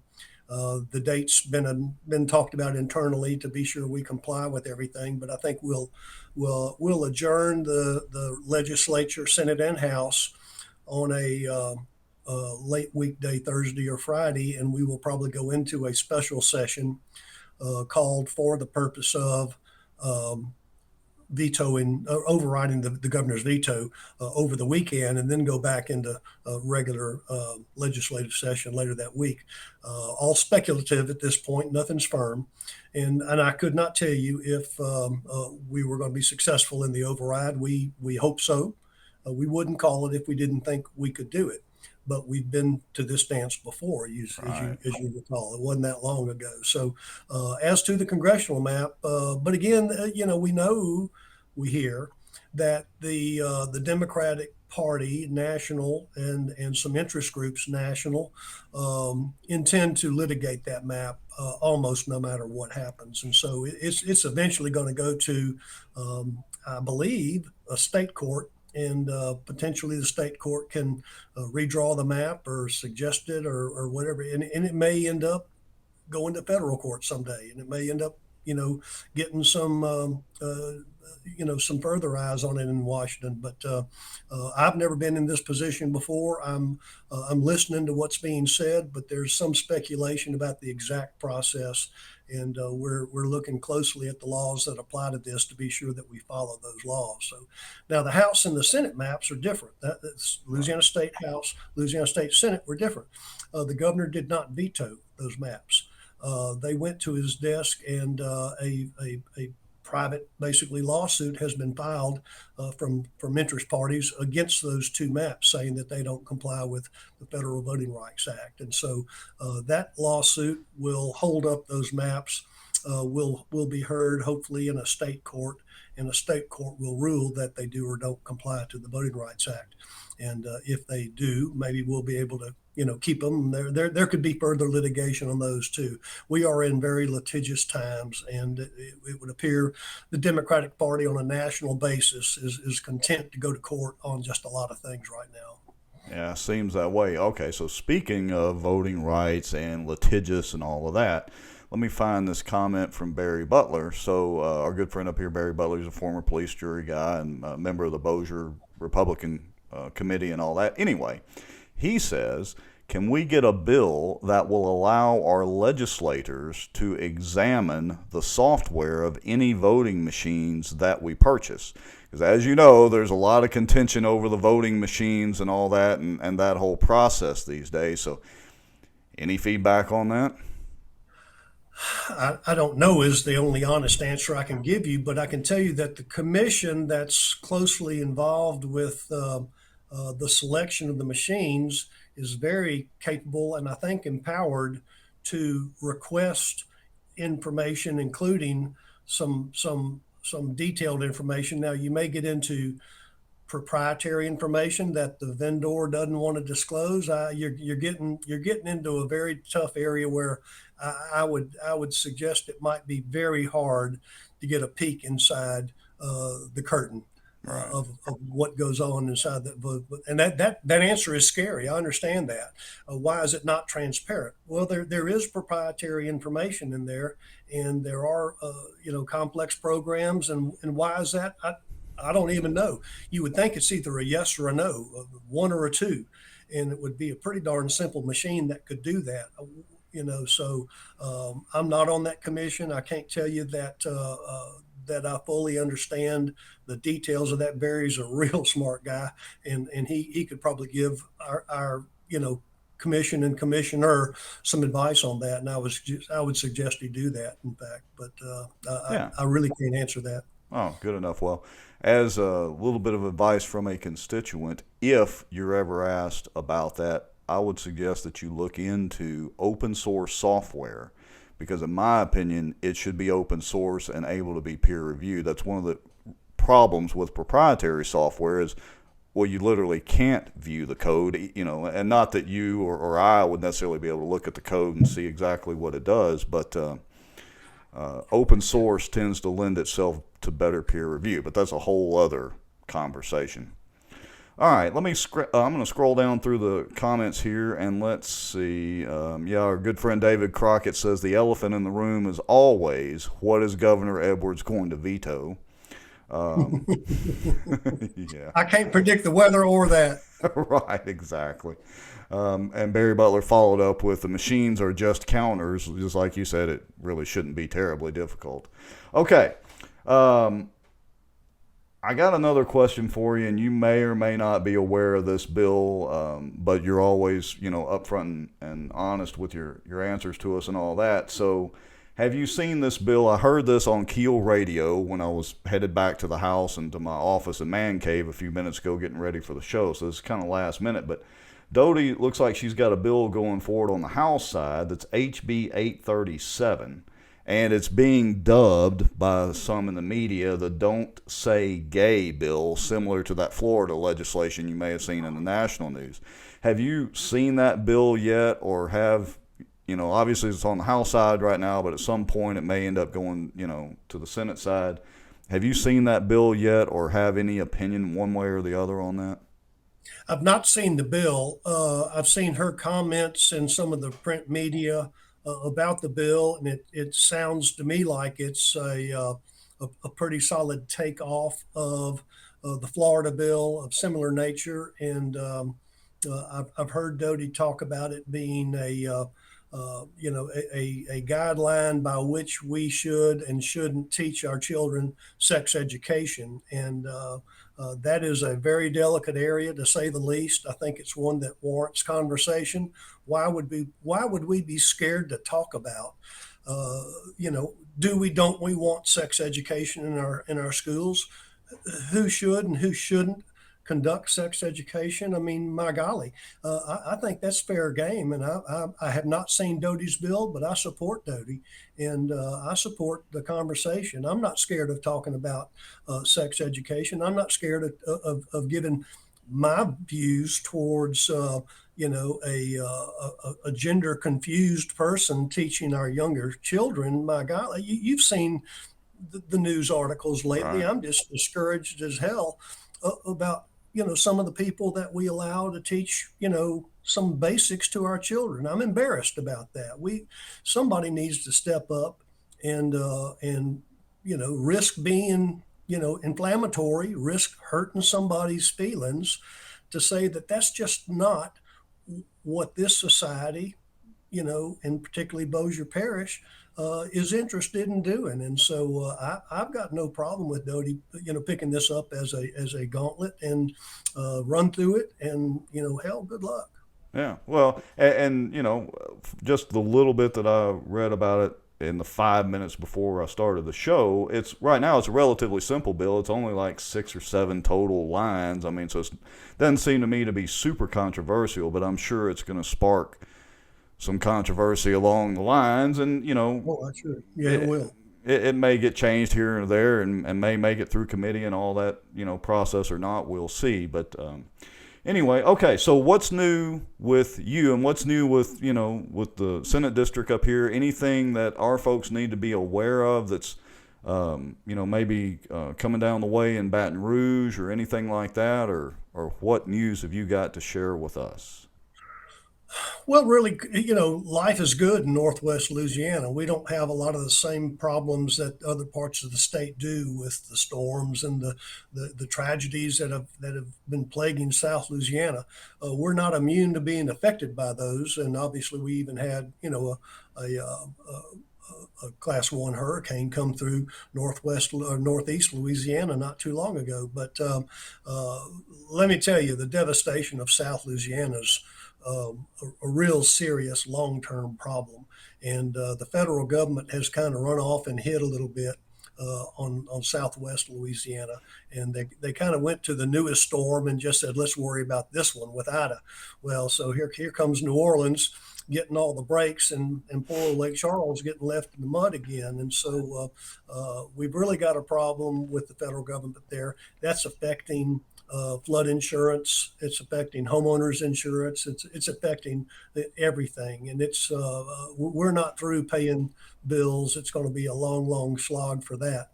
The date's been talked about internally to be sure we comply with everything. But I think we'll adjourn the legislature, Senate and House, on a late weekday, Thursday or Friday, and we will probably go into a special session called for the purpose of vetoing, overriding the governor's veto over the weekend, and then go back into a regular legislative session later that week. All speculative at this point, nothing's firm. And I could not tell you if we were going to be successful in the override. We hope so. We wouldn't call it if we didn't think we could do it. But we've been to this dance before, as you recall. It wasn't that long ago. So as to the congressional map, but again, we hear that the Democratic Party, national, and some interest groups, national, intend to litigate that map almost no matter what happens. And so it's eventually going to go to, I believe, a state court. And potentially the state court can redraw the map or suggest it or whatever. And it may end up going to federal court someday. And it may end up, getting some, some further eyes on it in Washington. But I've never been in this position before. I'm listening to what's being said, but there's some speculation about the exact process. And we're looking closely at the laws that apply to this to be sure that we follow those laws. So now the House and the Senate maps are different. That's Louisiana State House, Louisiana State Senate were different. The governor did not veto those maps. They went to his desk, and a private, basically, lawsuit has been filed from interest parties against those two maps, saying that they don't comply with the Federal Voting Rights Act. And so that lawsuit will hold up those maps, will be heard hopefully in a state court, and a state court will rule that they do or don't comply to the Voting Rights Act. And if they do, maybe we'll be able to keep them. There could be further litigation on those too. We are in very litigious times, and it would appear the Democratic Party on a national basis is content to go to court on just a lot of things right now. Yeah, seems that way. Okay, so speaking of voting rights and litigious and all of that, let me find this comment from Barry Butler. So our good friend up here, Barry Butler, is a former police jury guy and a member of the Bossier Republican committee and all that. Anyway, he says, can we get a bill that will allow our legislators to examine the software of any voting machines that we purchase? Because as you know, there's a lot of contention over the voting machines and all that and that whole process these days. So any feedback on that? I don't know is the only honest answer I can give you, but I can tell you that the commission that's closely involved with the selection of the machines is very capable and I think empowered to request information, including some detailed information. Now, you may get into proprietary information that the vendor doesn't want to disclose. You're getting into a very tough area where I would suggest it might be very hard to get a peek inside the curtain. Right. Of what goes on inside that, and that answer is scary. I understand that. Why is it not transparent? Well, there is proprietary information in there, and there are complex programs. And why is that? I don't even know. You would think it's either a yes or a no, one or a two, and it would be a pretty darn simple machine that could do that. So I'm not on that commission. I can't tell you that I fully understand the details of that. Barry's a real smart guy, and he could probably give our commission and commissioner some advice on that. And I would suggest he do that, in fact, but I really can't answer that. Oh, good enough. Well, as a little bit of advice from a constituent, if you're ever asked about that, I would suggest that you look into open source software, because in my opinion, it should be open source and able to be peer reviewed. That's one of the problems with proprietary software is, well, you literally can't view the code, and not that you or I would necessarily be able to look at the code and see exactly what it does, but open source tends to lend itself to better peer review, but that's a whole other conversation. All right, I'm going to scroll down through the comments here, and let's see. Our good friend David Crockett says the elephant in the room is always, what is Governor Edwards going to veto? Yeah. I can't predict the weather or that. Right, exactly. And Barry Butler followed up with, the machines are just counters. Just like you said, it really shouldn't be terribly difficult. Okay. I got another question for you, and you may or may not be aware of this bill, but you're always, upfront and honest with your answers to us and all that. So have you seen this bill? I heard this on Keel Radio when I was headed back to the house and to my office in Man Cave a few minutes ago getting ready for the show, so this is kind of last minute. But Dodie looks like she's got a bill going forward on the House side that's HB 837. And it's being dubbed by some in the media the Don't Say Gay bill, similar to that Florida legislation you may have seen in the national news. Have you seen that bill yet, or have, obviously it's on the House side right now, but at some point it may end up going, to the Senate side. Have you seen that bill yet, or have any opinion one way or the other on that? I've not seen the bill. I've seen her comments in some of the print media about the bill, and it sounds to me like it's a pretty solid takeoff of the Florida bill of similar nature. And I've heard Dodie talk about it being a guideline by which we should and shouldn't teach our children sex education. And that is a very delicate area, to say the least. I think it's one that warrants conversation. Why would we be scared to talk about? Don't we want sex education in our schools? Who should and who shouldn't conduct sex education? I mean, my golly, I think that's fair game. And I have not seen Dodie's bill, but I support Dodie, and I support the conversation. I'm not scared of talking about sex education. I'm not scared of giving my views towards a gender confused person teaching our younger children. My God, you've seen the news articles lately. Right. I'm just discouraged as hell about some of the people that we allow to teach some basics to our children. I'm embarrassed about that. Somebody needs to step up and risk being inflammatory, risk hurting somebody's feelings, to say that that's just not what this society, and particularly Bossier Parish, is interested in doing. And so I've got no problem with Dodie, picking this up as a gauntlet and run through it. And, hell, good luck. Yeah, well, and just the little bit that I read about it in the 5 minutes before I started the show, right now it's a relatively simple bill. It's only like 6 or 7 total lines. I mean, so it doesn't seem to me to be super controversial, but I'm sure it's going to spark some controversy along the lines, and sure. Yeah, it will. It may get changed here and there, and may make it through committee and all that process or not. We'll see. But anyway, okay. So what's new with you, and what's new with with the Senate district up here? Anything that our folks need to be aware of that's maybe coming down the way in Baton Rouge or anything like that, or what news have you got to share with us? Well, really, life is good in Northwest Louisiana. We don't have a lot of the same problems that other parts of the state do, with the storms and the tragedies that have been plaguing South Louisiana. We're not immune to being affected by those, and obviously, we even had a Class 1 hurricane come through northeast Louisiana not too long ago. But let me tell you, the devastation of South Louisiana is a real serious long-term problem. And the federal government has kind of run off and hid a little bit on Southwest Louisiana. And they kind of went to the newest storm and just said, let's worry about this one with Ida. Well, so here comes New Orleans getting all the breaks, and poor old Lake Charles getting left in the mud again. And so we've really got a problem with the federal government there. That's affecting flood insurance. It's affecting homeowners insurance. It's affecting everything, and we're not through paying bills. It's going to be a long, long slog for that.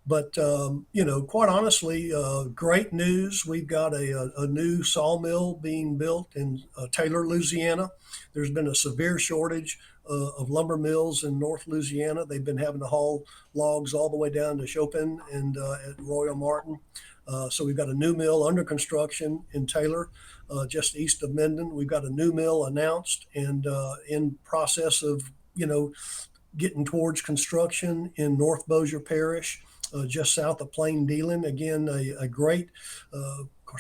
But quite honestly, great news. We've got a new sawmill being built in Taylor, Louisiana. There's been a severe shortage of lumber mills in North Louisiana. They've been having to haul logs all the way down to Chopin and at Royal Martin. So we've got a new mill under construction in Taylor, just east of Minden. We've got a new mill announced and in process of, getting towards construction in North Bossier Parish, just south of Plain Dealing. Again, a great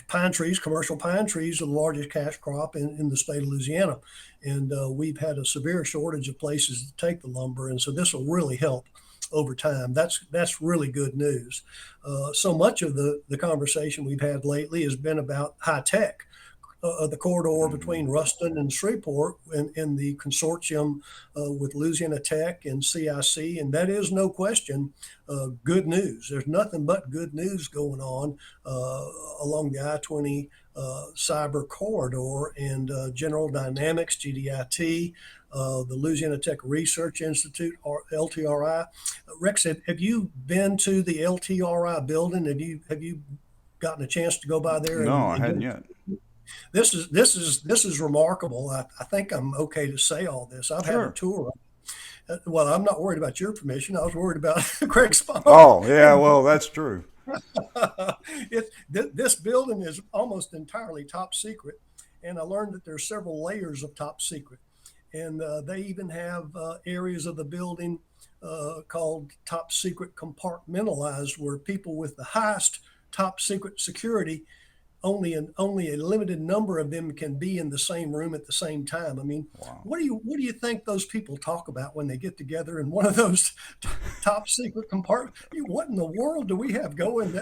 pine trees, commercial pine trees are the largest cash crop in the state of Louisiana. And we've had a severe shortage of places to take the lumber. And so this will really help over time. That's really good news. So much of the conversation we've had lately has been about high tech. The corridor between Ruston and Shreveport and the consortium with Louisiana Tech and CIC. And that is no question good news. There's nothing but good news going on along the I-20 cyber corridor, and General Dynamics, GDIT, the Louisiana Tech Research Institute, or LTRI. Rex, have you been to the LTRI building? Have you gotten a chance to go by there? No, I hadn't yet. This is remarkable. I think I'm okay to say all this. I've had a tour. Well, I'm not worried about your permission. I was worried about Craig's phone. Oh, yeah, well, that's true. This building is almost entirely top secret, and I learned that there's several layers of top secret, and they even have areas of the building called top secret compartmentalized, where people with the highest top secret security, only a limited number of them can be in the same room at the same time. I mean, wow. What do you think those people talk about when they get together in one of those top secret compartments? What in the world do we have going?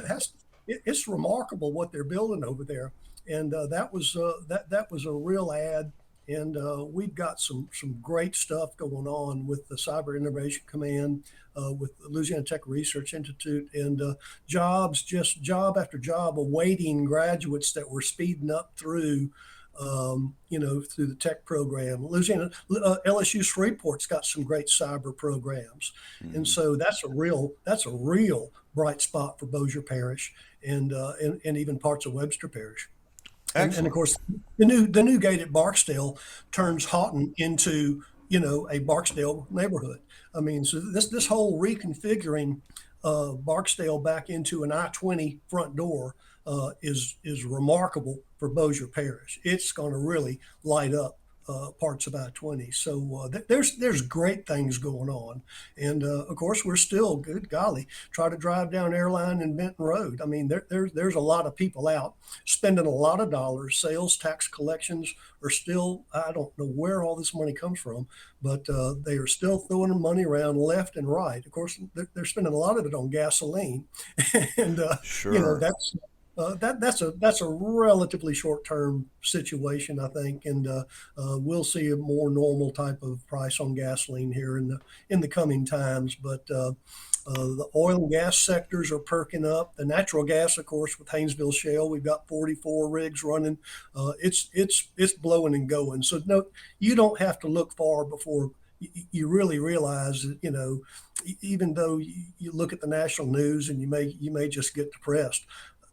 It's remarkable what they're building over there, and that was a real ad. And we've got some great stuff going on with the Cyber Innovation Command, with the Louisiana Tech Research Institute, and job after job awaiting graduates that we're speeding up through, through the tech program. LSU Shreveport's got some great cyber programs, and so that's a real bright spot for Bossier Parish and even parts of Webster Parish. And of course, the new gate at Barksdale turns Houghton into, a Barksdale neighborhood. I mean, so this whole reconfiguring Barksdale back into an I-20 front door is remarkable for Bossier Parish. It's going to really light up parts of I-20. So there's great things going on. And of course, we're still, good golly, try to drive down Airline and Benton Road. I mean, there's a lot of people out spending a lot of dollars. Sales tax collections are still, I don't know where all this money comes from, but they are still throwing money around left and right. Of course, they're spending a lot of it on gasoline. And, sure. That's a relatively short-term situation, I think, and we'll see a more normal type of price on gasoline here in the coming times. But the oil and gas sectors are perking up. The natural gas, of course, with Haynesville Shale, we've got 44 rigs running. It's blowing and going. So no, you don't have to look far before you really realize that, even though you look at the national news and you may just get depressed.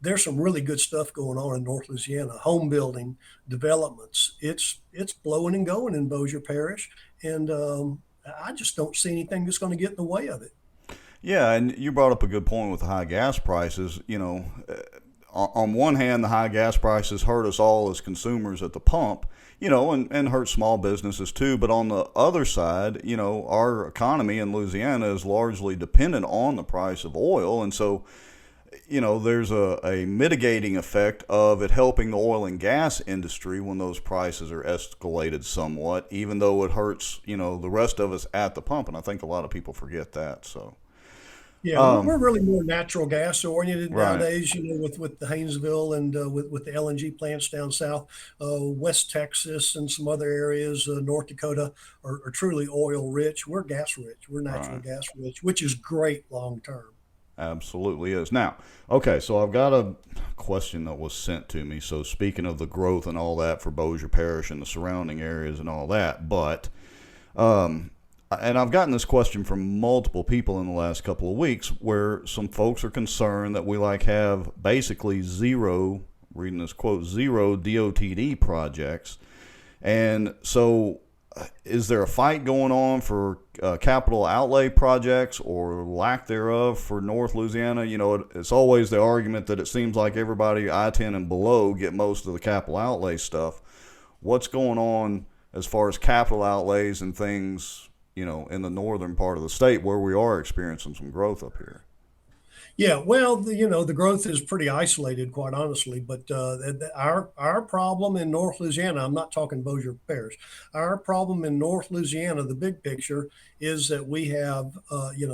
There's some really good stuff going on in North Louisiana, home building, developments. It's blowing and going in Bossier Parish, and I just don't see anything that's going to get in the way of it. Yeah, and you brought up a good point with the high gas prices. On one hand, the high gas prices hurt us all as consumers at the pump, and hurt small businesses too. But on the other side, our economy in Louisiana is largely dependent on the price of oil, and so there's a mitigating effect of it helping the oil and gas industry when those prices are escalated somewhat, even though it hurts, the rest of us at the pump. And I think a lot of people forget that. So, yeah, we're really more natural gas oriented right. nowadays, with the Haynesville and with the LNG plants down south, West Texas and some other areas, North Dakota are truly oil rich. We're gas rich. We're natural gas rich, which is great long term. Absolutely is. Now, okay, so I've got a question that was sent to me. So speaking of the growth and all that for Bossier Parish and the surrounding areas and all that, but and I've gotten this question from multiple people in the last couple of weeks, where some folks are concerned that we have basically zero, reading this quote, zero DOTD projects. And so is there a fight going on for capital outlay projects or lack thereof for North Louisiana? It's always the argument that it seems like everybody I-10 and below get most of the capital outlay stuff. What's going on as far as capital outlays and things, in the northern part of the state where we are experiencing some growth up here? Yeah, well, the growth is pretty isolated, quite honestly. But our problem in North Louisiana, I'm not talking Bossier Parish. Our problem in North Louisiana, the big picture, is that we have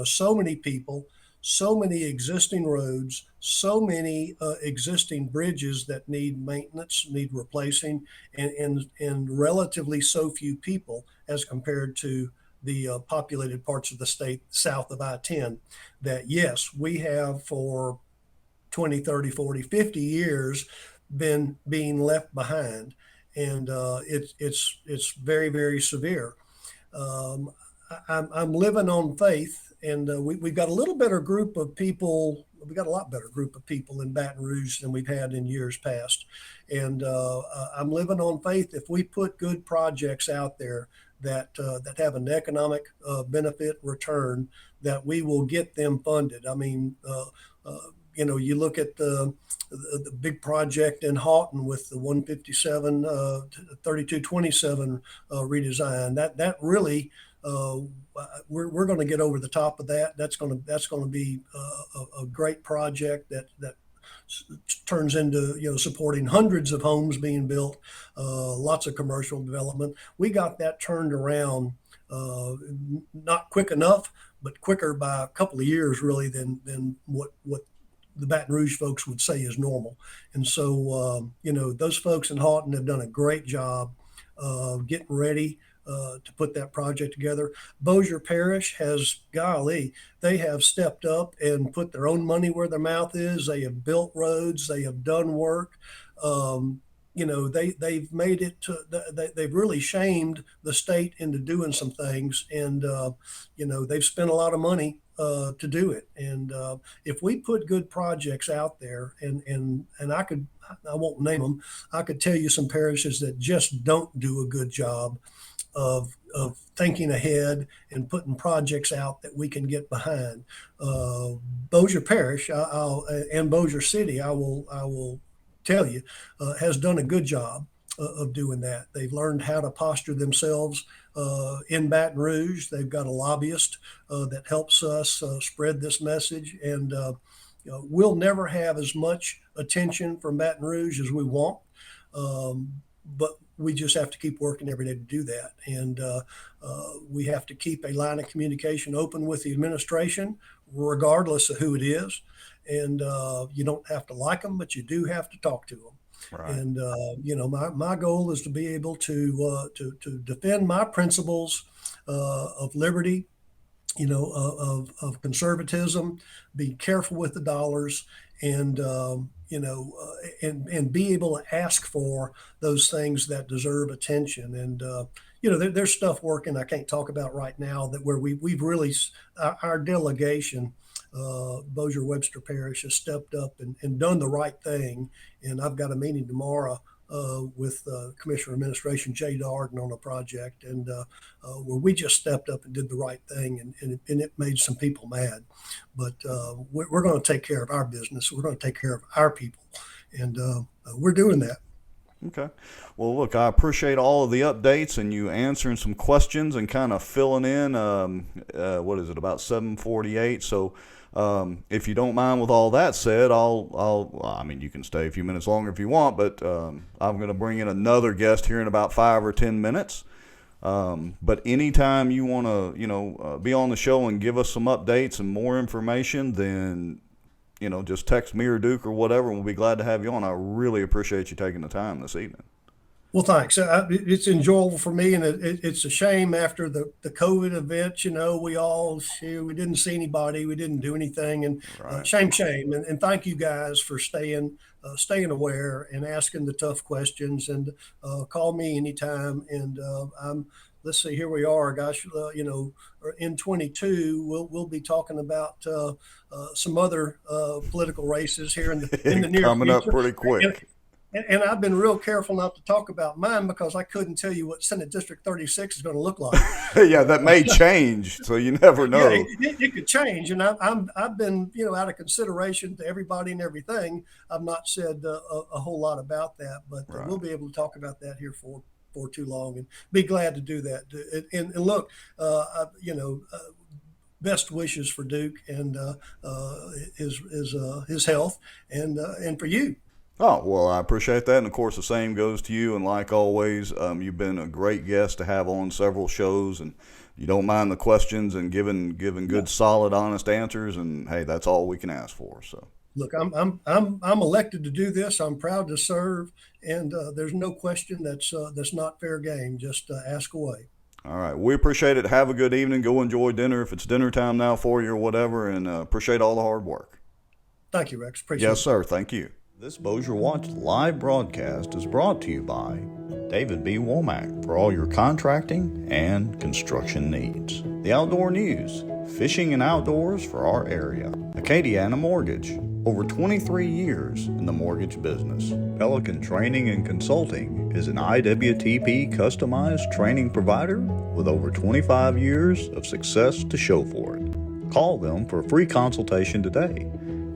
so many people, so many existing roads, so many existing bridges that need maintenance, need replacing, and relatively so few people as compared to the populated parts of the state south of I-10, that yes, we have for 20, 30, 40, 50 years been being left behind. And it's very, very severe. I'm living on faith, and we've got a little better group of people. We got a lot better group of people in Baton Rouge than we've had in years past. And I'm living on faith. If we put good projects out there that have an economic benefit return, that we will get them funded. I mean, you look at the big project in Houghton with the 157 3227 redesign. That really we're going to get over the top of that. That's going to be a great project that turns into supporting hundreds of homes being built, lots of commercial development. We got that turned around, not quick enough, but quicker by a couple of years really than what the Baton Rouge folks would say is normal. And so those folks in Houghton have done a great job getting ready to put that project together. Bossier Parish has, golly, they have stepped up and put their own money where their mouth is. They have built roads. They have done work. They've made it to, they've really shamed the state into doing some things. And, they've spent a lot of money to do it. And if we put good projects out there, and I won't name them, I could tell you some parishes that just don't do a good job of thinking ahead and putting projects out that we can get behind. Bossier Parish and Bossier City, I will tell you, has done a good job of doing that. They've learned how to posture themselves in Baton Rouge. They've got a lobbyist that helps us spread this message, and we'll never have as much attention from Baton Rouge as we want, but we just have to keep working every day to do that. And we have to keep a line of communication open with the administration, regardless of who it is. And you don't have to like them, but you do have to talk to them. Right. And my goal is to be able to defend my principles of liberty, of conservatism, be careful with the dollars, and and be able to ask for those things that deserve attention. And there's stuff working I can't talk about right now that where we've really our delegation, Bossier Webster Parish, has stepped up and done the right thing. And I've got a meeting tomorrow with Commissioner of Administration Jay Darden on a project, and where we just stepped up and did the right thing, and it made some people mad. But we're going to take care of our business. We're going to take care of our people, and we're doing that. Okay. Well, look, I appreciate all of the updates and you answering some questions and kind of filling in, what is it, about 7:48. So if you don't mind with all that said, I mean, you can stay a few minutes longer if you want, but I'm going to bring in another guest here in about 5 or 10 minutes. But anytime you want to, be on the show and give us some updates and more information, then just text me or Duke or whatever, and we'll be glad to have you on. I really appreciate you taking the time this evening. Well, thanks. It's enjoyable for me, and it's a shame after the COVID event. We didn't see anybody, we didn't do anything, and shame. And thank you guys for staying aware and asking the tough questions. And call me anytime. And let's see, here we are. Gosh, in 22, we'll be talking about some other political races here in the near future. Coming up pretty quick. And I've been real careful not to talk about mine because I couldn't tell you what Senate District 36 is going to look like. Yeah, that may change, so you never know. Yeah, it could change, and I've been out of consideration to everybody and everything. I've not said a whole lot about that, but we'll be able to talk about that here for too long, and be glad to do that. And look, best wishes for Duke and his health, and for you. Oh, well, I appreciate that. And, of course, the same goes to you. And like always, you've been a great guest to have on several shows. And you don't mind the questions and giving good, solid, honest answers. And, hey, that's all we can ask for. So, look, I'm elected to do this. I'm proud to serve. And there's no question that's not fair game. Just ask away. All right. We appreciate it. Have a good evening. Go enjoy dinner if it's dinner time now for you or whatever. And appreciate all the hard work. Thank you, Rex. Appreciate it. Yes, sir. Thank you. This Bossier Watch live broadcast is brought to you by David B. Womack for all your contracting and construction needs. The Outdoor News, fishing and outdoors for our area. Acadiana Mortgage, over 23 years in the mortgage business. Pelican Training and Consulting is an IWTP customized training provider with over 25 years of success to show for it. Call them for a free consultation today.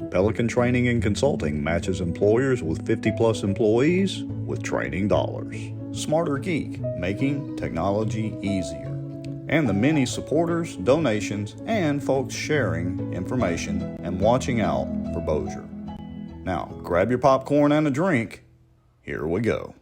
Pelican Training and Consulting matches employers with 50-plus employees with training dollars. Smarter Geek, making technology easier. And the many supporters, donations, and folks sharing information and watching out for Bossier. Now, grab your popcorn and a drink. Here we go.